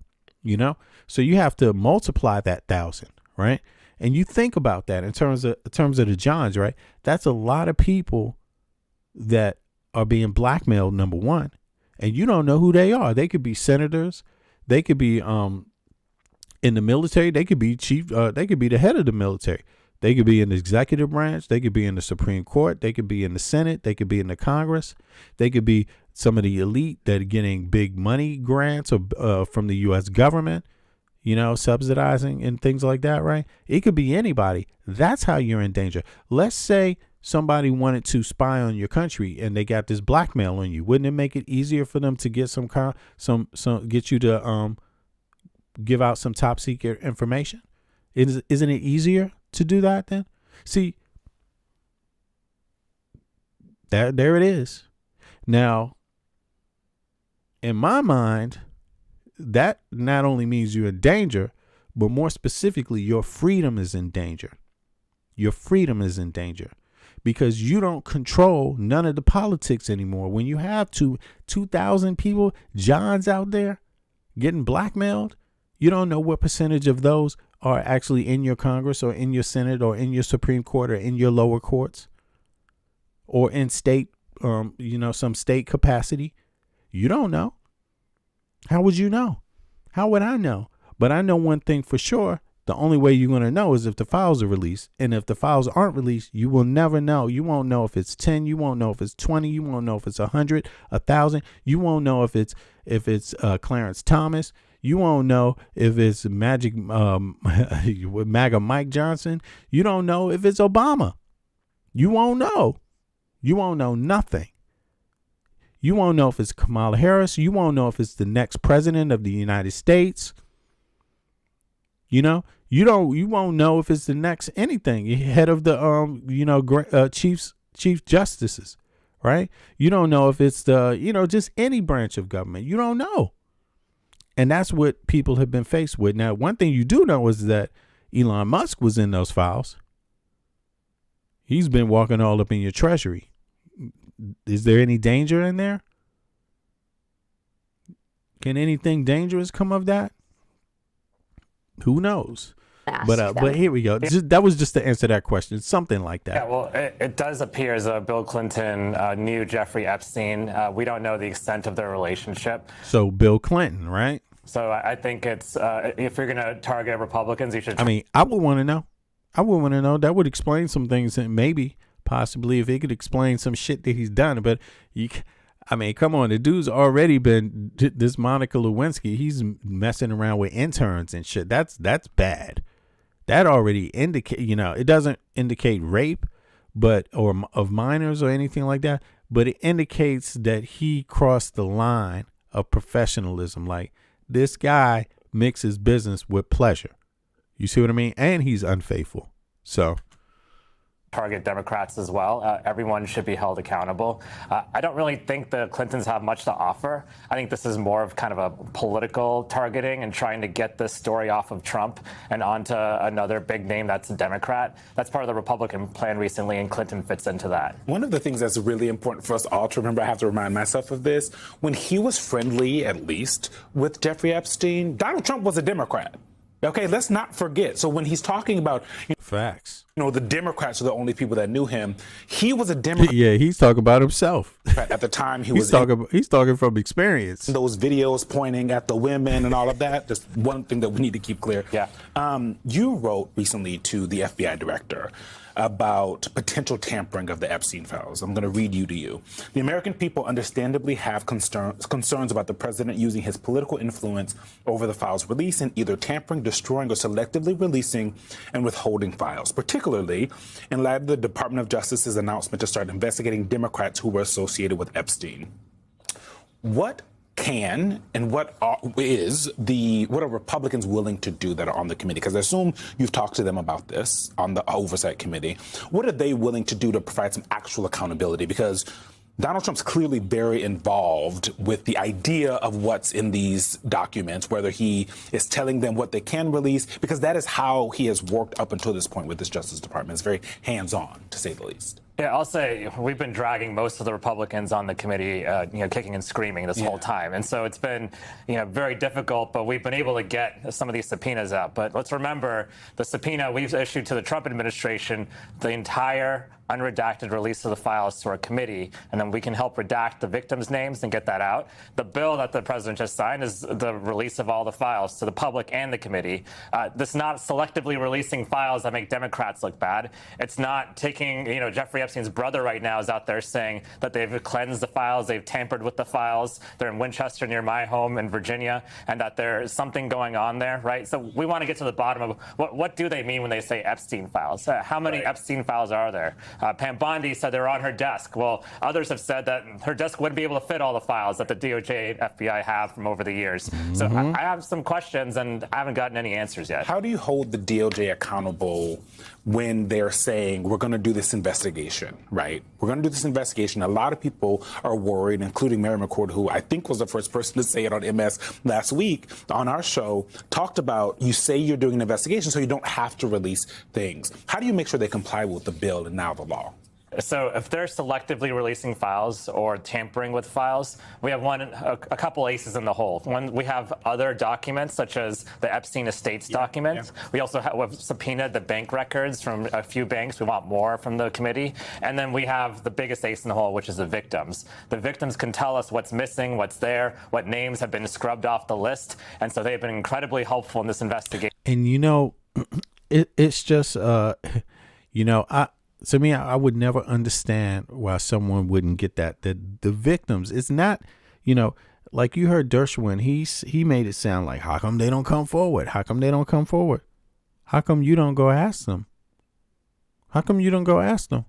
so you have to multiply that 1,000, right? And you think about that in terms of the Johns, right? That's a lot of people that are being blackmailed, number one, and you don't know who they are. They could be senators, they could be in the military, they could be chief, they could be the head of the military, they could be in the executive branch, they could be in the Supreme Court, they could be in the Senate, they could be in the Congress, they could be some of the elite that are getting big money grants or from the U.S. government, subsidizing and things like that, right? It could be anybody. That's how you're in danger. Let's say somebody wanted to spy on your country and they got this blackmail on you. Wouldn't it make it easier for them to get get you to give out some top secret information? Isn't it easier to do that then? See, there it is. Now, in my mind, that not only means you're in danger, but more specifically, your freedom is in danger. Your freedom is in danger because you don't control none of the politics anymore. When you have 2,000 people, Johns out there getting blackmailed, you don't know what percentage of those are actually in your Congress or in your Senate or in your Supreme Court or in your lower courts or in state, some state capacity. You don't know. How would you know? How would I know? But I know one thing for sure. The only way you're going to know is if the files are released. And if the files aren't released, you will never know. You won't know if it's 10. You won't know if it's 20. You won't know if it's 100, 1,000. You won't know if it's Clarence Thomas. You won't know if it's MAGA Mike Johnson. You don't know if it's Obama. You won't know. You won't know nothing. You won't know if it's Kamala Harris. You won't know if it's the next president of the United States. You won't know if it's the next anything, head of the chief justices, right? You don't know if it's the just any branch of government. You don't know, and that's what people have been faced with. Now, one thing you do know is that Elon Musk was in those files. He's been walking all up in your treasury. Is there any danger in there? Can anything dangerous come of that? Who knows? But here we go. That was just to answer that question. Something like that. Yeah, well, it does appear as though Bill Clinton knew Jeffrey Epstein. We don't know the extent of their relationship. So Bill Clinton, right? So I think it's if you're going to target Republicans, you should. I mean, I would want to know. That would explain some things that maybe. Possibly if he could explain some shit that he's done. But come on, the dude's already been this Monica Lewinsky. He's messing around with interns and shit. That's bad. That already indicate, it doesn't indicate rape, or of minors or anything like that. But it indicates that he crossed the line of professionalism. Like this guy mixes business with pleasure. You see what I mean? And he's unfaithful. So. target Democrats as well. Everyone should be held accountable. I don't really think the Clintons have much to offer. I think this is more of kind of a political targeting and trying to get this story off of Trump and onto another big name that's a Democrat. That's part of the Republican plan recently, and Clinton fits into that. One of the things that's really important for us all to remember, I have to remind myself of this, when he was friendly, at least, with Jeffrey Epstein, Donald Trump was a Democrat. Okay, let's not forget. So when he's talking about facts, the Democrats are the only people that knew him. He was a Democrat. Yeah, he's talking about himself. At the time, he's talking from experience. Those videos pointing at the women and all of that. Just one thing that we need to keep clear. Yeah. You wrote recently to the FBI director about potential tampering of the Epstein files. I'm going to read you to you. The American people understandably have concerns about the president using his political influence over the files release and either tampering, destroying, or selectively releasing and withholding files, particularly in light of the Department of Justice's announcement to start investigating Democrats who were associated with Epstein. What can and what are Republicans willing to do that are on the committee? Because I assume you've talked to them about this on the Oversight Committee. What are they willing to do to provide some actual accountability? Because Donald Trump's clearly very involved with the idea of what's in these documents, whether he is telling them what they can release, because that is how he has worked up until this point with this Justice Department. It's very hands-on, to say the least. Yeah, I'll say we've been dragging most of the Republicans on the committee, kicking and screaming this whole time. And so it's been, very difficult, but we've been able to get some of these subpoenas out. But let's remember the subpoena we've issued to the Trump administration, the entire unredacted release of the files to our committee, and then we can help redact the victims' names and get that out. The bill that the president just signed is the release of all the files to the public and the committee. This is not selectively releasing files that make Democrats look bad. It's not taking, Jeffrey Epstein's brother right now is out there saying that they've cleansed the files, they've tampered with the files. They're in Winchester near my home in Virginia, and that there's something going on there, right? So we want to get to the bottom of what do they mean when they say Epstein files? How many Epstein files are there? Pam Bondi said they're on her desk. Well, others have said that her desk wouldn't be able to fit all the files that the DOJ and FBI have from over the years. So I have some questions, and I haven't gotten any answers yet. How do you hold the DOJ accountable when they're saying, we're going to do this investigation, right? We're going to do this investigation. A lot of people are worried, including Mary McCord, who I think was the first person to say it on MS last week on our show, talked about, you say you're doing an investigation so you don't have to release things. How do you make sure they comply with the bill and now the law? So if they're selectively releasing files or tampering with files, we have a couple aces in the hole. One, we have other documents, such as the Epstein Estates documents. Yeah. We also have subpoenaed the bank records from a few banks. We want more from the committee. And then we have the biggest ace in the hole, which is the victims. The victims can tell us what's missing, what's there, what names have been scrubbed off the list. And so they've been incredibly helpful in this investigation. And, it's just, to me, I would never understand why someone wouldn't get that. The victims, it's not, like you heard Dershowitz, he made it sound like, how come they don't come forward? How come they don't come forward? How come you don't go ask them? How come you don't go ask them?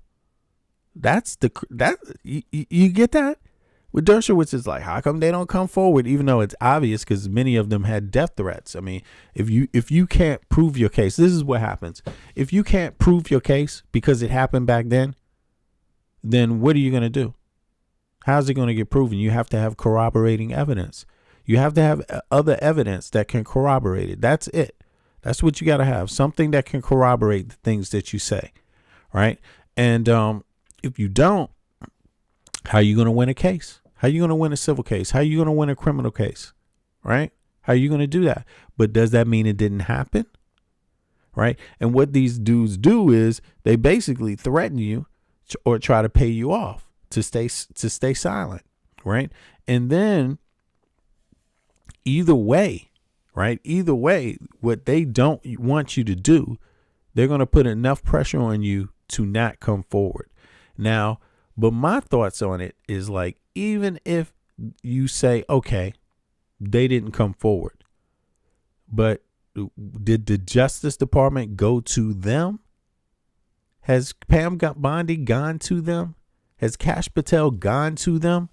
You get that? With Dershowitz, it's like, how come they don't come forward, even though it's obvious because many of them had death threats. I mean, if you can't prove your case, this is what happens. If you can't prove your case because it happened back then what are you going to do? How's it going to get proven? You have to have corroborating evidence. You have to have other evidence that can corroborate it. That's it. That's what you got to have. Something that can corroborate the things that you say, right? And if you don't, how are you going to win a case? How are you going to win a civil case? How are you going to win a criminal case? Right? How are you going to do that? But does that mean it didn't happen? Right? And what these dudes do is they basically threaten you or try to pay you off to stay silent. Right? And then either way, right? Either way, what they don't want you to do, they're going to put enough pressure on you to not come forward. Now, but my thoughts on it is like, even if you say, okay, they didn't come forward, but did the Justice Department go to them? Has Pam Bondi gone to them? Has Kash Patel gone to them?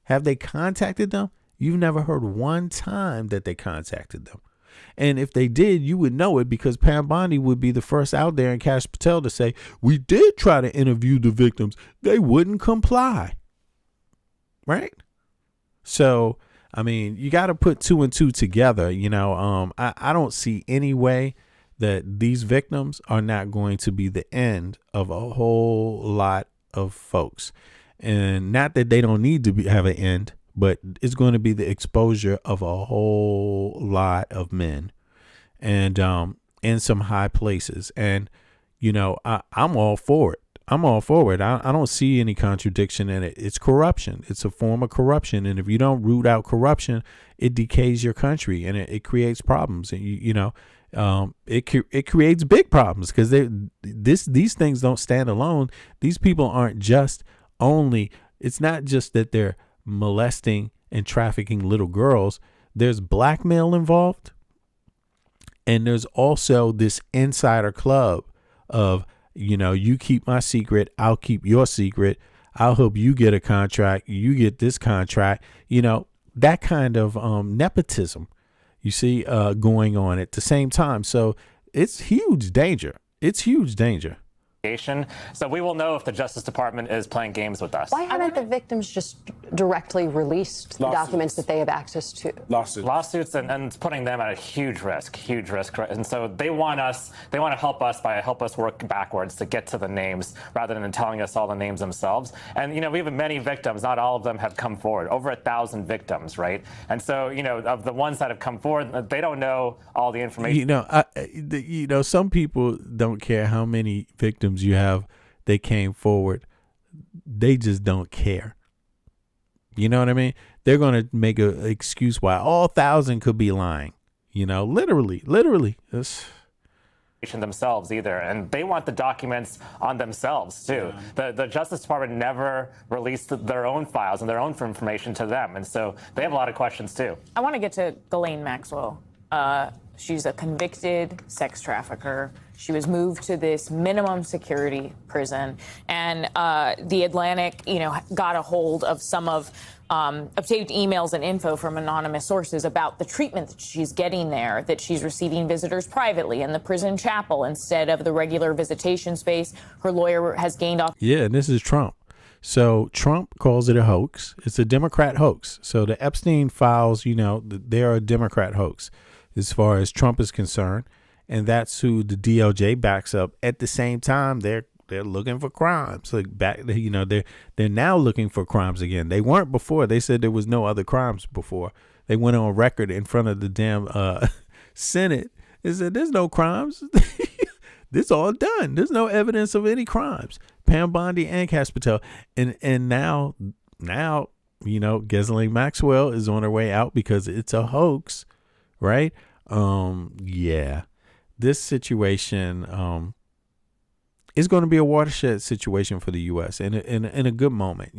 Have they contacted them? You've never heard one time that they contacted them. And if they did, you would know it, because Pam Bondi would be the first out there, and Cash Patel to say, we did try to interview the victims. They wouldn't comply. Right? So, I mean, you got to put 2 and 2 together. I don't see any way that these victims are not going to be the end of a whole lot of folks. And not that they don't need to have an end, but it's going to be the exposure of a whole lot of men, and in some high places. And, I'm all for it. I'm all for it. I don't see any contradiction in it. It's corruption. It's a form of corruption. And if you don't root out corruption, it decays your country, and it creates problems. And, it creates big problems, because these things don't stand alone. These people aren't just it's not just that they're molesting and trafficking little girls. There's blackmail involved. And there's also this insider club of, you keep my secret, I'll keep your secret. I'll help you get a contract. You get this contract, that kind of nepotism, you see, going on at the same time. So it's huge danger. It's huge danger. So we will know if the Justice Department is playing games with us. Why haven't the victims just directly released the documents that they have access to? Lawsuits and putting them at a huge risk. And so they want to help us work backwards to get to the names, rather than telling us all the names themselves. And, we have many victims. Not all of them have come forward. Over 1,000 victims, right? And so, of the ones that have come forward, they don't know all the information. Some people don't care how many victims you have, they came forward. They just don't care. You know what I mean? They're going to make an excuse why all 1,000 could be lying. Literally. Themselves either, and they want the documents on themselves too. The Justice Department never released their own files and their own information to them, and so they have a lot of questions too. I want to get to Ghislaine Maxwell. She's a convicted sex trafficker. She was moved to this minimum security prison, and the Atlantic, got a hold of some of obtained emails and info from anonymous sources about the treatment that she's getting there, that she's receiving visitors privately in the prison chapel instead of the regular visitation space her lawyer has gained off. Yeah, and this is Trump. So Trump calls it a hoax. It's a Democrat hoax. So the Epstein files, they're a Democrat hoax as far as Trump is concerned. And that's who the DOJ backs up. At the same time, they're looking for crimes. They're now looking for crimes again. They weren't before. They said there was no other crimes before. They went on record in front of the damn Senate and said there's no crimes. This all done. There's no evidence of any crimes. Pam Bondi and Cash Patel. And now, Ghislaine Maxwell is on her way out because it's a hoax, right? Yeah. This situation is going to be a watershed situation for the U.S. in a good moment,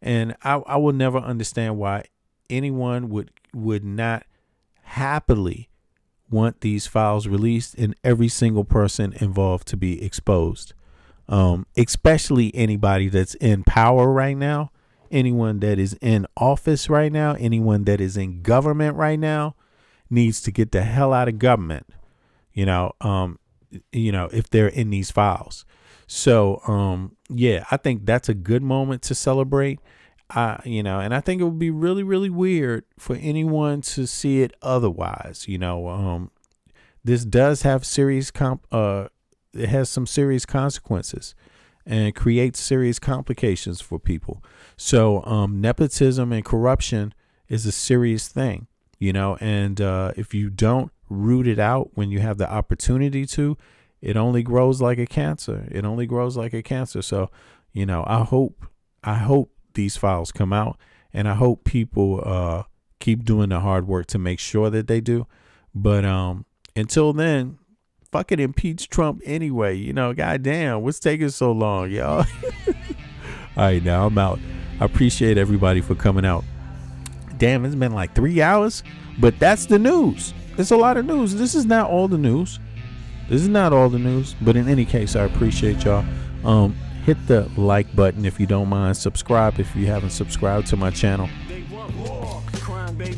and I will never understand why anyone would not happily want these files released and every single person involved to be exposed, especially anybody that's in power right now, anyone that is in office right now, anyone that is in government right now needs to get the hell out of government. If they're in these files. So, I think that's a good moment to celebrate. And I think it would be really, really weird for anyone to see it otherwise. This does have serious it has some serious consequences and creates serious complications for people. So, nepotism and corruption is a serious thing, and if you don't root it out when you have the opportunity to, it only grows like a cancer. So, I hope these files come out, and I hope people keep doing the hard work to make sure that they do. But until then, fucking impeach Trump anyway. Goddamn, what's taking so long, y'all? All right, now I'm out. I appreciate everybody for coming out. Damn, it's been like 3 hours, but that's the news. It's a lot of news. This is not all the news. But in any case, I appreciate y'all. Hit the like button if you don't mind. Subscribe if you haven't subscribed to my channel.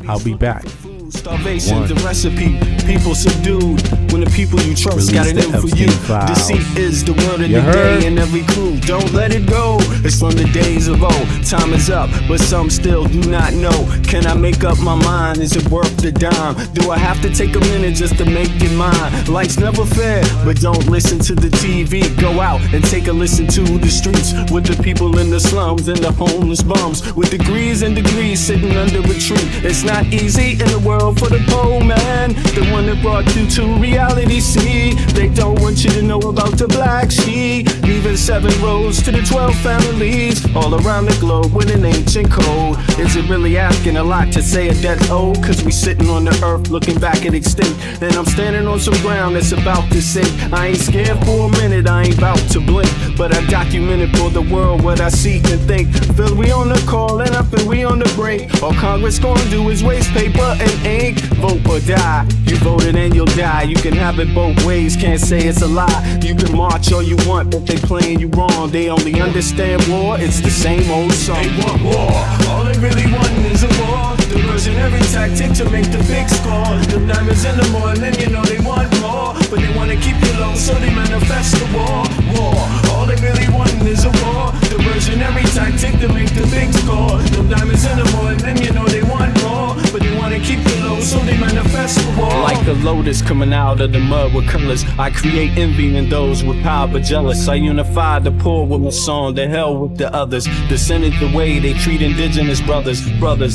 I'll be back. Starvation, the recipe, people subdued. When the people you trust got it in for you. Deceit is the word of the day in every crew. Don't let it go. It's from the days of old. Time is up, but some still do not know. Can I make up my mind? Is it worth the dime? Do I have to take a minute just to make it mine? Life's never fair, but don't listen to the TV. Go out and take a listen to the streets with the people in the slums and the homeless bums with degrees and degrees sitting under a tree. It's not easy in the world for the poor man, the one that brought you to reality. See, they don't want you to know about the black sheep. Leaving 7 roads to the 12 families all around the globe with an ancient code. Is it really asking a lot to say a death old? Cause we sitting on the earth looking back at extinct, and I'm standing on some ground that's about to sink. I ain't scared for a minute, I ain't about to blink, but I documented for the world what I see and think. Feel we on the call and up and we on the break. All Congress gonna do is waste paper and ink. Vote or die, you voted and you'll die. You can have it both ways, can't say it's a lie. You can march all you want, but they playing you wrong. They only understand war, it's the same old song. They want war, all they really want is a war. Diversionary tactic to make the big score. The diamonds in the morning, you know they want more, but they wanna keep you low, so they manifest the war. War, all they really want is a war. Diversionary tactic to make the big score. The diamonds in the morning, you know they want more, but they wanna keep you low, so they manifest the war. Like a lotus coming out of the mud with colors, I create envy in those with power but jealous. I unify the poor with my song, the hell with the others. Descended the way they treat indigenous brothers,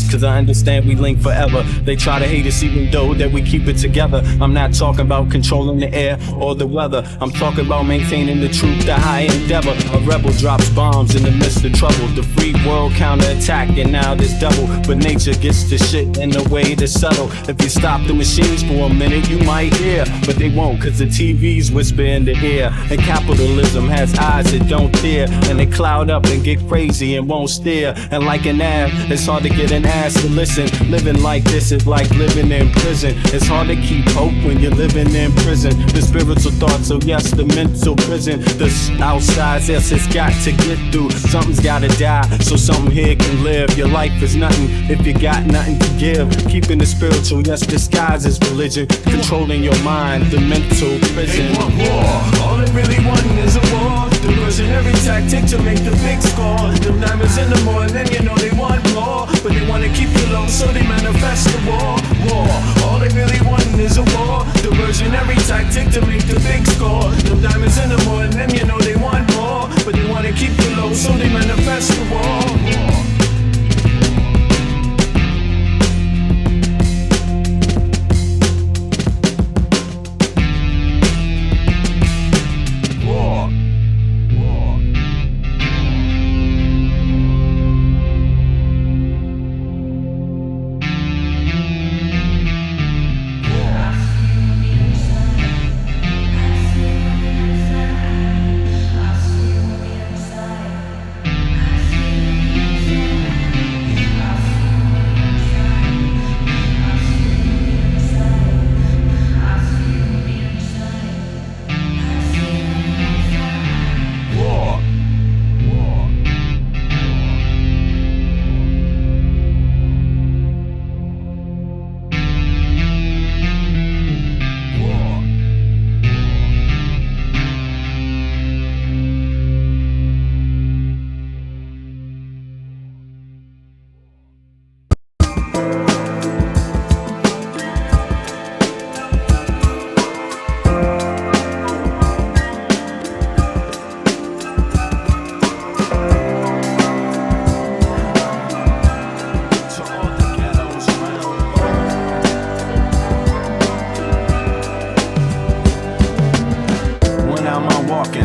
cause I understand we link forever. They try to hate us even though that we keep it together. I'm not talking about controlling the air or the weather. I'm talking about maintaining the truth, the high endeavor. A rebel drops bombs in the midst of trouble. The free world counterattack and now there's double. But nature gets the shit in a way to settle. If you stop the machines for a minute you might hear, but they won't cause the TV's whisper in the ear. And capitalism has eyes that don't tear, and they cloud up and get crazy and won't steer. And like an ab, it's hard to get an ass to listen. Living like this is like living in prison. It's hard to keep hope when you're living in prison. The spiritual thoughts, so yes, the mental prison. The outside, yes, it's got to get through. Something's gotta die, so something here can live. Your life is nothing if you got nothing to give. Keeping the spiritual, yes, disguised as religion. Controlling your mind, the mental prison. They want war, all they really want is a war. Diversionary tactic to make the big score. The diamonds in the morning, you know they want more, but they wanna keep you low, so they manifest the war. War, all they really want is a war. Diversionary tactic to make the big score. The diamonds in the morning, you know they want more, but they wanna keep you low, so they manifest the war.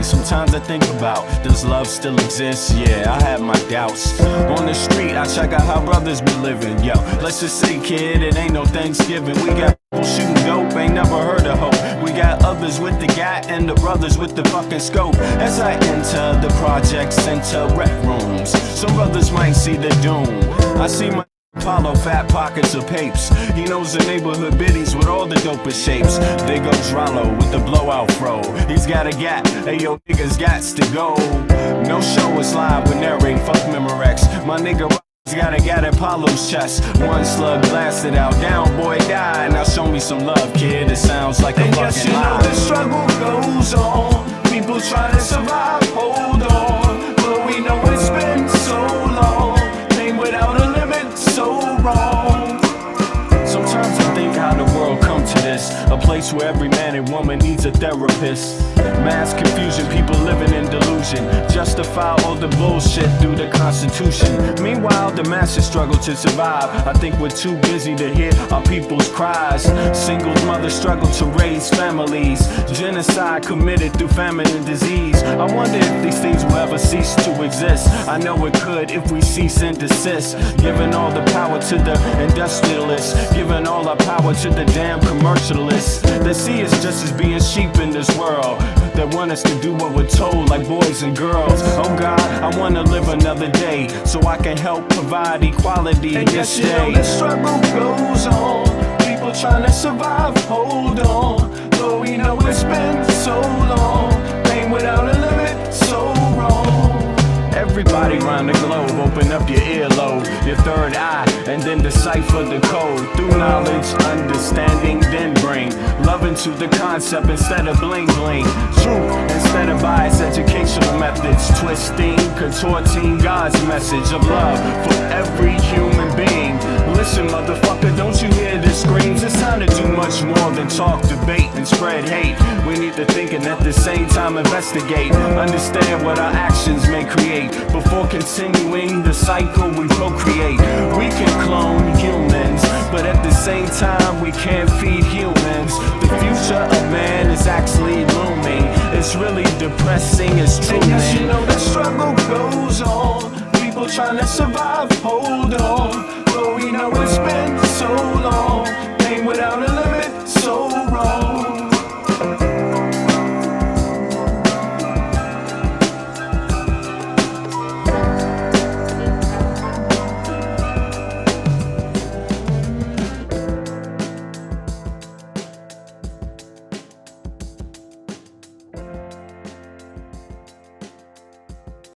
Sometimes I think about, does love still exist? Yeah, I have my doubts. On the street, I check out how brothers be living. Yo, let's just say, kid, it ain't no Thanksgiving. We got people shooting dope, ain't never heard of hope. We got others with the gat and the brothers with the fucking scope. As I enter the project center rec rooms, some brothers might see the doom. I see my Apollo fat pockets of papes. He knows the neighborhood biddies with all the dopest shapes. There goes Rollo with the blowout fro. He's got a gap, ayo niggas gots to go. No show is live with narrating, fuck Memorex. My nigga Got at Apollo's chest. One slug blasted out, down boy died. Now show me some love, kid. It sounds like a fucking yes, you lie. know the struggle goes on. People trying to survive, hold on. But we know it's been so long. Pain without a limit, so wrong. Sometimes I think how the world come to this, a place where every man and woman needs a therapist. Mass confusion, people living in delusion, justify all the bullshit through the Constitution. Meanwhile, the masses struggle to survive. I think we're too busy to hear our people's cries. Single mothers struggle to raise families. Genocide committed through famine and disease. I wonder if these things will ever cease to exist. I know it could if we cease and desist. Giving all the power to the industrialists, giving all our power to the damn commercialists. They see us just as being sheep in this world. They want us to do what we're told, like boys and girls. Oh God, I wanna live another day so I can help provide equality And this yes, you day. know the struggle goes on. People trying to survive, hold on. Though we know it's been so long. Pain without a limit, so wrong. Everybody around the globe, open up your earlobe, your third eye, and then decipher the code. Through knowledge, understanding, then bring love into the concept instead of bling bling. Truth instead of biased educational methods. Twisting, contorting God's message of love for every human being. Listen, motherfucker, don't you hear the screams? It's time to do much more than talk, debate, and spread hate. We need to think and at the same time investigate. Understand what our actions may create. Before continuing the cycle we procreate. We can clone humans, but at the same time we can't feed humans. The future of man is actually looming. It's really depressing, it's true. And yes, you know the struggle goes on. People trying to survive, hold